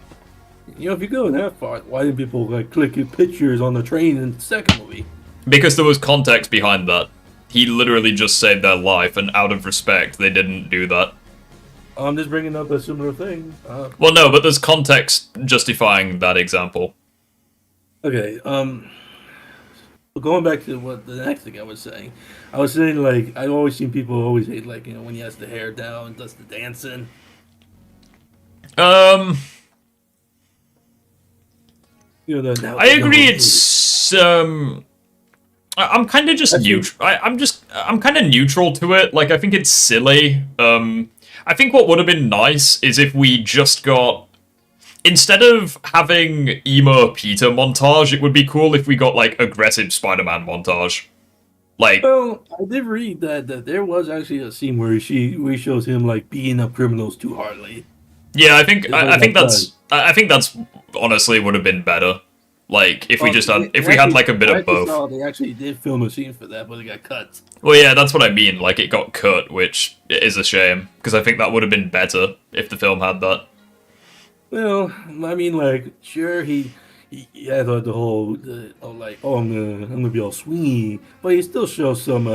You know, if you go that far, why didn't people, like, click your pictures on the train in the second movie? Because there was context behind that. He literally just saved their life, and out of respect, they didn't do that. I'm just bringing up a similar thing. Well, no, but there's context justifying that example. Okay, going back to what the next thing I was saying, like, I've always seen people always hate, like, you know, when he has the hair down and does the dancing. You know, I agree. It's I'm kind of just neutral. I'm kind of neutral to it. Like, I think it's silly. I think what would have been nice is if we just got, instead of having emo Peter montage, it would be cool if we got, like, aggressive Spider-Man montage. Like, well, I did read that there was actually a scene where he shows him, like, beating up criminals too hardly. Yeah, I think that's honestly would have been better. Like, if we had like a bit of both. They actually did film a scene for that, but it got cut. Well, yeah, that's what I mean. Like, it got cut, which is a shame, because I think that would have been better if the film had that. Well, I mean, like, sure, he had the whole, like, oh, I'm gonna be all swingy, but he still shows some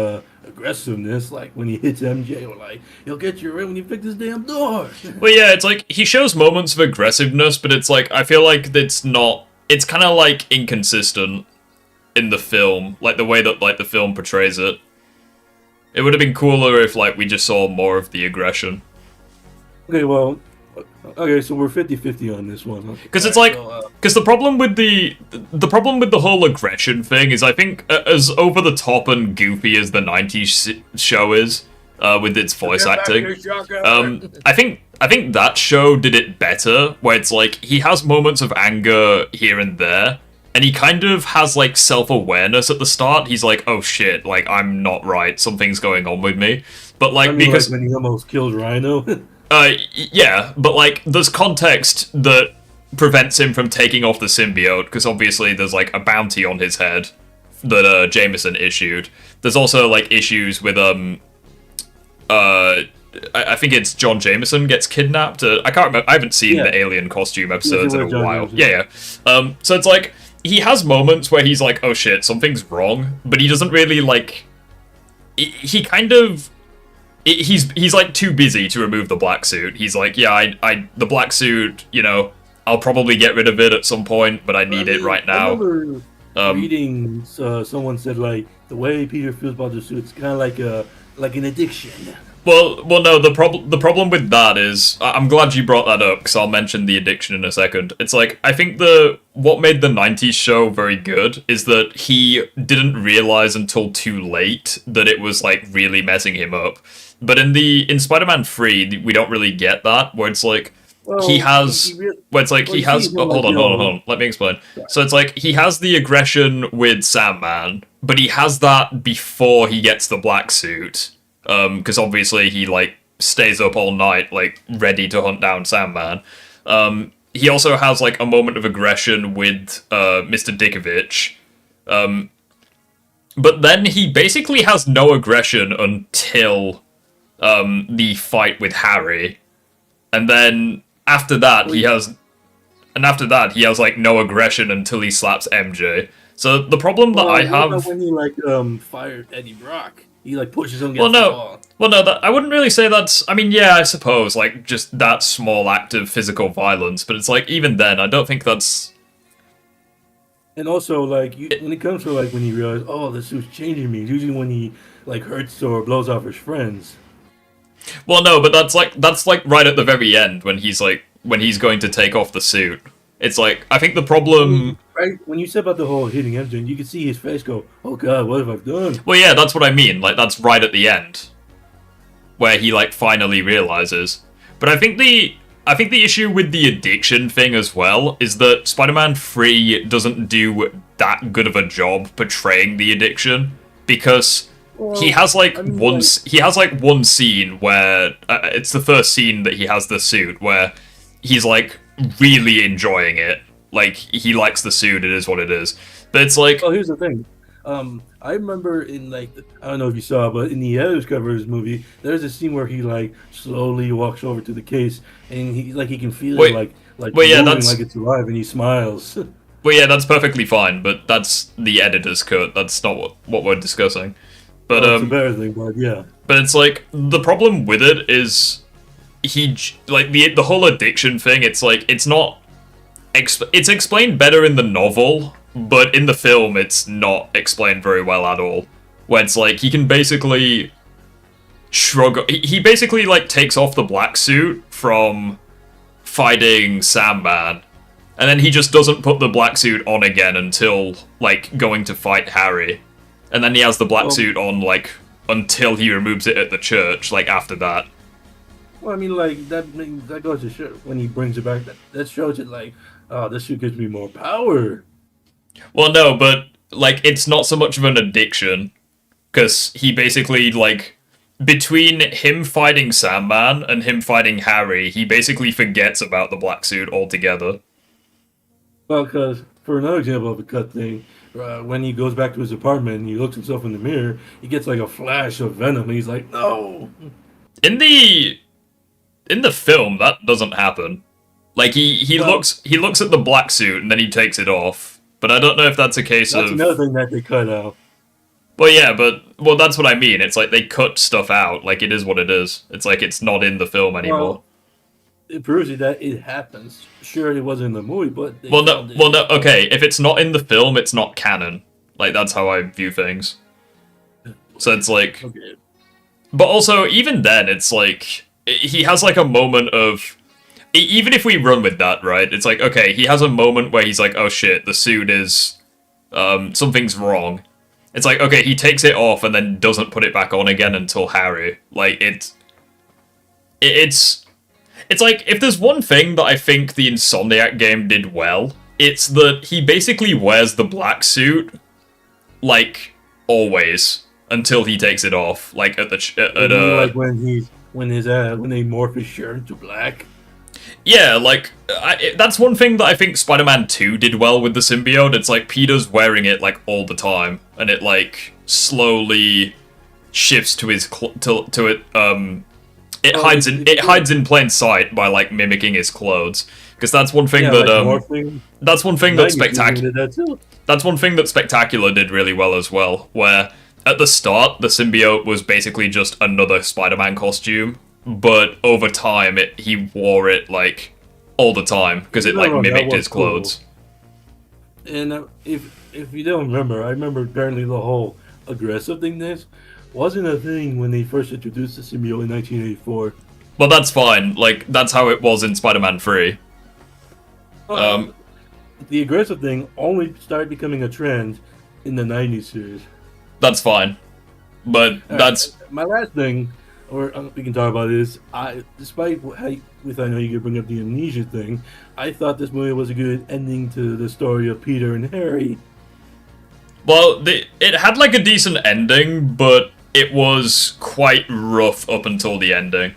aggressiveness, like when he hits MJ, or like, he'll get you right when you pick this damn door. Well, yeah, it's like, he shows moments of aggressiveness, but it's like, I feel like it's kind of, like, inconsistent in the film, like, the way that, like, the film portrays it. It would have been cooler if, like, we just saw more of the aggression. Okay, well, so we're 50-50 on this one. Because it's like, because the problem with the whole aggression thing is, I think, as over the top and goofy as the 90s show is, with its voice acting, I think that show did it better, where it's like, he has moments of anger here and there, and he kind of has, like, self-awareness at the start. He's like, oh shit, like, I'm not right, something's going on with me. But, like, because... Like when he almost killed Rhino? Yeah, but like there's context that prevents him from taking off the symbiote because obviously there's like a bounty on his head that Jameson issued. There's also like issues with I think it's John Jameson gets kidnapped. I can't remember. I haven't seen the alien costume episodes in a while. Yeah. So it's like he has moments where he's like, "Oh shit, something's wrong," but he doesn't really like. He kind of. He's like too busy to remove the black suit. He's like, "Yeah, I the black suit. You know, I'll probably get rid of it at some point, but I need it right now." I remember reading someone said like the way Peter feels about the suit, it's kind of like an addiction. Well, no. The problem with that is, I'm glad you brought that up because I'll mention the addiction in a second. It's like I think what made the '90s show very good is that he didn't realize until too late that it was like really messing him up. But in Spider-Man 3, we don't really get that where it's like he has. Hold on. Let me explain. So it's like he has the aggression with Sandman, but he has that before he gets the black suit. Because obviously he like stays up all night, like ready to hunt down Sandman. He also has like a moment of aggression with Mr. Dickovich. But then he basically has no aggression until the fight with Harry, and then after that he has like no aggression until he slaps MJ. So the problem that I have when he like fired Eddie Brock. He like pushes him against the wall. Well, no, I wouldn't really say that's. I mean, yeah, I suppose like just that small act of physical violence, but it's like even then, I don't think that's. And also, like when it comes to like when he realizes, oh, the suit's changing me. Usually when he like hurts or blows off his friends. Well, no, but that's like right at the very end when he's going to take off the suit. It's like I think the problem. Right when you said about the whole hitting MJ, you can see his face go, "Oh God, what have I done?" Well, yeah, that's what I mean. Like that's right at the end, where he like finally realizes. But I think the issue with the addiction thing as well is that Spider-Man 3 doesn't do that good of a job portraying the addiction because he has like one scene where it's the first scene that he has the suit where he's like really enjoying it. Like he likes the suit, it is what it is. But it's like here's the thing. I remember in like I don't know if you saw, but in the editor's cover of this movie, there's a scene where he like slowly walks over to the case and he can feel it like moving like it's alive and he smiles. Well, yeah, that's perfectly fine, but that's the editor's cut. That's not what we're discussing. But it's embarrassing, but yeah. But it's like the problem with it is he like the whole addiction thing. It's like it's not. It's explained better in the novel, but in the film it's not explained very well at all. Where it's like he can basically shrug. He basically like takes off the black suit from fighting Sandman, and then he just doesn't put the black suit on again until like going to fight Harry, and then he has the black suit on like until he removes it at the church. Like after that. Well, I mean, like that goes to show when he brings it back. That shows it like, oh, this suit gives me more power. Well, no, but like it's not so much of an addiction because he basically like between him fighting Sandman and him fighting Harry, he basically forgets about the black suit altogether. Well, because for another example of a cut thing, when he goes back to his apartment and he looks himself in the mirror, he gets like a flash of venom, and he's like, no. In the film, that doesn't happen. Like he looks at the black suit and then he takes it off. But I don't know if that's a case of. That's another thing that they cut out. Well, yeah, but that's what I mean. It's like they cut stuff out. Like it is what it is. It's like it's not in the film anymore. Well, it proves that it happens. Sure, it wasn't in the movie, but no. Okay, if it's not in the film, it's not canon. Like that's how I view things. So it's like. Okay. But also, even then, it's like. He has like a moment of even if we run with that, right, it's like okay, he has a moment where he's like, oh shit, the suit is something's wrong. It's like okay, he takes it off and then doesn't put it back on again until Harry. Like it's like if there's one thing that I think the Insomniac game did well, it's that he basically wears the black suit like always until he takes it off, like at like when they morph his shirt into black. Yeah, like, that's one thing that I think Spider-Man 2 did well with the symbiote. It's like Peter's wearing it like all the time, and it like slowly shifts to his it hides in plain sight by like mimicking his clothes. Because that's one thing that's one thing that Spectacular did really well as well, where at the start the symbiote was basically just another Spider-Man costume, but over time he wore it like all the time because it like mimicked his clothes. Cool. And if you don't remember, I remember apparently the whole aggressive thing wasn't a thing when they first introduced the symbiote in 1984. Well, that's fine. Like, that's how it was in Spider-Man 3. The aggressive thing only started becoming a trend in the 90s series. That's fine. But that's... My last thing, or we can talk about is, despite I know you could bring up the amnesia thing, I thought this movie was a good ending to the story of Peter and Harry. Well, it had like a decent ending, but it was quite rough up until the ending.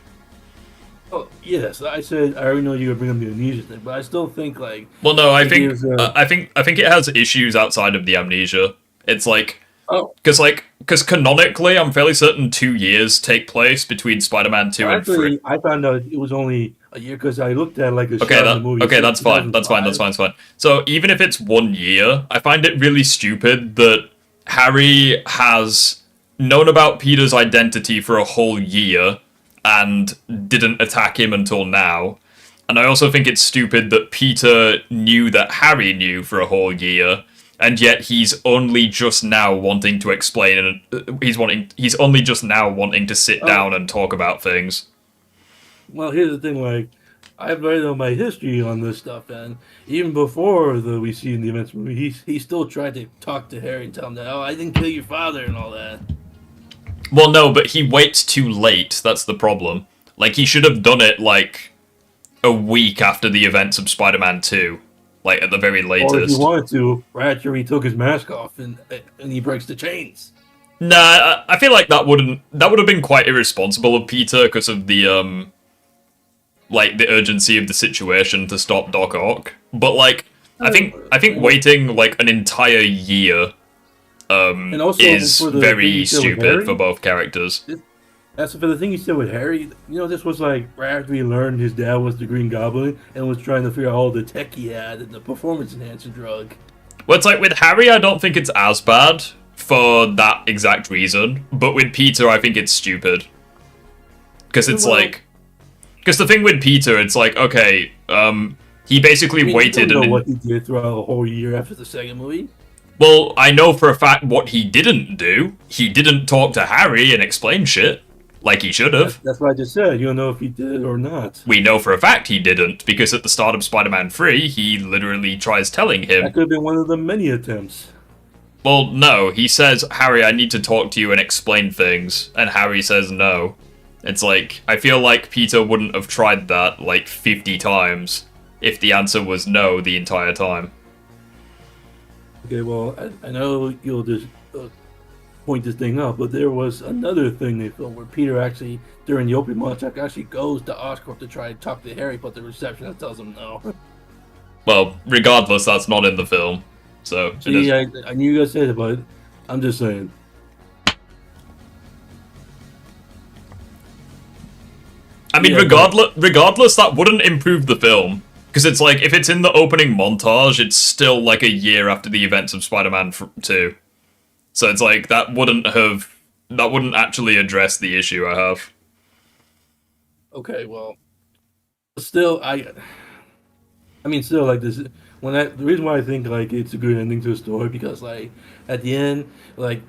Oh, yes, I said I already know you were bringing up the amnesia thing, but I still think like. Well, no, I think it has issues outside of the amnesia. It's like, because canonically, I'm fairly certain 2 years take place between Spider-Man 2 and 3. I found out it was only a year because I looked at like a shot in the movie. Okay, that's fine. That's fine. So even if it's 1 year, I find it really stupid that Harry has known about Peter's identity for a whole year and didn't attack him until now. And I also think it's stupid that Peter knew that Harry knew for a whole year, and yet he's only just now wanting to explain, and he's only just now wanting to sit down and talk about things. Well, here's the thing, like, I've read all my history on this stuff, and even before we see in the events movie, he still tried to talk to Harry and tell him that, I didn't kill your father and all that. Well, no, but he waits too late, that's the problem. Like, he should have done it, like, a week after the events of Spider-Man 2. Like, at the very latest. Or if he wanted to, right after he took his mask off and he breaks the chains. Nah, I feel like that would have been quite irresponsible of Peter because of the, like, the urgency of the situation to stop Doc Ock. But, like, I think waiting, like, an entire year is very stupid for both characters. That's for the thing you said with Harry. You know, this was like right after he learned his dad was the Green Goblin and was trying to figure out all the tech he had and the performance enhancing drug. Well, it's like with Harry, I don't think it's as bad for that exact reason, but with Peter, I think it's stupid. Because it's because the thing with Peter, it's like, okay, he basically waited. You don't know what he did throughout a whole year after the second movie. Well, I know for a fact what he didn't do. He didn't talk to Harry and explain shit. Like he should have. That's what I just said. You don't know if he did or not. We know for a fact he didn't, because at the start of Spider-Man 3, he literally tries telling him... That could have been one of the many attempts. Well, no. He says, Harry, I need to talk to you and explain things. And Harry says no. It's like, I feel like Peter wouldn't have tried that, like, 50 times if the answer was no the entire time. Okay, well, I know you'll just... point this thing up, but there was another thing they filmed where Peter actually, during the opening montage, actually goes to Oscorp to try to talk to Harry, but the receptionist tells him no. Well, regardless, that's not in the film, so... See, I knew you guys said it, but I'm just saying. I mean, regardless, that wouldn't improve the film. Because it's like, if it's in the opening montage, it's still like a year after the events of Spider-Man 2. So it's like, that wouldn't actually address the issue I have. Okay, well, still, still, like, this, the reason why I think, like, it's a good ending to a story, because, like, at the end, like,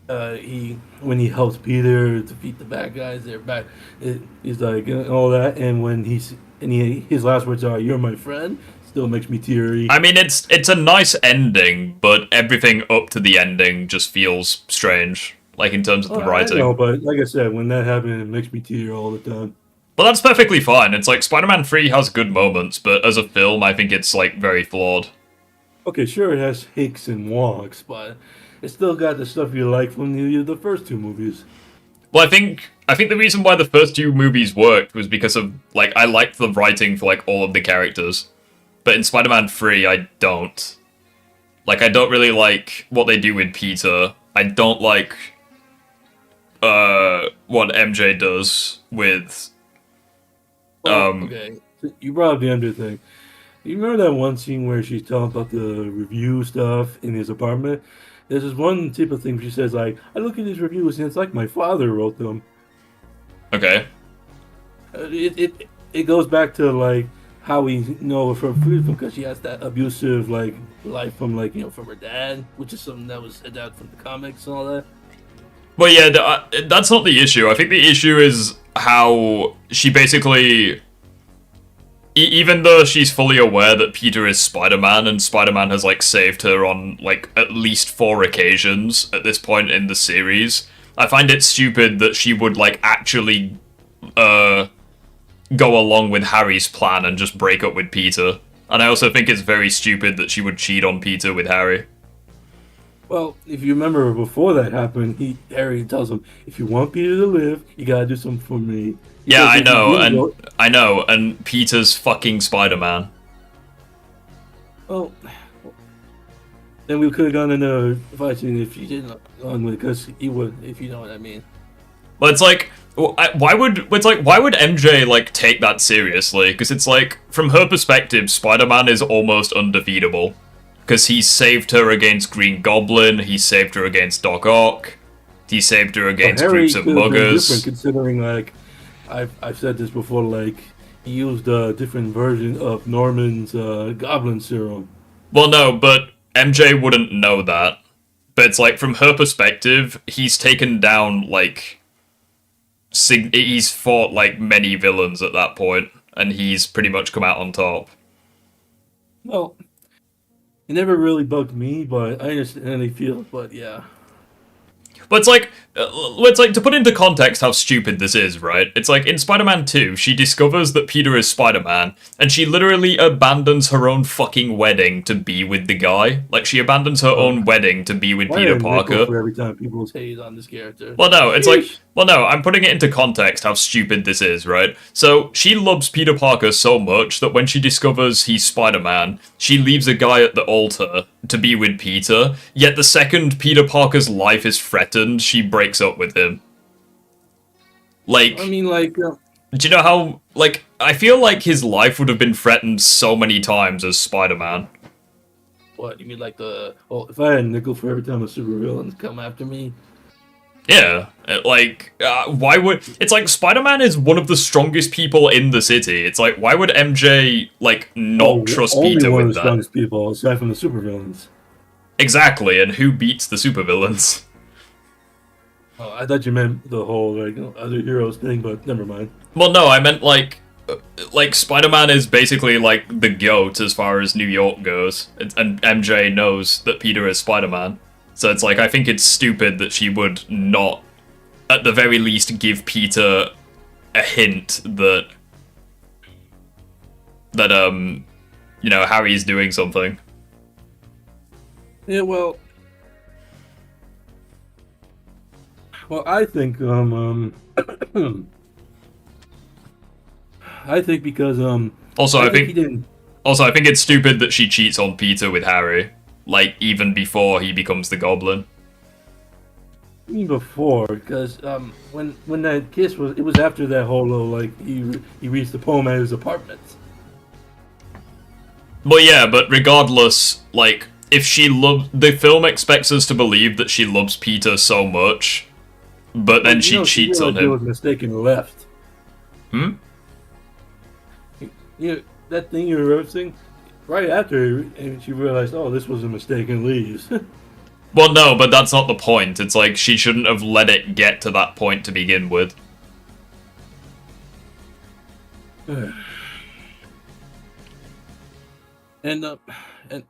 when he helps Peter defeat the bad guys, they're back, he's like, all that, and when his last words are, "You're my friend," still makes me teary. I mean, it's a nice ending, but everything up to the ending just feels strange, like in terms of the writing. I know, but like I said, when that happened, it makes me tear all the time. Well, that's perfectly fine. It's like Spider-Man 3 has good moments, but as a film, I think it's like very flawed. Okay, sure, it has hicks and walks, but it's still got the stuff you like from the first two movies. Well, I think I think the reason why the first two movies worked was because of, like, I liked the writing for, like, all of the characters. But in Spider-Man 3, I don't. Like, I don't really like what they do with Peter. I don't like, what MJ does with, Okay, so you brought up the MJ thing. You remember that one scene where she's talking about the review stuff in his apartment? There's this one type of thing she says, like, I look at these reviews and it's like my father wrote them. Okay. It goes back to, like, how we know her from because she has that abusive, like, life from, like, you know, from her dad, which is something that was adapted from the comics and all that. Well, yeah, that's not the issue. I think the issue is how she basically... even though she's fully aware that Peter is Spider-Man, and Spider-Man has, like, saved her on, like, at least 4 occasions at this point in the series, I find it stupid that she would, like, actually, go along with Harry's plan and just break up with Peter. And I also think it's very stupid that she would cheat on Peter with Harry. Well, if you remember before that happened, Harry tells him, if you want Peter to live, you gotta do something for me. Yeah, I know, and Peter's fucking Spider-Man. Well, then we could have gone into fight scene if you didn't gone with it, because he would, if you know what I mean. But it's like, why would MJ, like, take that seriously? Because it's like, from her perspective, Spider-Man is almost undefeatable. Because he saved her against Green Goblin, he saved her against Doc Ock, he saved her against groups of muggers. Considering, like, I've said this before, like, he used a different version of Norman's Goblin Serum. Well, no, but MJ wouldn't know that. But it's like, from her perspective, he's taken down, like... he's fought, like, many villains at that point, and he's pretty much come out on top. Well, it never really bugged me, but I understand how they feel, but yeah. But it's like, to put into context how stupid this is, right? It's like, in Spider-Man 2, she discovers that Peter is Spider-Man, and she literally abandons her own fucking wedding to be with the guy. Like, she abandons her own wedding to be with Peter Parker. For every time people hate on this character. Well, no, it's like, well, no, I'm putting it into context how stupid this is, right? So, she loves Peter Parker so much that when she discovers he's Spider-Man, she leaves a guy at the altar to be with Peter, yet the second Peter Parker's life is threatened, she breaks up with him. Like... I mean, like... do you know how... Like, I feel like his life would have been threatened so many times as Spider-Man. What, you mean like the... Well, if I had a nickel for every time a supervillain come after me... Yeah, like, why would... It's like, Spider-Man is one of the strongest people in the city. It's like, why would MJ, like, not trust Peter one with of the that? strongest people, aside from the supervillains. Exactly, and who beats the supervillains? Oh, I thought you meant the whole, like, you know, other heroes thing, but never mind. Well, no, I meant, like, Spider-Man is basically, like, the GOAT as far as New York goes. And MJ knows that Peter is Spider-Man. So it's like, I think it's stupid that she would not, at the very least, give Peter a hint that, you know, Harry's doing something. Yeah, well, I think, I think because, Also, I think he didn't. Also, I think it's stupid that she cheats on Peter with Harry, like, even before he becomes the Goblin. I mean before, because when that kiss was, it was after that whole little, like, he reads the poem at his apartment. Well, yeah, but regardless, like, if she loves... The film expects us to believe that she loves Peter so much, but then she cheats on him. She was mistaken and left. Hmm? You know, that thing you were referencing, right after, and she realized, oh, this was a mistake, and leaves. Well, no, but that's not the point. It's like, she shouldn't have let it get to that point to begin with. And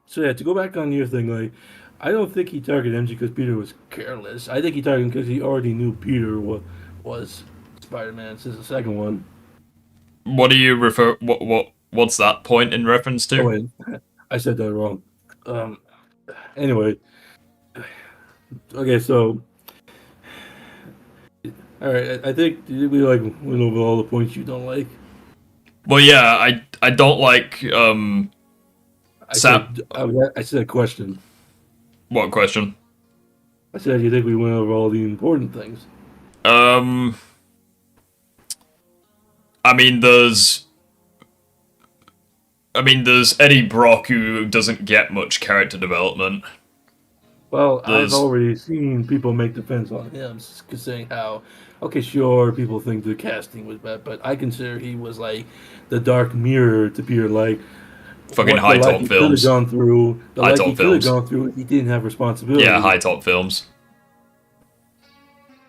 so yeah, to go back on your thing, like, I don't think he targeted MJ because Peter was careless. I think he targeted him because he already knew Peter was Spider-Man since the second one. What do you refer... What's that point in reference to? Oh, wait, I said that wrong. Anyway. Okay, so All right, I think we like went over all the points you don't like. Well, yeah, I don't like Sam. I said a question. What question? I said you think we went over all the important things. I mean, there's Eddie Brock who doesn't get much character development. Well, There's- I've already seen people make defense on him, saying how, okay, sure, people think the casting was bad, but I consider he was like the dark mirror to Peter, like Fucking what high the life top he films. could have gone through, the High life top he could have films. gone through if he didn't have responsibility. Yeah, high top films.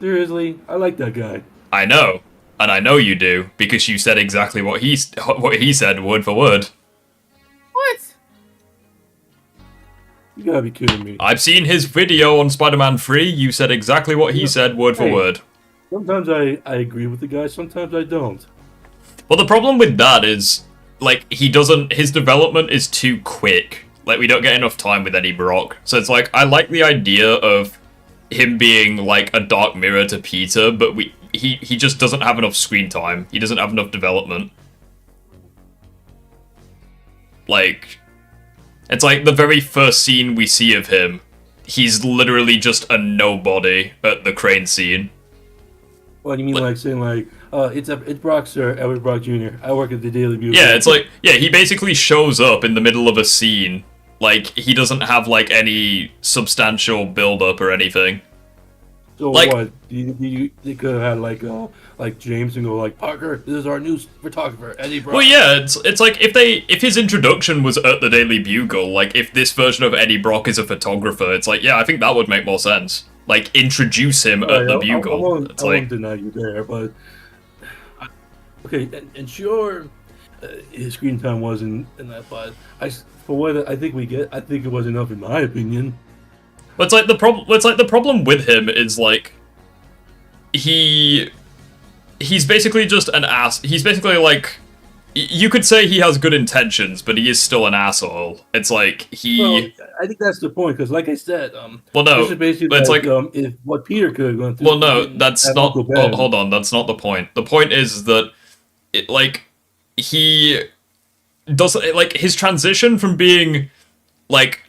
Seriously, I like that guy. I know, and I know you do because you said exactly what he said word for word. What? You gotta be kidding me. I've seen his video on Spider-Man 3. You said exactly what he said word for Hey. word. Sometimes I agree with the guy, sometimes I don't. Well, the problem with that is, like, his development is too quick. Like, we don't get enough time with Eddie Brock. So it's like, I like the idea of him being, like, a dark mirror to Peter, but he just doesn't have enough screen time. He doesn't have enough development. Like, it's like the very first scene we see of him, he's literally just a nobody at the crane scene. What do you mean, like saying like, it's Brock, sir, Edward Brock Jr. I work at the Daily Bugle. Yeah, it's like, yeah, he basically shows up in the middle of a scene. Like, he doesn't have, like, any substantial build-up or anything. So like- what? They could have had like James and go like, Parker, this is our new photographer, Eddie Brock. Well, yeah, it's like, if his introduction was at the Daily Bugle, like, if this version of Eddie Brock is a photographer, it's like, yeah, I think that would make more sense. Like, introduce him at the Bugle. I won't deny you there, but okay, and sure, his screen time wasn't in that, but for what I think we get, I think it was enough in my opinion. But it's like the problem with him is like he's basically just an ass. He's basically like, you could say he has good intentions, but he is still an asshole. It's like Well, I think that's the point, because like I said, well, no, this is basically it's like, if what Peter could have gone through. well, no, that's have not. Uncle Ben. Hold on, that's not the point. The point is that he doesn't like his transition from being like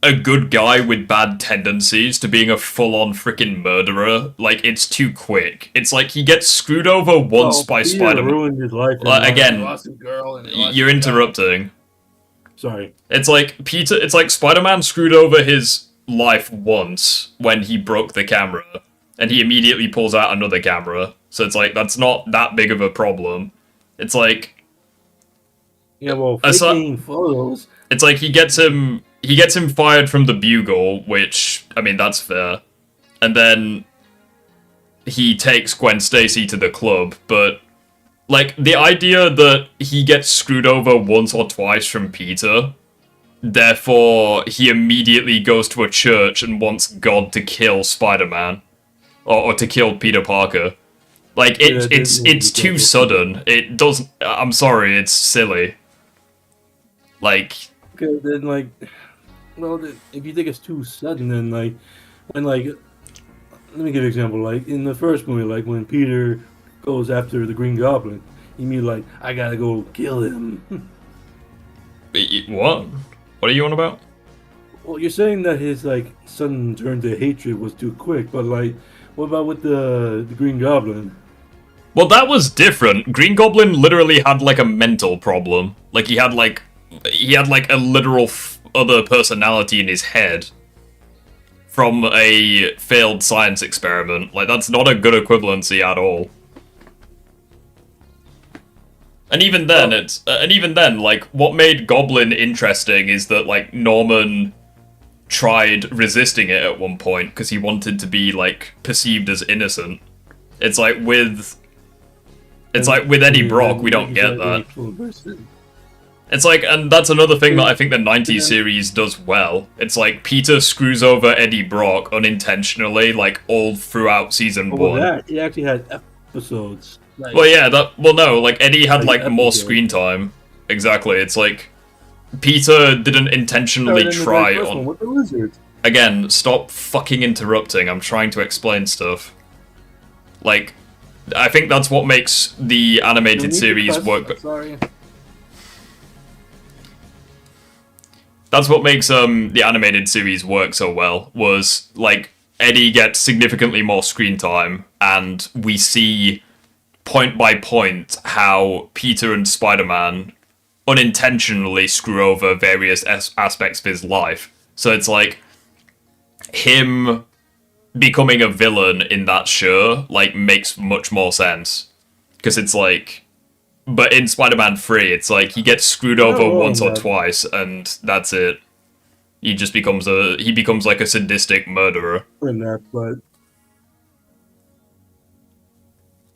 a good guy with bad tendencies to being a full-on freaking murderer. Like, it's too quick. It's like he gets screwed over once by Peter Spider-Man. ruined his life. Again, Lost a girl and lost You're a guy. interrupting. Sorry. It's like Spider-Man screwed over his life once when he broke the camera, and he immediately pulls out another camera. So it's like, that's not that big of a problem. It's like, Yeah, well, Aside- taking photos. it's like he gets him fired from the Bugle, which, I mean, that's fair. And then he takes Gwen Stacy to the club, but like, the idea that he gets screwed over once or twice from Peter, therefore he immediately goes to a church and wants God to kill Spider-Man, or to kill Peter Parker. Like, it's too sudden. It doesn't. I'm sorry, it's silly. Like, Okay, then like, well, if you think it's too sudden, then like, when like, let me give you an example. Like in the first movie, like when Peter goes after the Green Goblin, you mean like, I gotta go kill him. what? What are you on about? Well, you're saying that his like sudden turn to hatred was too quick, but like, what about with the Green Goblin? Well, that was different. Green Goblin literally had like a mental problem. Like, he had like a literal other personality in his head from a failed science experiment. Like, that's not a good equivalency at all. And even then, like, what made Goblin interesting is that, like, Norman tried resisting it at one point because he wanted to be, like, perceived as innocent. It's like with Eddie Brock, we don't get that. It's like, and that's another thing that I think the 90s series does well. It's like, Peter screws over Eddie Brock unintentionally, like, all throughout season one. That, he actually had episodes. Like, Well, yeah, well, no, like, Eddie had, like, more episode. screen time. Exactly, it's like, Peter didn't intentionally try on... With the lizard. Again, stop fucking interrupting, I'm trying to explain stuff. Like, I think that's what makes the animated series work. Sorry. That's what makes the animated series work so well, was like Eddie gets significantly more screen time, and we see point by point how Peter and Spider-Man unintentionally screw over various aspects of his life. So it's like him becoming a villain in that show like makes much more sense, because it's like, but in Spider-Man 3 it's like he gets screwed over once or twice and that's it. He just becomes like a sadistic murderer. In that, but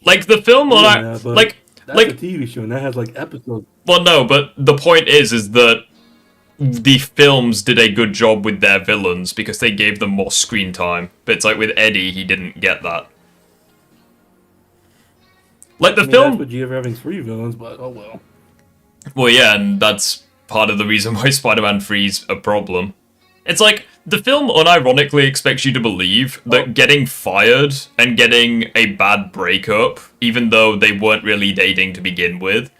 like the film that's like a TV show and that has like episodes. well, no, but the point is that the films did a good job with their villains because they gave them more screen time. But it's like with Eddie, he didn't get that. Like the film, that's what you have having 3 villains, but oh well. Well, yeah, and that's part of the reason why Spider-Man 3's a problem. It's like the film unironically expects you to believe that getting fired and getting a bad breakup, even though they weren't really dating to begin with,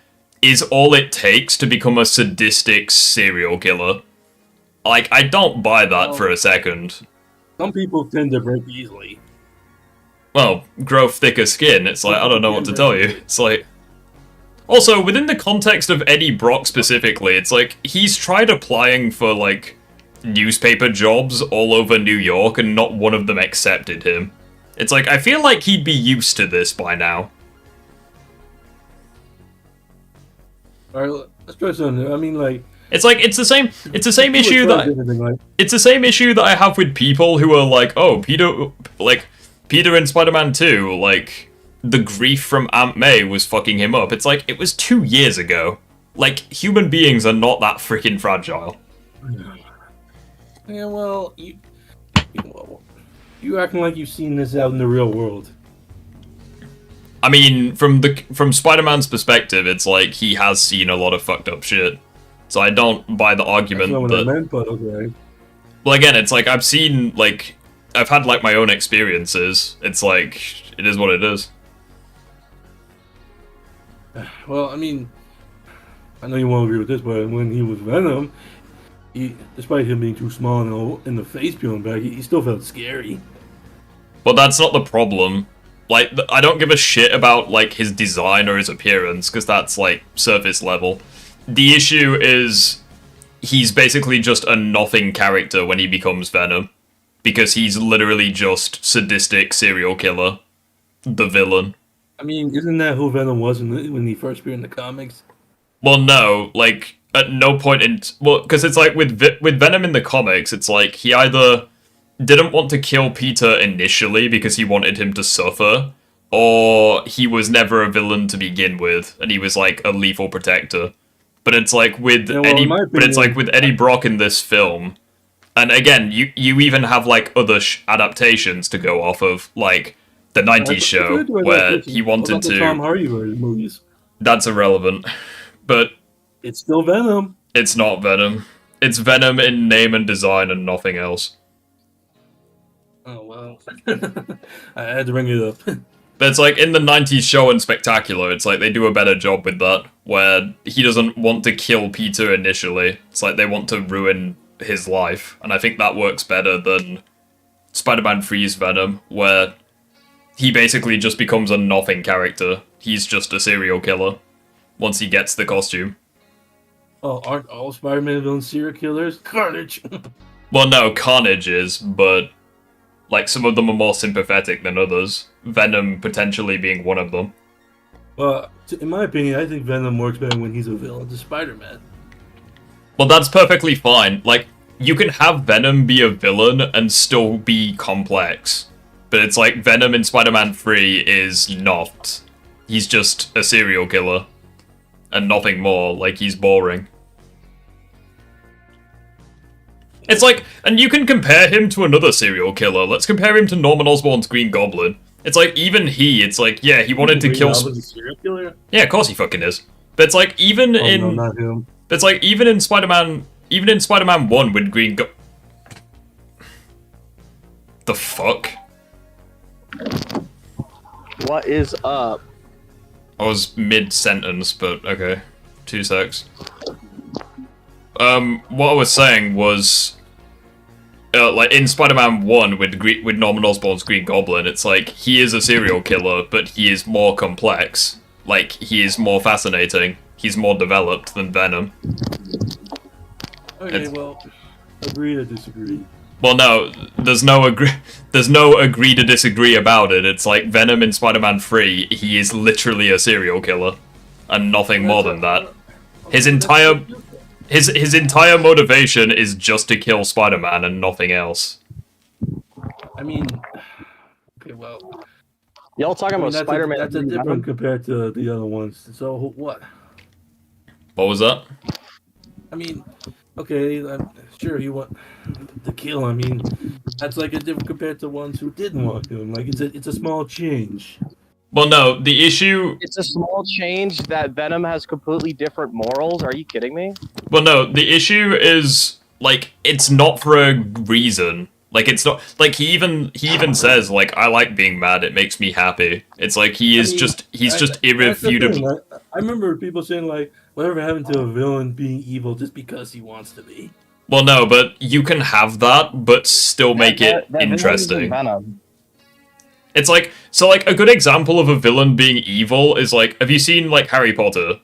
is all it takes to become a sadistic serial killer. Like, I don't buy that for a second. Some people tend to break easily. Well, grow thicker skin. It's like, I don't know what to tell you. It's like... Also, within the context of Eddie Brock specifically, it's like, he's tried applying for, like, newspaper jobs all over New York and not one of them accepted him. It's like, I feel like he'd be used to this by now. Alright, let's try something. I mean, like... It's like, it's the same issue that... It's the same issue that I have with people who are like, oh, Peter in Spider-Man 2, like, the grief from Aunt May was fucking him up. It's like, it was 2 years ago. Like, human beings are not that freaking fragile. Yeah, well, you acting like you've seen this out in the real world. I mean, from Spider-Man's perspective, it's like he has seen a lot of fucked up shit. So I don't buy the argument That's not that... what I meant, but okay. Well, again, it's like I've seen, like... I've had, like, my own experiences. It's like, it is what it is. Well, I mean, I know you won't agree with this, but when he was Venom, despite him being too small and the face peeling back, he still felt scary. But that's not the problem. Like, I don't give a shit about, like, his design or his appearance, because that's, like, surface level. The issue is he's basically just a nothing character when he becomes Venom. Because he's literally just sadistic serial killer. The villain. I mean, isn't that who Venom was when he first appeared in the comics? Well, no, like, at no point in... Well, because it's like, with Venom in the comics, it's like, he either didn't want to kill Peter initially because he wanted him to suffer, or he was never a villain to begin with, and he was, like, a lethal protector. But it's like, with Eddie Brock in this film... And again, you even have, like, other adaptations to go off of, like, the 90s show, where he wanted to... Tom Hardy movies. That's irrelevant. But... It's still Venom. It's not Venom. It's Venom in name and design and nothing else. Oh, well. I had to bring it up. But it's like, in the 90s show and Spectacular, it's like, they do a better job with that, where he doesn't want to kill Peter initially. It's like, they want to ruin... his life, and I think that works better than Spider-Man 3's Venom, where he basically just becomes a nothing character. He's just a serial killer once he gets the costume. Oh, aren't all Spider-Man villains serial killers? Carnage! Well, no, Carnage is, but like some of them are more sympathetic than others. Venom potentially being one of them. Well, in my opinion, I think Venom works better when he's a villain to Spider-Man. Well, that's perfectly fine. Like, you can have Venom be a villain and still be complex. But it's like, Venom in Spider-Man 3 is not. He's just a serial killer. And nothing more. Like, he's boring. It's like, and you can compare him to another serial killer. Let's compare him to Norman Osborn's Green Goblin. It's like, even it's like, yeah, he wanted to kill... a serial killer? Yeah, of course he fucking is. But it's like, even in... No, not him. It's like, even in Spider-Man 1 with Green The fuck? What is up? I was mid-sentence, but okay. 2 secs. What I was saying was... like, in Spider-Man 1 with Norman Osborn's Green Goblin, it's like, he is a serial killer, but he is more complex. Like, he is more fascinating. He's more developed than Venom. Okay, well, agree to disagree. Well, no, there's no agree to disagree about it. It's like Venom in Spider-Man 3, he is literally a serial killer, and nothing more than that. His entire motivation is just to kill Spider-Man and nothing else. I mean, okay, well, Y'all talking about Spider-Man? That's a different compared to the other ones. So what? What was that? I mean, okay, sure you want to kill. I mean, that's like a different compared to ones who didn't want to. Like it's a small change. Well, no, the issue... It's a small change that Venom has completely different morals. Are you kidding me? Well, no, the issue is, like, it's not for a reason. Like, it's not... Like, he even says, like, I like being mad, it makes me happy. It's like, he's just irrefutably... I remember people saying, like, whatever happened to a villain being evil just because he wants to be? Well, no, but you can have that, but still make it interesting. Venom. It's like... So, like, a good example of a villain being evil is, like... Have you seen, like, Harry Potter?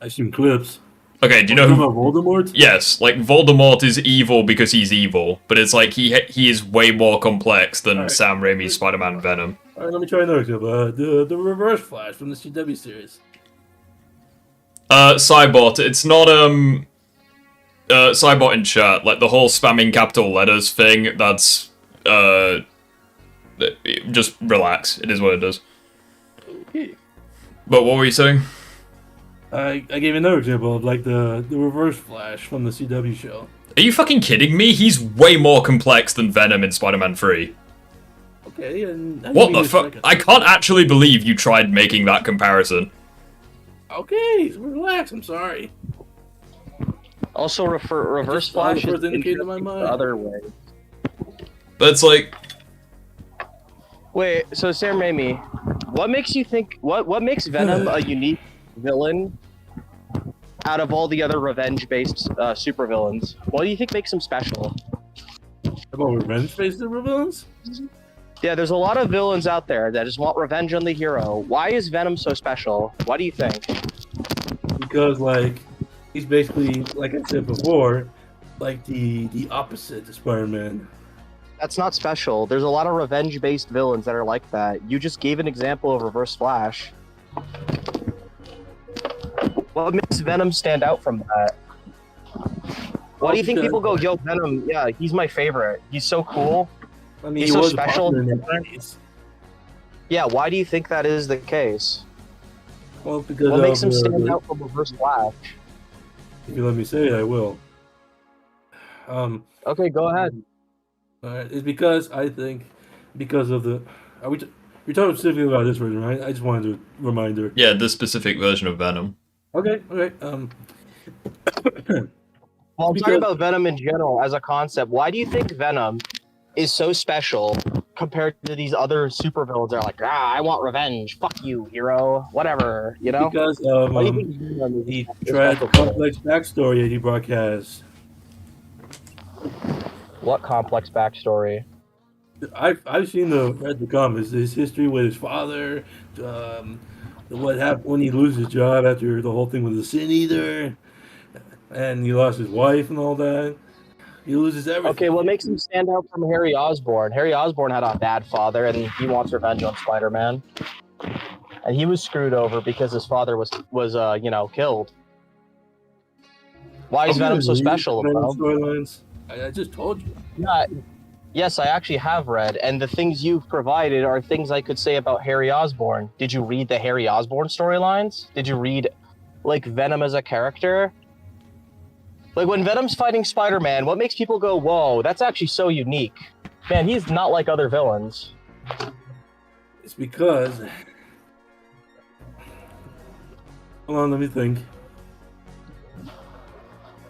I've seen clips. Okay, do you know who... Voldemort? Yes, like, Voldemort is evil because he's evil, but it's like, he is way more complex than Sam Raimi's Spider-Man Venom. Alright, let me try another example. The Reverse Flash from the CW series. Cybot, it's not, Cybot in chat, like, the whole spamming capital letters thing, that's, just relax, it is what it is. Okay. But what were you saying? I gave another example of, like, the Reverse Flash from the CW show. Are you fucking kidding me? He's way more complex than Venom in Spider-Man 3. Okay, and... What the fuck? I can't actually believe you tried making that comparison. Okay, relax, I'm sorry. Also, Reverse Flash is indicated in my mind. the other way. That's like... Wait, so Sam Raimi, what makes you think... What makes Venom a unique villain out of all the other revenge-based supervillains? What do you think makes him special? About revenge-based supervillains? Yeah, there's a lot of villains out there that just want revenge on the hero. Why is Venom so special? What do you think? Because, like, he's basically, like I said before, like the opposite to Spider-Man. That's not special. There's a lot of revenge-based villains that are like that. You just gave an example of Reverse Flash. What makes Venom stand out from that? Why do you think people go, yo, Venom, yeah, he's my favorite. He's so cool. I mean, he's so special. In the 90s. Yeah, why do you think that is the case? Well, because what makes him stand out from Reverse Flash? If you let me say it, I will. Okay, go ahead. Alright, it's because I think, because of the... You're talking specifically about this version, right? I just wanted a reminder. Yeah, this specific version of Venom. Okay. Well, I'm talking about Venom in general as a concept. Why do you think Venom is so special compared to these other supervillains that are like, I want revenge, fuck you, hero, whatever, you know? Because of the tragic, complex backstory that he broadcasts. What complex backstory? I've seen read the comics. His history with his father, what happened when he loses his job after the whole thing with the Sin Eater, and he lost his wife and all that. He loses everything. Okay, what makes him stand out from Harry Osborn? Harry Osborn had a bad father, and he wants revenge on Spider-Man. And he was screwed over because his father was killed. Why is Venom so special, bro? Storylines? I just told you. Yeah. Yes, I actually have read, and the things you've provided are things I could say about Harry Osborn. Did you read the Harry Osborn storylines? Did you read, like, Venom as a character? Like, when Venom's fighting Spider-Man, what makes people go, whoa, that's actually so unique? Man, he's not like other villains. It's because... Hold on, let me think.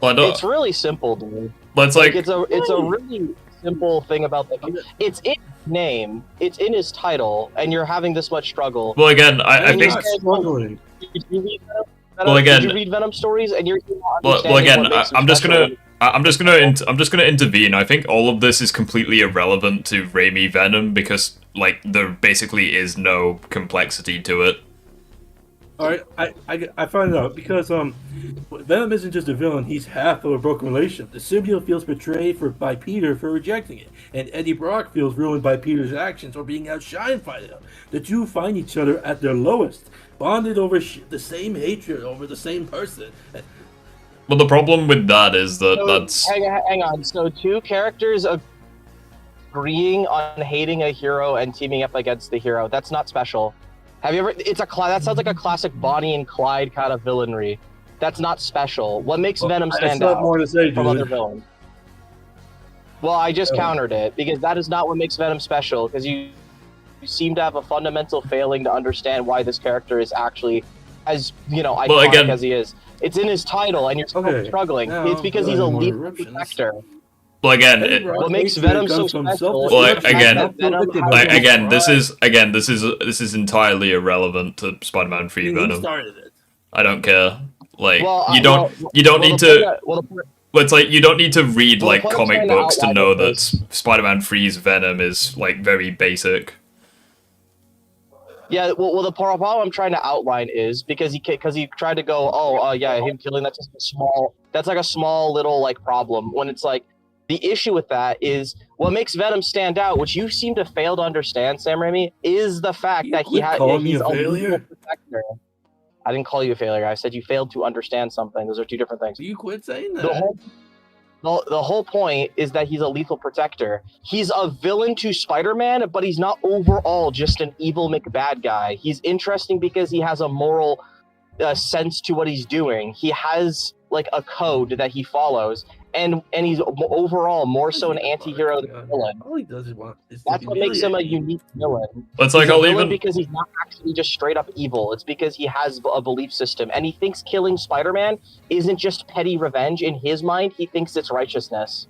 Well, it's really simple, dude. But it's like it's a really simple thing about the... name. It's in his title, and you're having this much struggle. Well, again, I And think. you guys- struggling. Did you read Venom? Well, again. Did you read Venom stories? And you're not Well, understanding again, what makes him I'm just special. gonna intervene. I think all of this is completely irrelevant to Raimi Venom because, like, there basically is no complexity to it. All right, I found out because Venom isn't just a villain; he's half of a broken relationship. The symbiote feels betrayed by Peter for rejecting it, and Eddie Brock feels ruined by Peter's actions or being outshined by them. The two find each other at their lowest, bonded over the same hatred over the same person. Well, the problem with that is that So, that's hang on. So two characters agreeing on hating a hero and teaming up against the hero—that's not special. Have you ever? That sounds like a classic Bonnie and Clyde kind of villainry. That's not special. What makes Venom stand That's not out more to say, from other dude. villains? Well, I just countered it because that is not what makes Venom special. Because you seem to have a fundamental failing to understand why this character is actually as iconic Well, again- as he is. It's in his title, and you're still Okay. struggling. Now, It's because he's a go ahead, more lethal eruptions. protector. well, again. Eddie Brock What makes hatred Venom so comes from special? Well, is the fact again- that Venom has Like, a- again, this is entirely irrelevant to Spider-Man 3 He Venom. started it. I don't care. Like, Well, you don't need to. Well, the point- Well, it's like you don't need to read Well, like what I'm comic trying to books to outline know with that this- Spider-Man 3's Venom is like very basic. Yeah, well, the problem I'm trying to outline is because he tried to go, him killing that's just that's like a small little like problem. When it's like the issue with that is what makes Venom stand out, which you seem to fail to understand, Sam Raimi, is the fact You that quit he's calling me a a lethal failure? protector. I didn't call you a failure. I said you failed to understand something. Those are two different things. You quit saying that. The whole point is that he's a lethal protector. He's a villain to Spider-Man, but he's not overall just an evil McBad guy. He's interesting because he has a moral sense to what he's doing. He has like a code that he follows, and he's overall more so an anti-hero than a villain. All he does is That's what makes him a unique villain. It's like He's a I'll villain even because he's not actually just straight up evil. It's because he has a belief system, and he thinks killing Spider-Man isn't just petty revenge. In his mind, he thinks it's righteousness.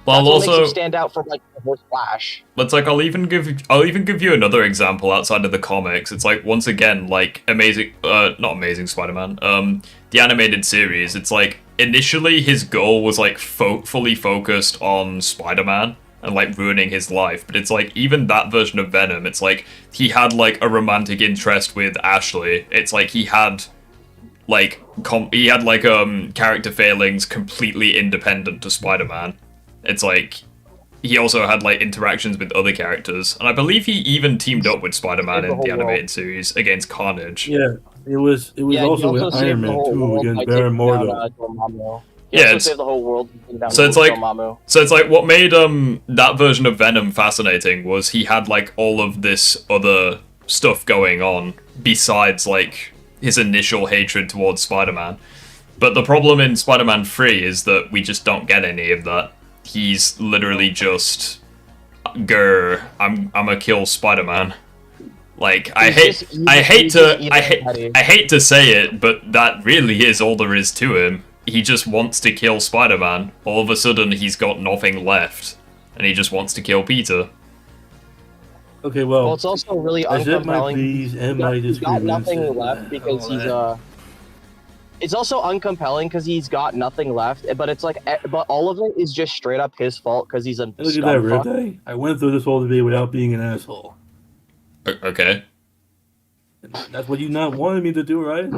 well That's what makes also him stand out from like the first Flash. it's like I'll even give you another example outside of the comics. It's like once again like not Amazing Spider-Man, the animated series. It's like initially his goal was like fully focused on Spider-Man and like ruining his life, but it's like even that version of Venom, it's like he had like a romantic interest with Ashley. It's like he had character failings completely independent to Spider-Man. It's like he also had like interactions with other characters, and I believe he even teamed up with Spider-Man in the animated series against Carnage. Yeah, it was also with Iron Man too against Baron Mordo. Yeah, Saved the whole world. So it's like what made that version of Venom fascinating was he had like all of this other stuff going on besides like his initial hatred towards Spider-Man. But the problem in Spider-Man 3 is that we just don't get any of that. He's literally just I'm a kill Spider-Man. Like I hate to say it, but that really is all there is to him. He just wants to kill Spider-Man. All of a sudden he's got nothing left and he just wants to kill Peter. Okay, well, it's also really I said my uncompelling. pleas and my He's got disagreements. nothing left because he's It's also uncompelling because he's got nothing left, but it's like, but all of it is just straight up his fault because he's a Look at that, scumfuck. Riptide. I went through this whole debate without being an asshole. Okay. That's what you not wanted me to do, right?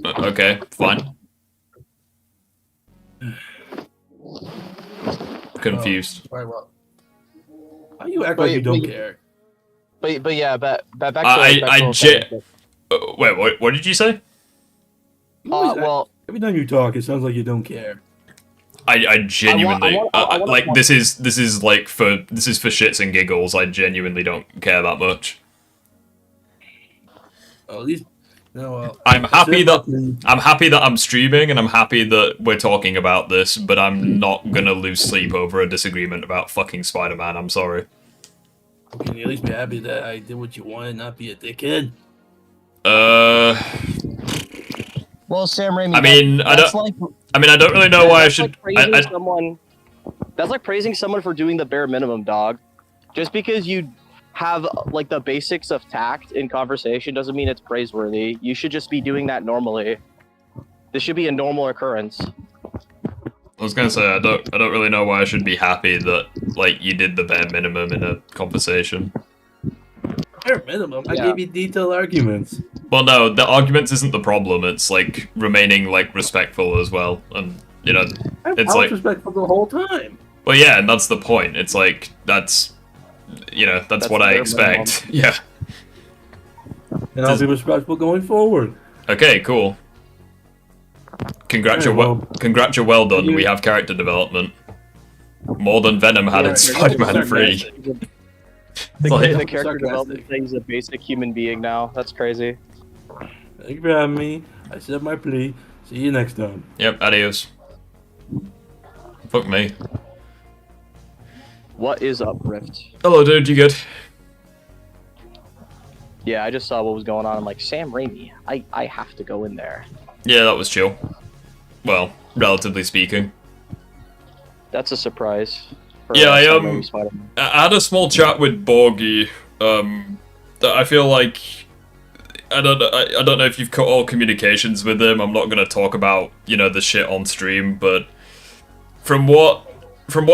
Okay, fine. Confused. Right, well. How you act like you don't care? But yeah, back to wait, what did you say? well, Every time you talk, it sounds like you don't care. I genuinely I want- like this is for shits and giggles. I genuinely don't care that much. Well, at least, no. I'm happy that I'm streaming and I'm happy that we're talking about this, but I'm not gonna lose sleep over a disagreement about fucking Spider-Man. I'm sorry. Can you at least be happy that I did what you wanted, not be a dickhead? well, Sam Raimi. I mean, I don't really know why I should. That's like praising someone for doing the bare minimum, dog. Just because you have like the basics of tact in conversation doesn't mean it's praiseworthy. You should just be doing that normally. This should be a normal occurrence. I was gonna say I don't really know why I should be happy that like you did the bare minimum in a conversation. Bare minimum. I Yeah. gave you detailed arguments. Well, no, the arguments isn't the problem. It's like remaining like respectful as well, and you know, I it's was like, respectful the whole time. well, yeah, and that's the point. It's like that's, you know, that's what I bare expect. Yeah. And I'll be respectful going forward. Okay, cool. Congrats, Very well. congrats, you're well done. We have character development. More than Venom had in Spider-Man 3. The, Like- the character development thing is a basic human being now. That's crazy. Thank you for having me. I said my plea. See you next time. Yep, adios. Fuck me. What is up, Rift? Hello, dude, you good? Yeah, I just saw what was going on. I'm like, Sam Raimi, I have to go in there. Yeah, that was chill. Well, relatively speaking. That's a surprise. for, Yeah, I, Sam Raimi's Spider-Man. I had a small chat with Borgie. That I feel like I don't know if you've cut all communications with him. I'm not gonna talk about, you know, the shit on stream, but from what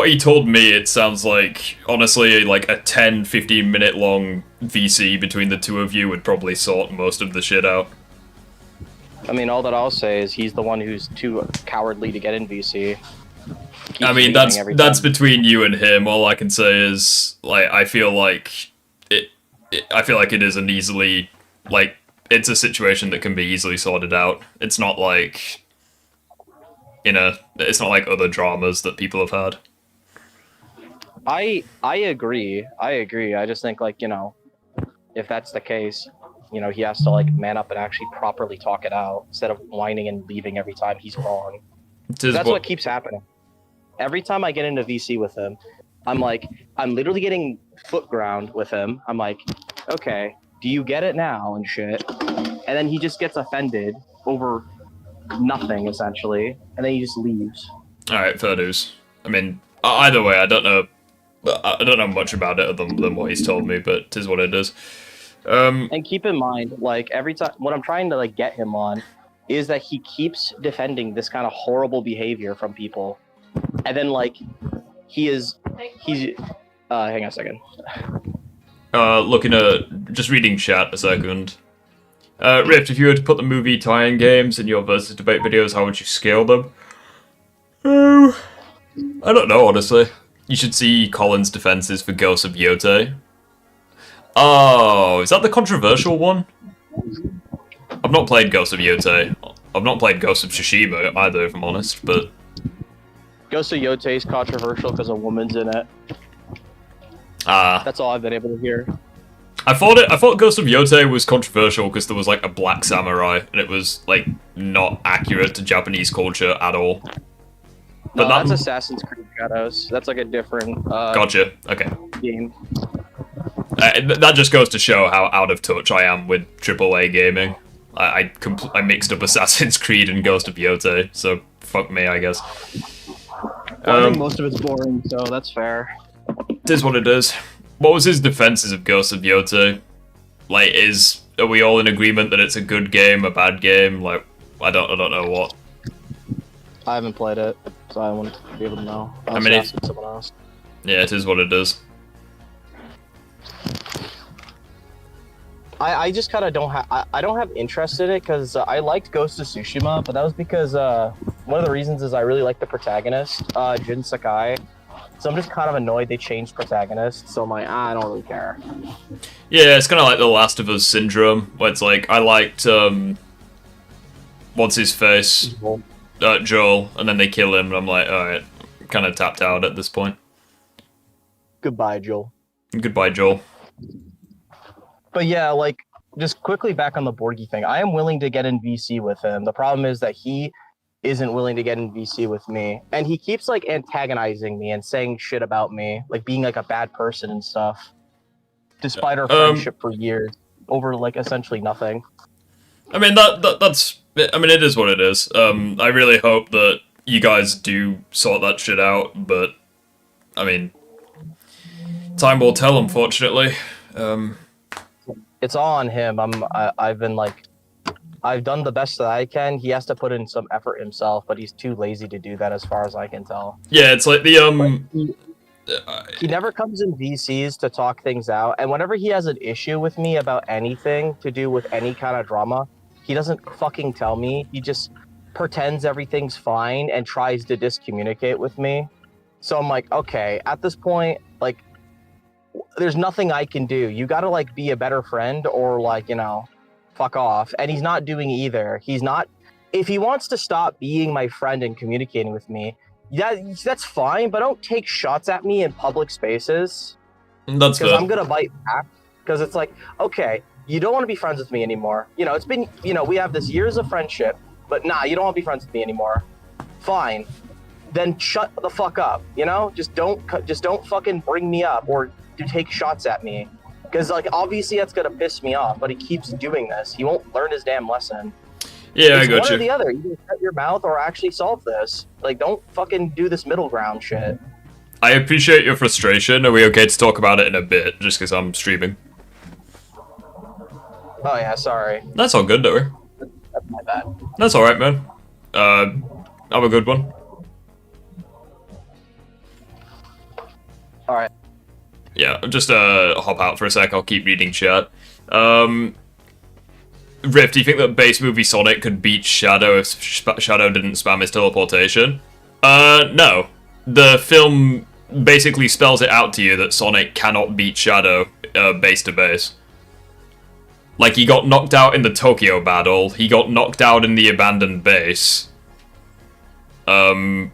he told me, it sounds like honestly like a 10-15 minute long VC between the two of you would probably sort most of the shit out. I mean, all that I'll say is he's the one who's too cowardly to get in VC. Keeps I mean, leaving every that's time. between you and him. All I can say is, like, I feel like it is an easily, like, it's a situation that can be easily sorted out. It's not like, it's not like other dramas that people have had. I agree. I just think, like, you know, if that's the case, you know, he has to, like, man up and actually properly talk it out instead of whining and leaving every time he's wrong. That's what keeps happening. Every time I get into VC with him, I'm literally getting foot ground with him. I'm like, okay, do you get it now and shit? And then he just gets offended over nothing, essentially, and then he just leaves. Alright, fair dues. I mean, either way, I don't know much about it other than what he's told me, but 'tis what it is. And keep in mind, like, every time, what I'm trying to, like, get him on is that he keeps defending this kind of horrible behavior from people. And then, like, he's, hang on a second. Just reading chat a second. Rift, if you were to put the movie tie-in games in your versus debate videos, how would you scale them? I don't know, honestly. You should see Colin's defenses for Ghost of Yotei. Oh, is that the controversial one? I've not played Ghost of Yotei. I've not played Ghost of Tsushima either, if I'm honest, but... Ghost of Yotei is controversial because a woman's in it. That's all I've been able to hear. I thought Ghost of Yotei was controversial because there was, like, a black samurai, and it was, like, not accurate to Japanese culture at all. But no, that's Assassin's Creed Shadows. That's, like, a different, Gotcha, okay. game. That just goes to show how out of touch I am with AAA gaming. I mixed up Assassin's Creed and Ghost of Yotei, so fuck me, I guess. I think most of it's boring, so that's fair. It is what it is. What was his defenses of Ghost of Yotei? Like, are we all in agreement that it's a good game, a bad game? Like, I don't know what. I haven't played it, so I wouldn't be able to know. I mean, someone else. Yeah, it is what it is. I just kind of don't have I don't have interest in it because I liked Ghost of Tsushima, but that was because one of the reasons is I really like the protagonist, Jin Sakai. So I'm just kind of annoyed they changed protagonist. So I'm like, I don't really care. Yeah, it's kind of like the Last of Us syndrome, where it's like I liked what's his face, Joel, and then they kill him, and I'm like, all right, kind of tapped out at this point. Goodbye, Joel. Goodbye, Joel. But yeah, like, just quickly back on the Borgie thing. I am willing to get in VC with him. The problem is that he isn't willing to get in VC with me. And he keeps, like, antagonizing me and saying shit about me, like being, like, a bad person and stuff. Despite our friendship for years, over, like, essentially nothing. I mean, that's... I mean, it is what it is. I really hope that you guys do sort that shit out, but... I mean... Time will tell, unfortunately. It's all on him. I've been like, I've done the best that I can. He has to put in some effort himself, but he's too lazy to do that, as far as I can tell. Yeah, it's like the He never comes in VCs to talk things out, and whenever he has an issue with me about anything to do with any kind of drama, he doesn't fucking tell me. He just pretends everything's fine and tries to discommunicate with me. So I'm like, okay, at this point, like, there's nothing I can do. You gotta, like, be a better friend or, like, you know, fuck off. And he's not doing either. He's not. If he wants to stop being my friend and communicating with me, yeah, that's fine, but don't take shots at me in public spaces. That's Because fair. I'm gonna bite back. Because it's like, okay, you don't want to be friends with me anymore. You know, it's been, you know, we have this years of friendship, but nah, you don't want to be friends with me anymore. Fine, then shut the fuck up. You know, just don't fucking bring me up or to take shots at me. Because like obviously that's gonna piss me off, but he keeps doing this. He won't learn his damn lesson. Yeah, I It's got one you. or the other. Either shut your mouth or actually solve this. Like, don't fucking do this middle ground shit. I appreciate your frustration. Are we okay to talk about it in a bit, just because I'm streaming? Oh yeah, sorry. That's all good, don't worry. That's my bad. That's alright, man. Have a good one. Alright. Yeah, just hop out for a sec, I'll keep reading chat. Riff, do you think that base movie Sonic could beat Shadow if Shadow didn't spam his teleportation? No. The film basically spells it out to you that Sonic cannot beat Shadow base to base. Like, he got knocked out in the Tokyo battle, he got knocked out in the abandoned base. Like...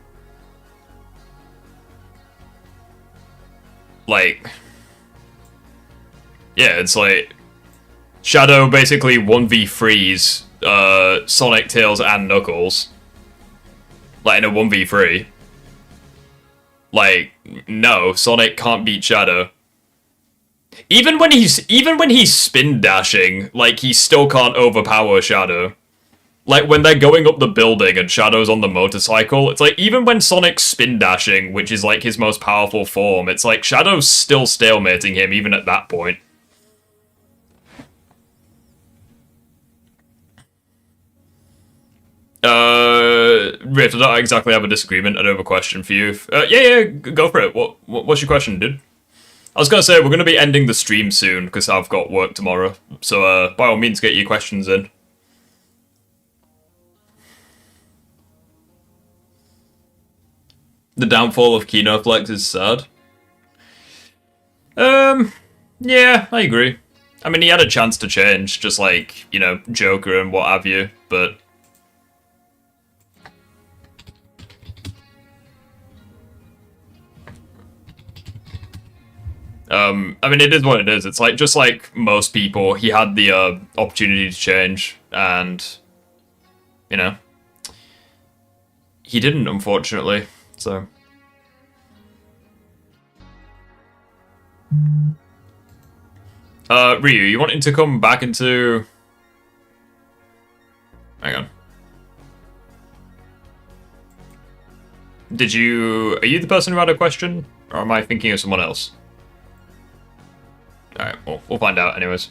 Yeah, it's like... Shadow basically 1v3s Sonic, Tails, and Knuckles. Like, in a 1v3. Like, no, Sonic can't beat Shadow. Even when he's spin dashing, like, he still can't overpower Shadow. Like, when they're going up the building and Shadow's on the motorcycle, it's like, even when Sonic's spin dashing, which is like his most powerful form, it's like Shadow's still stalemating him even at that point. Rift, I don't exactly have a disagreement. I do have a question for you. Yeah, go for it. What's your question, dude? I was gonna say, we're gonna be ending the stream soon, because I've got work tomorrow. So, by all means, get your questions in. The downfall of Kinoflex is sad. Yeah, I agree. I mean, he had a chance to change, just like, you know, Joker and what have you, but... I mean, it is what it is. It's like, just like most people, he had the opportunity to change, and, you know, he didn't, unfortunately, so. Ryu, you wanting to come back into... Hang on. Are you the person who had a question, or am I thinking of someone else? Alright, well, we'll find out anyways.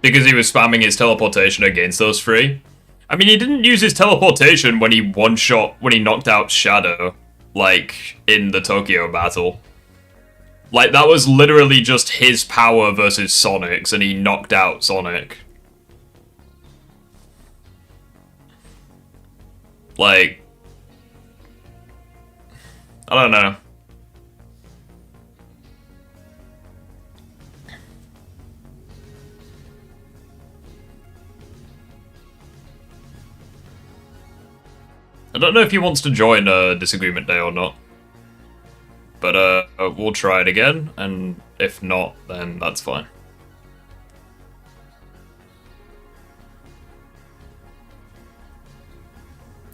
Because he was spamming his teleportation against those three. I mean, he didn't use his teleportation when he knocked out Shadow, like, in the Tokyo battle. Like, that was literally just his power versus Sonic's, and he knocked out Sonic. Like... I don't know. I don't know if he wants to join Disagreement Day or not. But we'll try it again, and if not, then that's fine.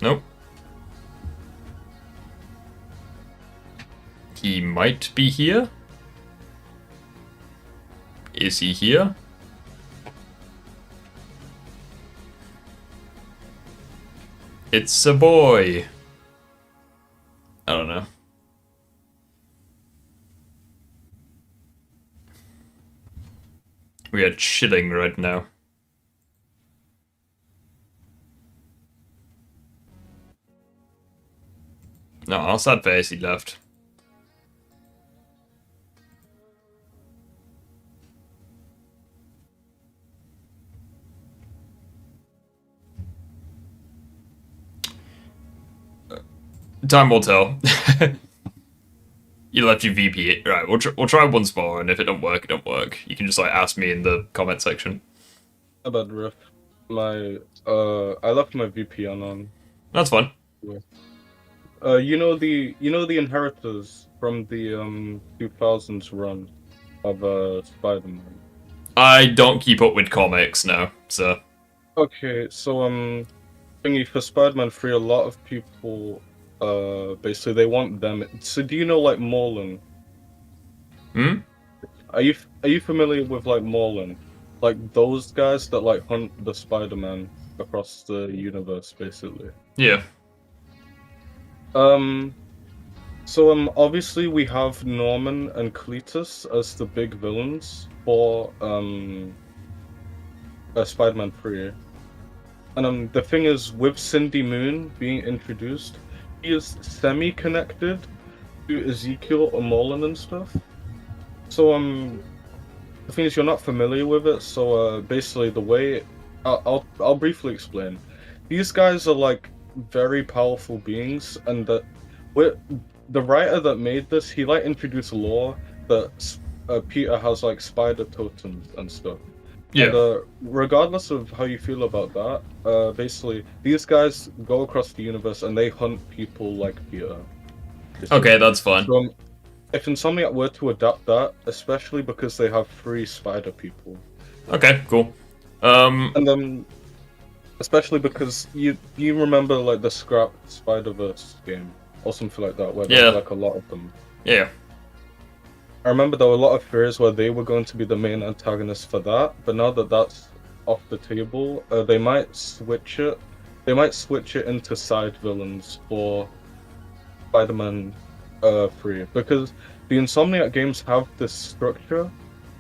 Nope. He might be here. Is he here? It's a boy. I don't know. We are chilling right now. No, I'll sad face, he left. Time will tell. You left your VP. Right, we'll try once more, and if it don't work, it don't work. You can just like ask me in the comment section. About Riff, I left my VPN on. That's fine. You know the Inheritors from the 2000s run of Spider-Man. I don't keep up with comics now, so. Okay, so thingy for Spider-Man 3, a lot of people basically they want them. So do you know like Morlun? Hmm? Are you familiar with like Morlun? Like those guys that like hunt the Spider-Man across the universe, basically. Yeah. So obviously we have Norman and Cletus as the big villains for Spider-Man 3. And the thing is, with Cindy Moon being introduced, he is semi-connected to Ezekiel or Morlun and stuff. So the thing is, you're not familiar with it. So basically, the way I'll briefly explain. These guys are like very powerful beings, and that the writer that made this, he like introduced lore that Peter has like spider totems and stuff. Yeah. And, regardless of how you feel about that, basically these guys go across the universe and they hunt people like Peter. Okay, that's fine. So, if Insomniac were to adapt that, especially because they have 3 spider people. Okay, cool. And especially because you remember like the Scrap Spider-Verse game or something like that, where there's like a lot of them. Yeah. I remember there were a lot of fears where they were going to be the main antagonists for that, but now that that's off the table, they might switch it. They might switch it into side villains for Spider-Man 3, because the Insomniac games have this structure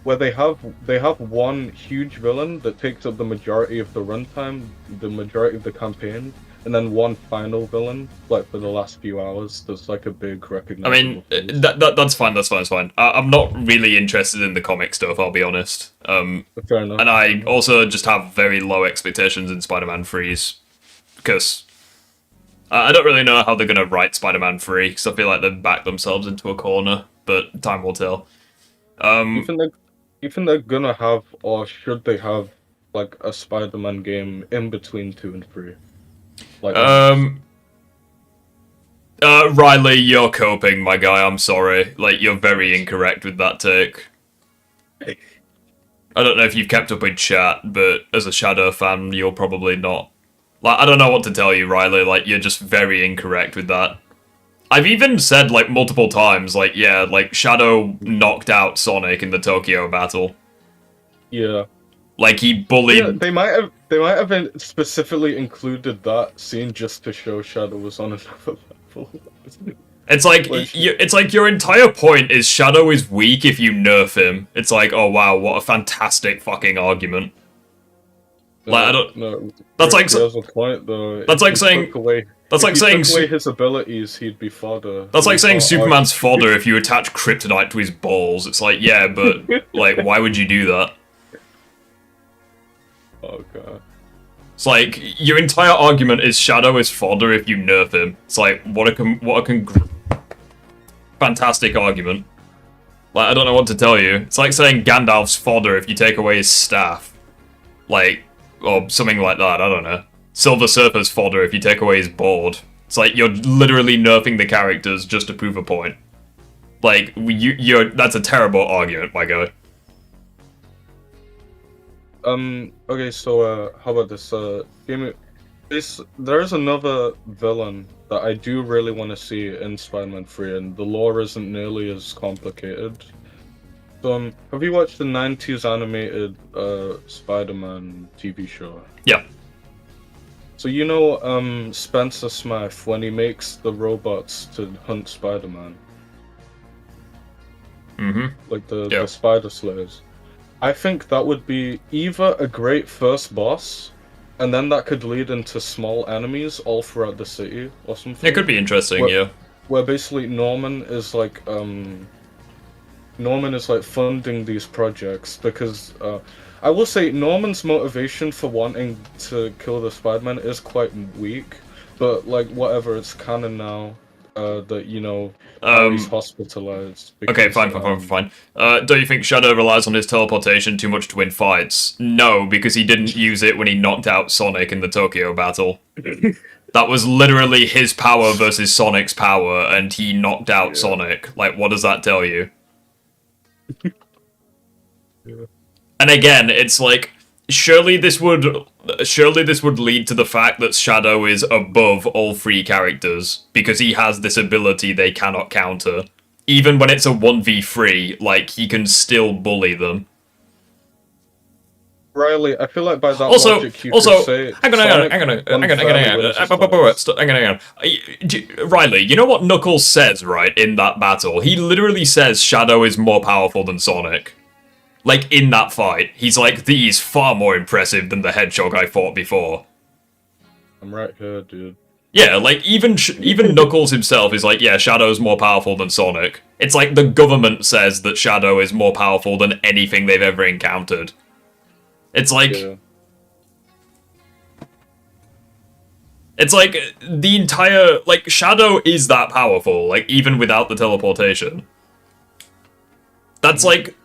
where they have one huge villain that takes up the majority of the runtime, the majority of the campaign, and then one final villain, like for the last few hours. There's like a big recognizable. I mean, that's fine. That's fine. I'm not really interested in the comic stuff. I'll be honest. Fair enough. And I also just have very low expectations in Spider-Man 3's because I don't really know how they're gonna write Spider-Man 3 because I feel like they've backed themselves into a corner. But time will tell. You think they're gonna have, or should they have, like a Spider-Man game in between 2 and 3? Like, Riley, you're coping, my guy. I'm sorry. Like, you're very incorrect with that take. I don't know if you've kept up with chat, but as a Shadow fan, you're probably not. Like, I don't know what to tell you, Riley. Like, you're just very incorrect with that. I've even said, like, multiple times, like, yeah, like, Shadow knocked out Sonic in the Tokyo battle. Yeah. Like, he bullied... Yeah, they might have specifically included that scene just to show Shadow was on another level. It's like, it's like your entire point is Shadow is weak if you nerf him. It's like, oh wow, what a fantastic fucking argument. Like, I don't... No, that's like... There's a point, though. That's like saying... That's like saying... If he took away his abilities, he'd be fodder. That's like saying Superman's fodder if you attach kryptonite to his balls. It's like, yeah, but, like, why would you do that? Oh, God. It's like, your entire argument is Shadow is fodder if you nerf him. It's like, what a fantastic argument. Like, I don't know what to tell you. It's like saying Gandalf's fodder if you take away his staff. Like, or something like that, I don't know. Silver Surfer's fodder if you take away his board. It's like, you're literally nerfing the characters just to prove a point. Like, that's a terrible argument, my guy. Okay, so, how about this, there's another villain that I do really want to see in Spider-Man 3, and the lore isn't nearly as complicated. So, have you watched the 90s animated, Spider-Man TV show? Yeah. So you know, Spencer Smythe, when he makes the robots to hunt Spider-Man? Mm-hmm. Like the Spider Slayers. I think that would be either a great first boss, and then that could lead into small enemies all throughout the city or something. It could be interesting, where, yeah. Where basically Norman is like funding these projects because I will say Norman's motivation for wanting to kill the Spider-Man is quite weak, but like whatever, it's canon now that Harry's hospitalized. Okay, Because, fine. Do you think Shadow relies on his teleportation too much to win fights? No, because he didn't use it when he knocked out Sonic in the Tokyo battle. That was literally his power versus Sonic's power, and he knocked out Sonic. Like, what does that tell you? Yeah. And again, it's like, surely this would lead to the fact that Shadow is above all three characters, because he has this ability they cannot counter. Even when it's a 1v3, like, he can still bully them. Riley, I feel like by that logic you could say... Hang on. Riley, you know what Knuckles says, right, in that battle? He literally says Shadow is more powerful than Sonic. Like, in that fight. He's like, he's far more impressive than the Hedgehog I fought before. I'm right here, dude. Yeah, like, even Knuckles himself is like, yeah, Shadow's more powerful than Sonic. It's like the government says that Shadow is more powerful than anything they've ever encountered. It's like... Yeah. It's like, the entire... Like, Shadow is that powerful, like, even without the teleportation. That's like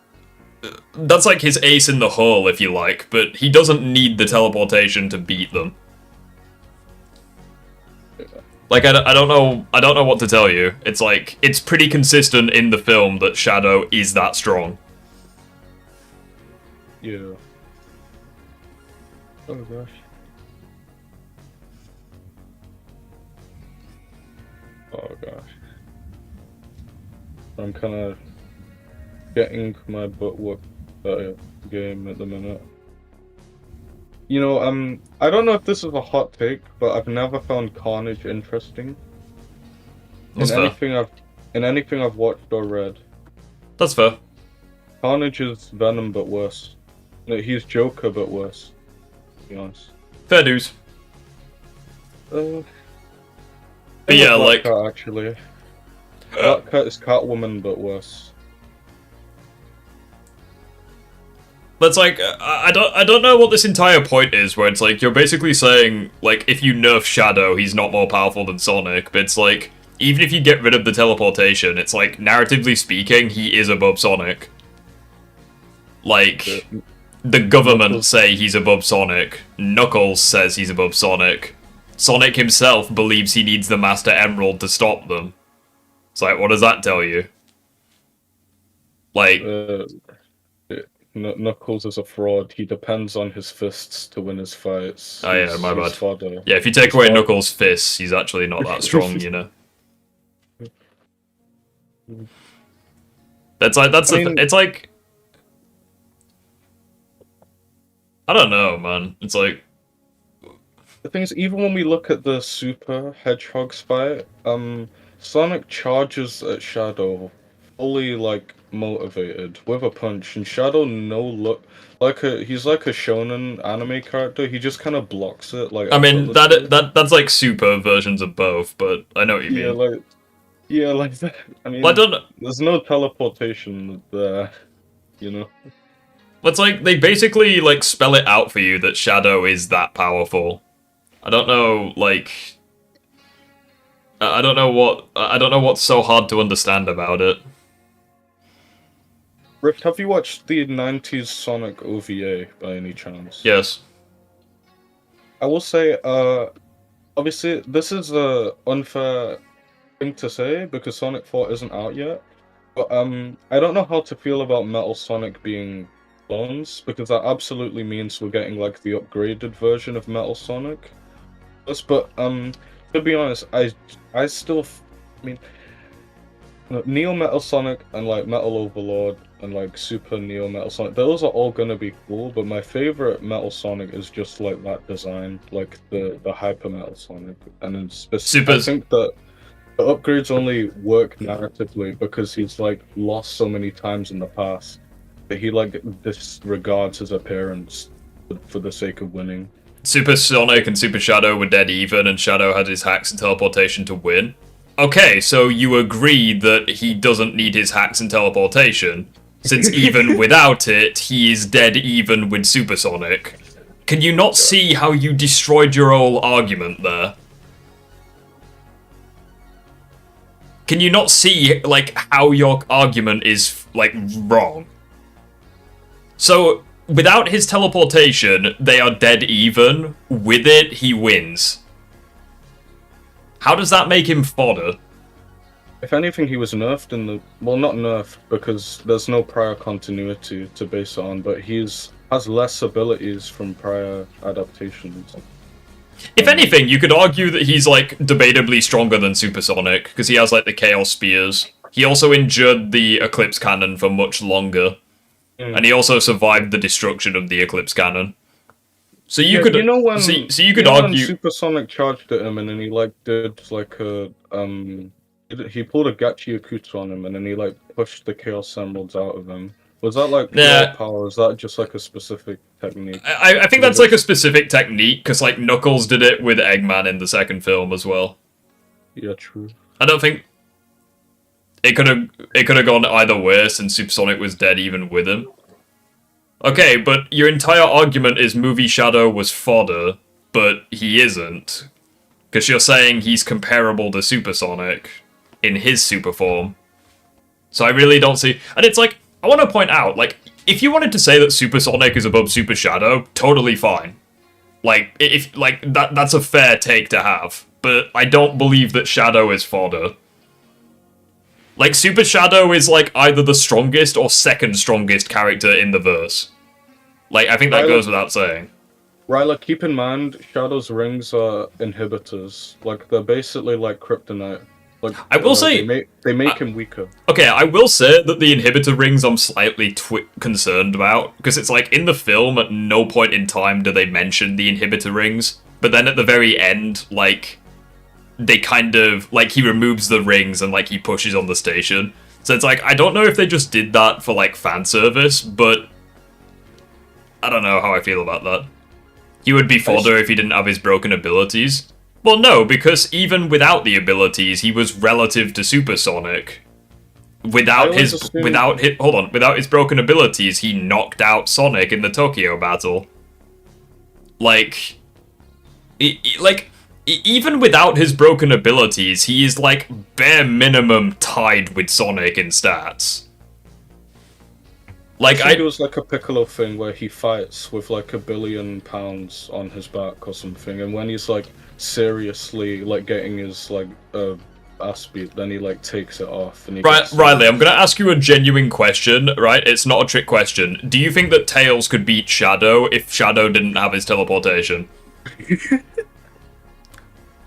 his ace in the hole, if you like, but he doesn't need the teleportation to beat them. Like, I don't know what to tell you. It's like, it's pretty consistent in the film that Shadow is that strong. Yeah. Oh gosh. Oh gosh. I'm kind of getting my butt whooped by a game at the minute. You know, I don't know if this is a hot take, but I've never found Carnage interesting. That's fair. In anything I've watched or read. That's fair. Carnage is Venom but worse. No, he's Joker but worse. To be honest. Fair dues. But yeah, like... Cat, actually. Black Cat is Catwoman but worse. That's like, I don't know what this entire point is, where it's like, you're basically saying, like, if you nerf Shadow, he's not more powerful than Sonic, but it's like, even if you get rid of the teleportation, it's like, narratively speaking, he is above Sonic. Like, the government say he's above Sonic, Knuckles says he's above Sonic, Sonic himself believes he needs the Master Emerald to stop them. It's like, what does that tell you? Like... Knuckles is a fraud. He depends on his fists to win his fights. Oh yeah, my bad. Fodder. Yeah, if you take away Knuckles' fists, he's actually not that strong, you know. It's like I don't know, man. It's like the thing is, even when we look at the Super Hedgehog's fight, Sonic charges at Shadow, fully like motivated with a punch, and Shadow he's like a shonen anime character. He just kind of blocks it. Like, I mean, that's like super versions of both, but I know what you mean. Like that. I mean, well, there's no teleportation there, you know. It's like they basically like spell it out for you that Shadow is that powerful. I don't know, like, I don't know what's so hard to understand about it. Rift, have you watched the 90s Sonic OVA by any chance? Yes. I will say, obviously, this is a unfair thing to say because Sonic 4 isn't out yet. But I don't know how to feel about Metal Sonic being clones, because that absolutely means we're getting like the upgraded version of Metal Sonic. But to be honest, I still, I mean, Neo Metal Sonic and like Metal Overlord and like Super Neo Metal Sonic, those are all gonna be cool, but my favorite Metal Sonic is just like that design, like the Hyper Metal Sonic, and in specific, I think that the upgrades only work narratively because he's like lost so many times in the past. that he like disregards his appearance for the sake of winning. Super Sonic and Super Shadow were dead even, and Shadow had his hacks and teleportation to win. Okay, so you agree that he doesn't need his hacks and teleportation, since even without it, he is dead even with Super Sonic. Can you not see how you destroyed your whole argument there? Can you not see, like, how your argument is, like, wrong? So, without his teleportation, they are dead even. With it, he wins. How does that make him fodder? If anything, he was nerfed in the... Well, not nerfed, because there's no prior continuity to base it on, but has less abilities from prior adaptations. If anything, you could argue that he's, like, debatably stronger than Super Sonic, because he has, like, the Chaos Spears. He also endured the Eclipse Cannon for much longer. And he also survived the destruction of the Eclipse Cannon. So you could... You know when, so you could argue... when Super Sonic charged at him, and then he, like, did, like, a... He pulled a Gachi Akuto on him, and then he, like, pushed the Chaos Emeralds out of him. Was that, like, pure power, or is that just, like, a specific technique? I think that's, like, a specific technique, because, like, Knuckles did it with Eggman in the second film as well. Yeah, true. I don't think... It could have gone either way, since Super Sonic was dead even with him. Okay, but your entire argument is Movie Shadow was fodder, but he isn't. Because you're saying he's comparable to Super Sonic in his super form. So I really don't see... And it's like, I want to point out, like, if you wanted to say that Super Sonic is above Super Shadow, totally fine. Like, if that's a fair take to have. But I don't believe that Shadow is fodder. Like, Super Shadow is, like, either the strongest or second strongest character in the verse. Like, I think that goes without saying. Ryla, keep in mind, Shadow's rings are inhibitors. Like, they're basically like kryptonite. Like, I will say... They make him weaker. Okay, I will say that the inhibitor rings I'm slightly concerned about, because it's like, in the film, at no point in time do they mention the inhibitor rings, but then at the very end, like... they kind of, like, he removes the rings and, like, he pushes on the station. So it's like, I don't know if they just did that for, like, fan service, but I don't know how I feel about that. He would be fodder if he didn't have his broken abilities. Well, no, because even without the abilities, he was relative to Super Sonic. Without his broken abilities, he knocked out Sonic in the Tokyo battle. Like, even without his broken abilities, he is, like, bare minimum tied with Sonic in stats. Like, I think it was, like, a Piccolo thing where he fights with, like, £1 billion on his back or something, and when he's, like, seriously, like, getting his, like, ass beat, then he, like, takes it off. And he Riley, I'm gonna ask you a genuine question, right? It's not a trick question. Do you think that Tails could beat Shadow if Shadow didn't have his teleportation?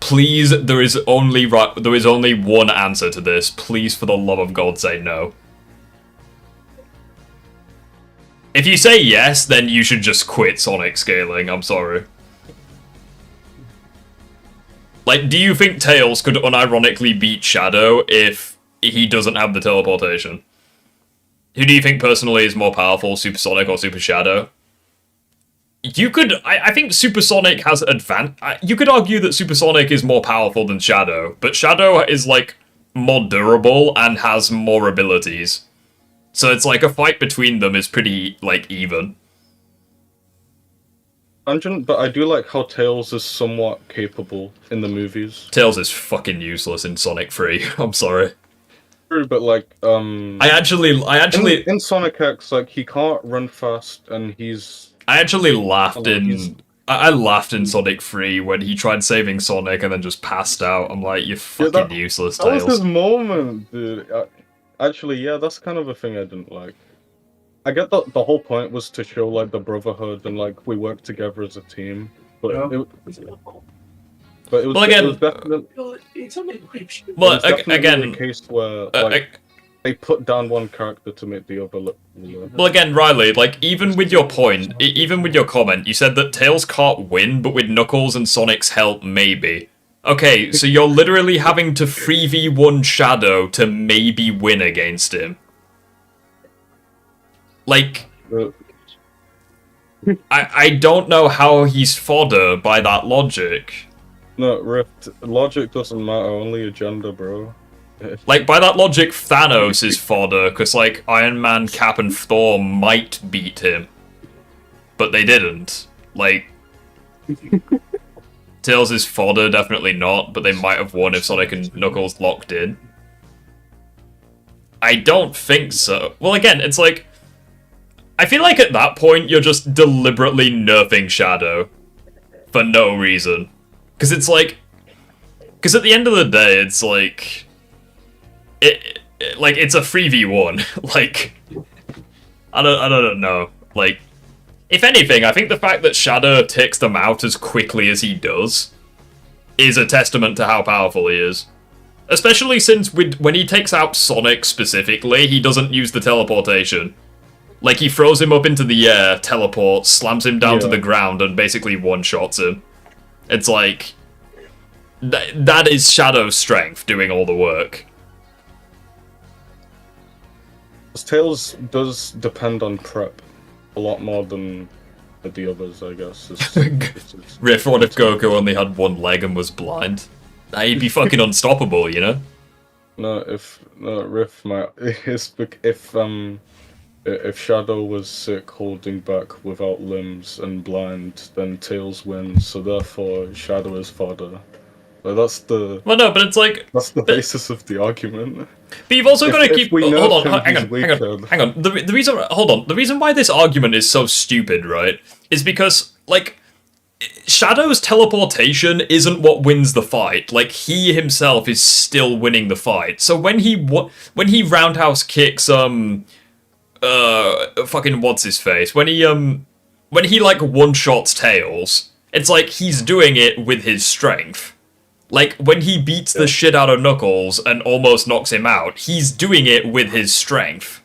Please, there is only one answer to this. Please, for the love of God, say no. If you say yes, then you should just quit Sonic scaling. I'm sorry. Like, do you think Tails could unironically beat Shadow if he doesn't have the teleportation? Who do you think personally is more powerful, Super Sonic or Super Shadow? You could... I think Super Sonic has you could argue that Super Sonic is more powerful than Shadow, but Shadow is, like, more durable and has more abilities. So it's like a fight between them is pretty, like, even. But I do like how Tails is somewhat capable in the movies. Tails is fucking useless in Sonic 3. I'm sorry. True, but like, I actually... In Sonic X, like, he can't run fast, and he's... I actually laughed I laughed in Sonic 3 when he tried saving Sonic and then just passed out. I'm like, you're fucking useless, Tails. That was his moment, dude. Actually, yeah, that's kind of a thing I didn't like. I get that the whole point was to show, like, the brotherhood and, like, we work together as a team. But it was definitely... Well, again, a case where, like, they put down one character to make the other look... Well, again, Riley, like, even with your comment, you said that Tails can't win, but with Knuckles and Sonic's help, maybe. Okay, so you're literally having to 3v1 Shadow to maybe win against him. Like, Uh, I don't know how he's fodder by that logic. No, Rift, logic doesn't matter, only agenda, bro. Like, by that logic, Thanos is fodder, because, like, Iron Man, Cap, and Thor might beat him. But they didn't. Like, Tails is fodder, definitely not, but they might have won if Sonic and Knuckles locked in. I don't think so. Well, again, it's like, I feel like at that point, you're just deliberately nerfing Shadow. For no reason. Because it's like, because at the end of the day, it's like, like, it's a 3v1. Like, I don't know. Like, if anything, I think the fact that Shadow takes them out as quickly as he does is a testament to how powerful he is. Especially since when he takes out Sonic specifically, he doesn't use the teleportation. Like, he throws him up into the air, teleports, slams him down to the ground, and basically one-shots him. It's like, that is Shadow's strength doing all the work. Tails does depend on prep a lot more than the others, I guess. Riff, what if Goku only had one leg and was blind? Nah, he'd be fucking unstoppable, you know? Riff might. If Shadow was sick, holding back without limbs and blind, then Tails wins. So therefore, Shadow is fodder. Like, that's the. Well, no, but it's like that's the basis of the argument. But you've also got to keep. Hold on, hang on. The reason, hold on. The reason why this argument is so stupid, right, is because like Shadow's teleportation isn't what wins the fight. Like, he himself is still winning the fight. So when he roundhouse kicks fucking what's his face, when he like one-shots Tails, it's like he's doing it with his strength. Like, when he beats the shit out of Knuckles and almost knocks him out, he's doing it with his strength.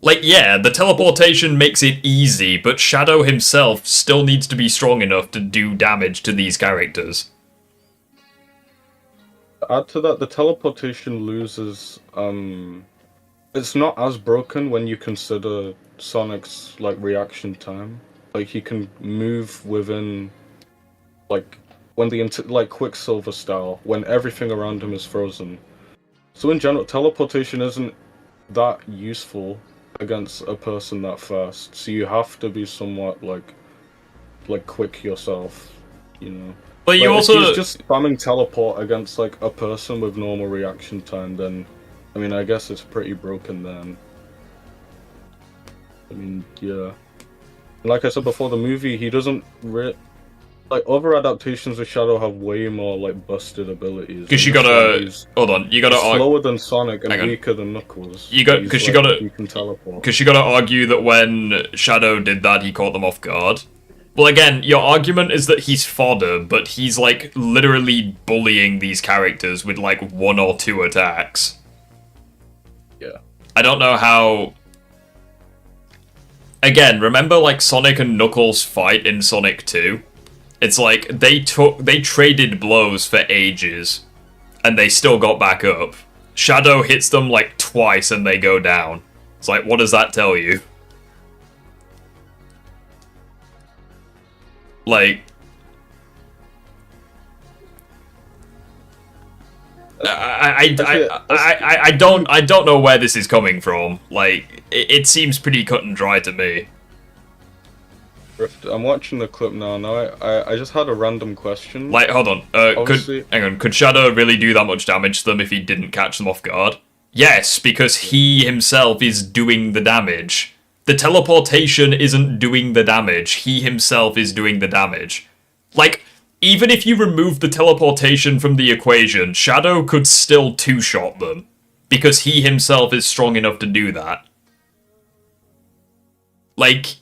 Like, yeah, the teleportation makes it easy, but Shadow himself still needs to be strong enough to do damage to these characters. Add to that, the teleportation loses, it's not as broken when you consider Sonic's, like, reaction time. Like, he can move within, like, when like Quicksilver style, when everything around him is frozen. So in general, teleportation isn't that useful against a person that fast. So you have to be somewhat like quick yourself, you know. But you like, also if he's just spamming teleport against like a person with normal reaction time, then I mean, I guess it's pretty broken then. I mean, yeah. Like I said before, the movie, he doesn't like, other adaptations of Shadow have way more, like, busted abilities. Because you gotta... Hold on, you gotta... slower than Sonic and weaker than Knuckles. Because you gotta argue that when Shadow did that, he caught them off guard. Well, again, your argument is that he's fodder, but he's, like, literally bullying these characters with, like, 1 or 2 attacks. Yeah. I don't know how... Again, remember, like, Sonic and Knuckles fight in Sonic 2? It's like, they traded blows for ages, and they still got back up. Shadow hits them, like, twice and they go down. It's like, what does that tell you? Like... I don't know where this is coming from. Like, it seems pretty cut and dry to me. I'm watching the clip now. I just had a random question. Like, hold on. Could Shadow really do that much damage to them if he didn't catch them off guard? Yes, because he himself is doing the damage. The teleportation isn't doing the damage. He himself is doing the damage. Like, even if you remove the teleportation from the equation, Shadow could still two-shot them. Because he himself is strong enough to do that. Like...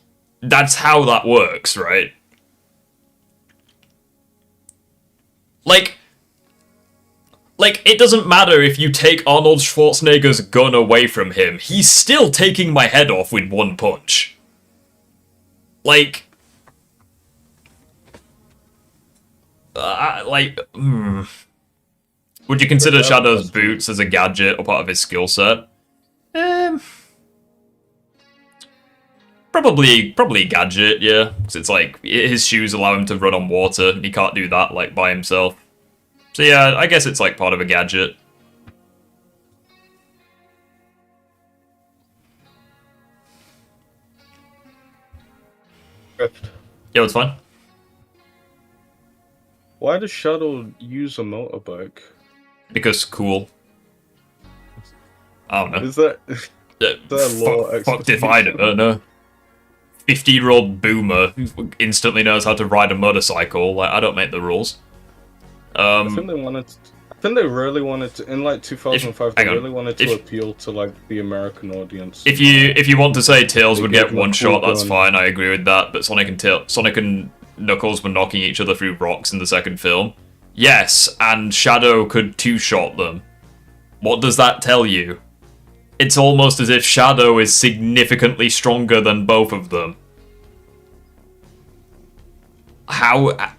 That's how that works, right? Like, it doesn't matter if you take Arnold Schwarzenegger's gun away from him. He's still taking my head off with one punch. Like... Would you consider Shadow's boots as a gadget or part of his skill set? Probably a gadget, yeah. Because it's like, his shoes allow him to run on water, and he can't do that, like, by himself. So yeah, I guess it's like part of a gadget. Yeah, it's fine. Why does Shadow use a motorbike? Because cool. I don't know. Is that law Fucked if I don't know. 50-year-old boomer who instantly knows how to ride a motorcycle. Like, I don't make the rules. I think they really wanted to, in like 2005, they really wanted to appeal to like the American audience. If you want to say Tails would get one shot, that's fine. I agree with that. But Sonic and Knuckles were knocking each other through rocks in the second film. Yes, and Shadow could two-shot them. What does that tell you? It's almost as if Shadow is significantly stronger than both of them. How...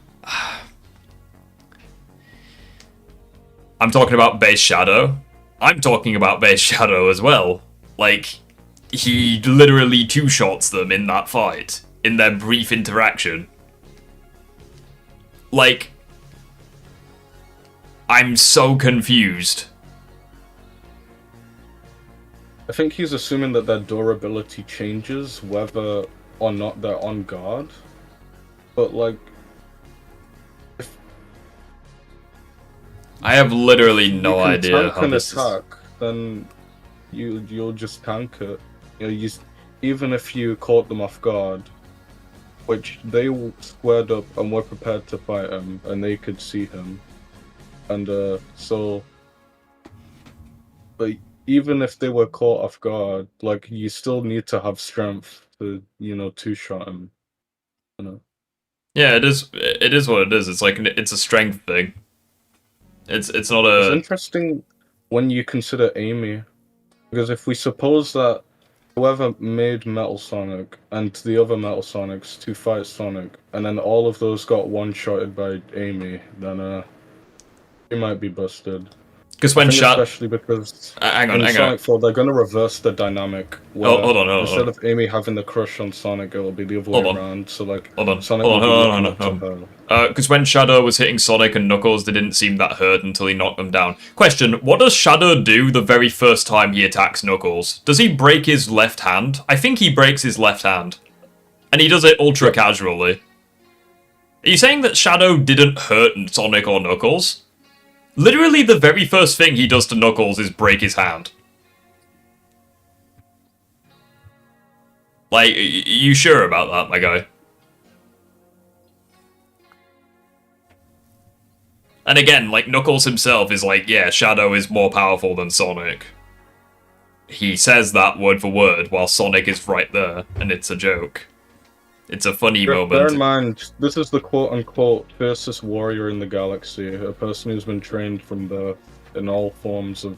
I'm talking about base Shadow. I'm talking about base Shadow as well. Like, he literally two-shots them in that fight, in their brief interaction. Like, I'm so confused. I think he's assuming that their durability changes whether or not they're on guard. But like, I have literally no idea how this attack, then you'll just tank it. You know, even if you caught them off guard, which they squared up and were prepared to fight him, and they could see him, and but even if they were caught off guard, like you still need to have strength to two-shot him. You know. Yeah, it is. It is what it is. It's like it's a strength thing. It's not a... It's interesting when you consider Amy, because if we suppose that whoever made Metal Sonic and the other Metal Sonics to fight Sonic, and then all of those got one-shotted by Amy, then he might be busted. Because when especially because hang on. Sonic 4, they're going to reverse the dynamic. Where hold on. Instead of Amy having the crush on Sonic, it'll be the other way around. So like, Sonic because when Shadow was hitting Sonic and Knuckles, they didn't seem that hurt until he knocked them down. Question: what does Shadow do the very first time he attacks Knuckles? Does he break his left hand? I think he breaks his left hand, and he does it ultra casually. Are you saying that Shadow didn't hurt Sonic or Knuckles? Literally, the very first thing he does to Knuckles is break his hand. Like, you sure about that, my guy? And again, like, Knuckles himself is like, yeah, Shadow is more powerful than Sonic. He says that word for word, while Sonic is right there, and it's a joke. It's a funny moment. Bear in mind, this is the quote-unquote fiercest warrior in the galaxy, a person who's been trained from birth in all forms of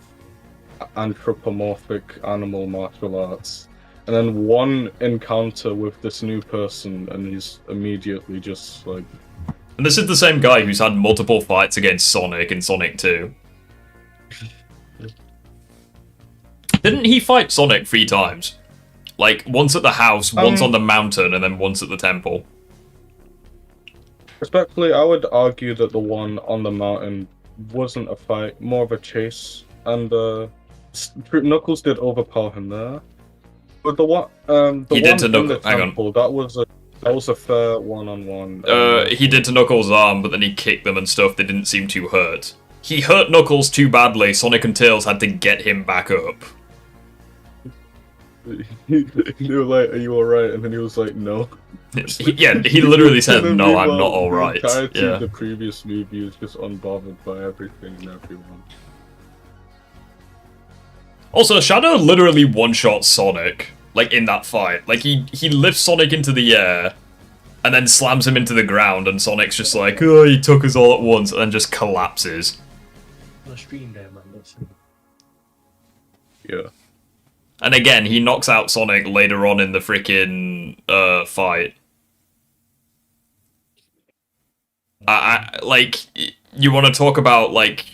anthropomorphic animal martial arts. And then one encounter with this new person, and he's immediately just like... And this is the same guy who's had multiple fights against Sonic in Sonic 2. Didn't he fight Sonic 3 times? Like, once at the house, once on the mountain, and then once at the temple. Respectfully, I would argue that the one on the mountain wasn't a fight, more of a chase. And Knuckles did overpower him there. But the one in the temple, that was a fair one-on-one. He did to Knuckles' arm, but then he kicked them and stuff. They didn't seem too hurt. He hurt Knuckles too badly. Sonic and Tails had to get him back up. They were like, "Are you alright?" And then he was like, "No." He literally said, "No, I'm not alright." The entirety of the previous movie is just unbothered by everything and everyone. Also, Shadow literally one-shot Sonic, like, in that fight. Like, he lifts Sonic into the air, and then slams him into the ground, and Sonic's just like, oh, he took us all at once, and then just collapses. Yeah. And again, he knocks out Sonic later on in the freaking fight. Like, you want to talk about, like,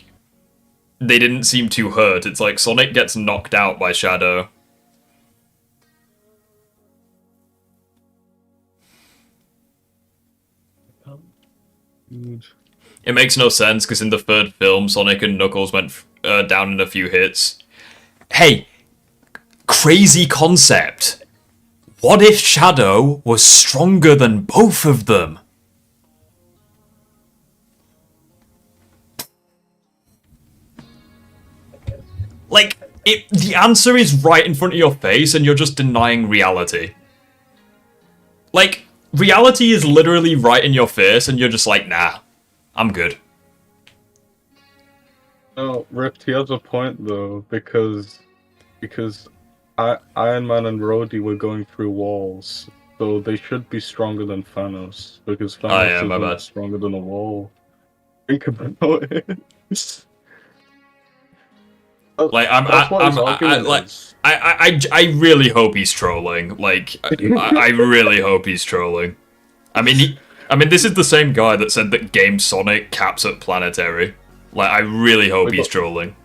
they didn't seem too hurt. It's like Sonic gets knocked out by Shadow. It makes no sense because in the third film, Sonic and Knuckles went down in a few hits. Hey, crazy concept. What if Shadow was stronger than both of them? Like, the answer is right in front of your face and you're just denying reality. Like, reality is literally right in your face and you're just like, nah, I'm good. No, Rift, he has a point though, because Iron Man and Rhodey were going through walls, so they should be stronger than Thanos, because Thanos is stronger than a wall. Think about it. Like I really hope he's trolling. Like I really hope he's trolling. I mean this is the same guy that said that Game Sonic caps at Planetary. Like I really hope he's trolling.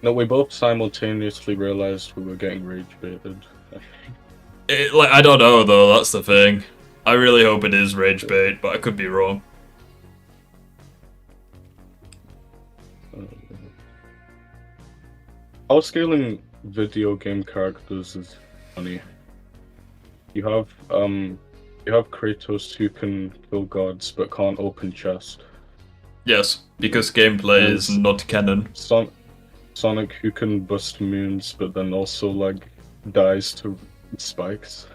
No, we both simultaneously realized we were getting rage baited. Like I don't know though. That's the thing. I really hope it is rage bait, but I could be wrong. How scaling video game characters is funny. You have Kratos who can kill gods but can't open chest. Yes, because gameplay is not canon. Sonic who can bust moons but then also like dies to spikes.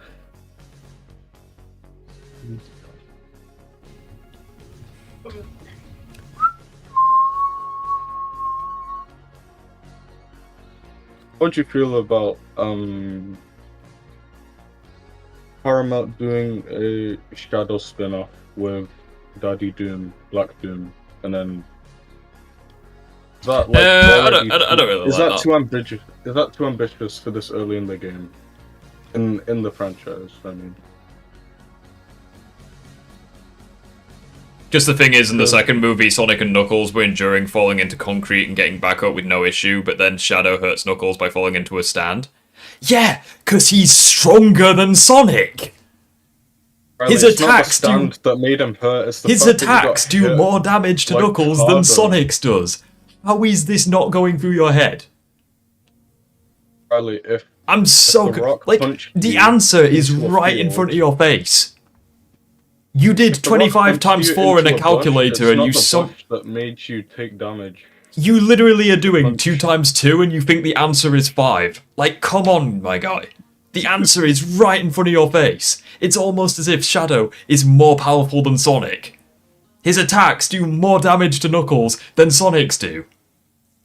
What do you feel about Paramount doing a Shadow spin-off with Daddy Doom, Black Doom, and then is that like I don't really is like that too ambitious? Is that too ambitious for this early in the game? In the franchise, I mean. Just the thing is, in the second movie, Sonic and Knuckles were enduring falling into concrete and getting back up with no issue, but then Shadow hurts Knuckles by falling into a stand. Yeah, because he's stronger than Sonic! His attacks do... that made him hurt. His attacks do more damage to Knuckles than Sonic's does. How is this not going through your head? Riley, I'm so... Like, the answer is right in front of your face. You did 25 times 4 in a calculator and you that made you take damage. You literally are doing 2 times 2 and you think the answer is 5. Like, come on, my guy. The answer is right in front of your face. It's almost as if Shadow is more powerful than Sonic. His attacks do more damage to Knuckles than Sonic's do.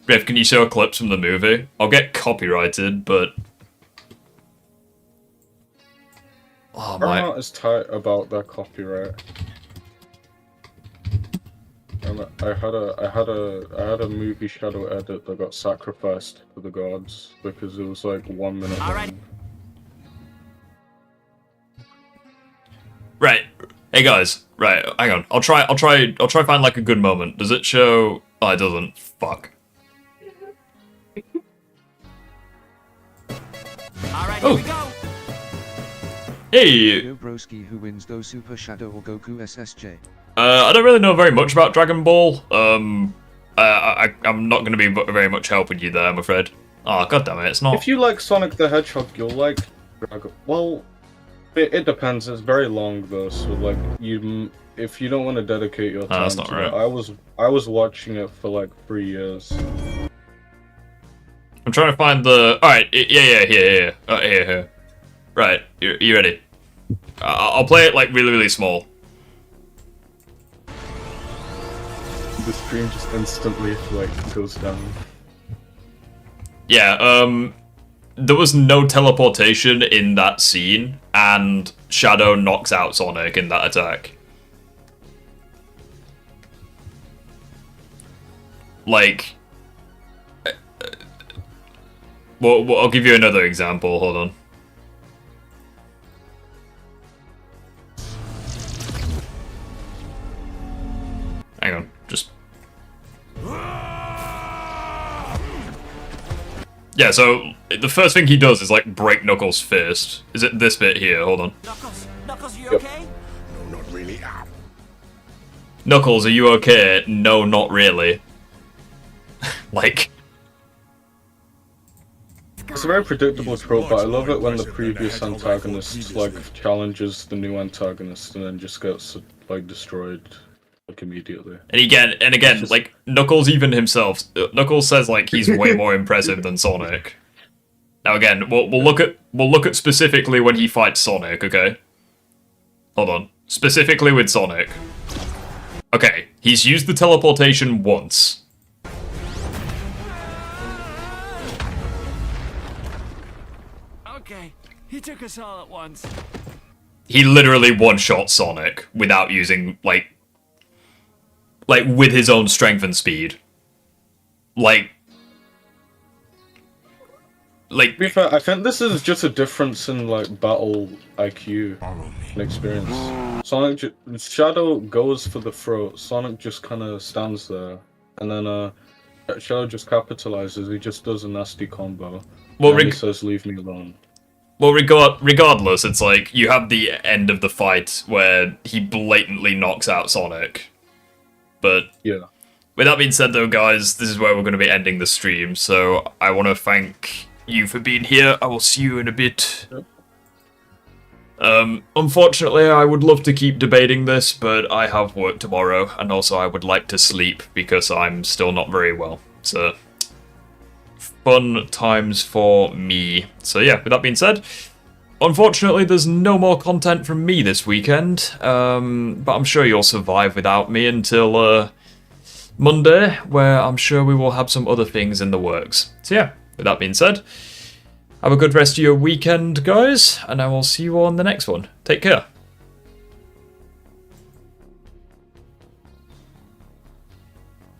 Riff, can you show clips from the movie? I'll get copyrighted, but... Oh, Paramount is tight about their copyright. And I had a movie shadow edit that got sacrificed to the gods because it was like 1 minute long. Right. Hey guys. Right. Hang on. I'll try find like a good moment. Does it show? Oh, it doesn't. Fuck. Alright, here we go. Hey! Broski who wins though, Super Shadow or Goku SSJ? I don't really know very much about Dragon Ball. I'm not going to be very much help with you there, I'm afraid. Oh, goddammit, it's not. If you like Sonic the Hedgehog, you'll like Dragon... Well, it depends. It's very long though, so like, if you don't want to dedicate your time that's not to right. it, I was watching it for like 3 years. I'm trying to find the... Alright, here. Here. Right, you ready? I'll play it like really, really small. The screen just instantly like goes down. Yeah, there was no teleportation in that scene, and Shadow knocks out Sonic in that attack. Like... Well, I'll give you another example, hold on. Hang on, just... Yeah, so the first thing he does is like break Knuckles' fist. Is it this bit here? Hold on. Knuckles, you okay? No, not really. Knuckles, are you okay? No, not really. Like... It's a very predictable trope, but I love it when the previous antagonist like challenges the new antagonist and then just gets like destroyed like immediately. And again, like Knuckles even himself, Knuckles says like he's way more impressive than Sonic. Now again, we'll look at specifically when he fights Sonic, okay? Hold on. Specifically with Sonic. Okay, he's used the teleportation once. Okay, he took us all at once. He literally one-shot Sonic without using, like, with his own strength and speed. Like... To be fair, I think this is just a difference in, like, battle IQ and experience. Shadow goes for the throat, Sonic just kind of stands there, and then, Shadow just capitalizes, he just does a nasty combo. Well, and he says, leave me alone. Well, regardless, it's like, you have the end of the fight where he blatantly knocks out Sonic. But, yeah. With that being said though, guys, this is where we're going to be ending the stream, so I want to thank you for being here. I will see you in a bit. Yep. Unfortunately, I would love to keep debating this, but I have work tomorrow, and also I would like to sleep because I'm still not very well. So... fun times for me. So yeah, with that being said, unfortunately there's no more content from me this weekend, but I'm sure you'll survive without me until Monday, where I'm sure we will have some other things in the works. So yeah, with that being said, have a good rest of your weekend, guys, and I will see you on the next one. Take care.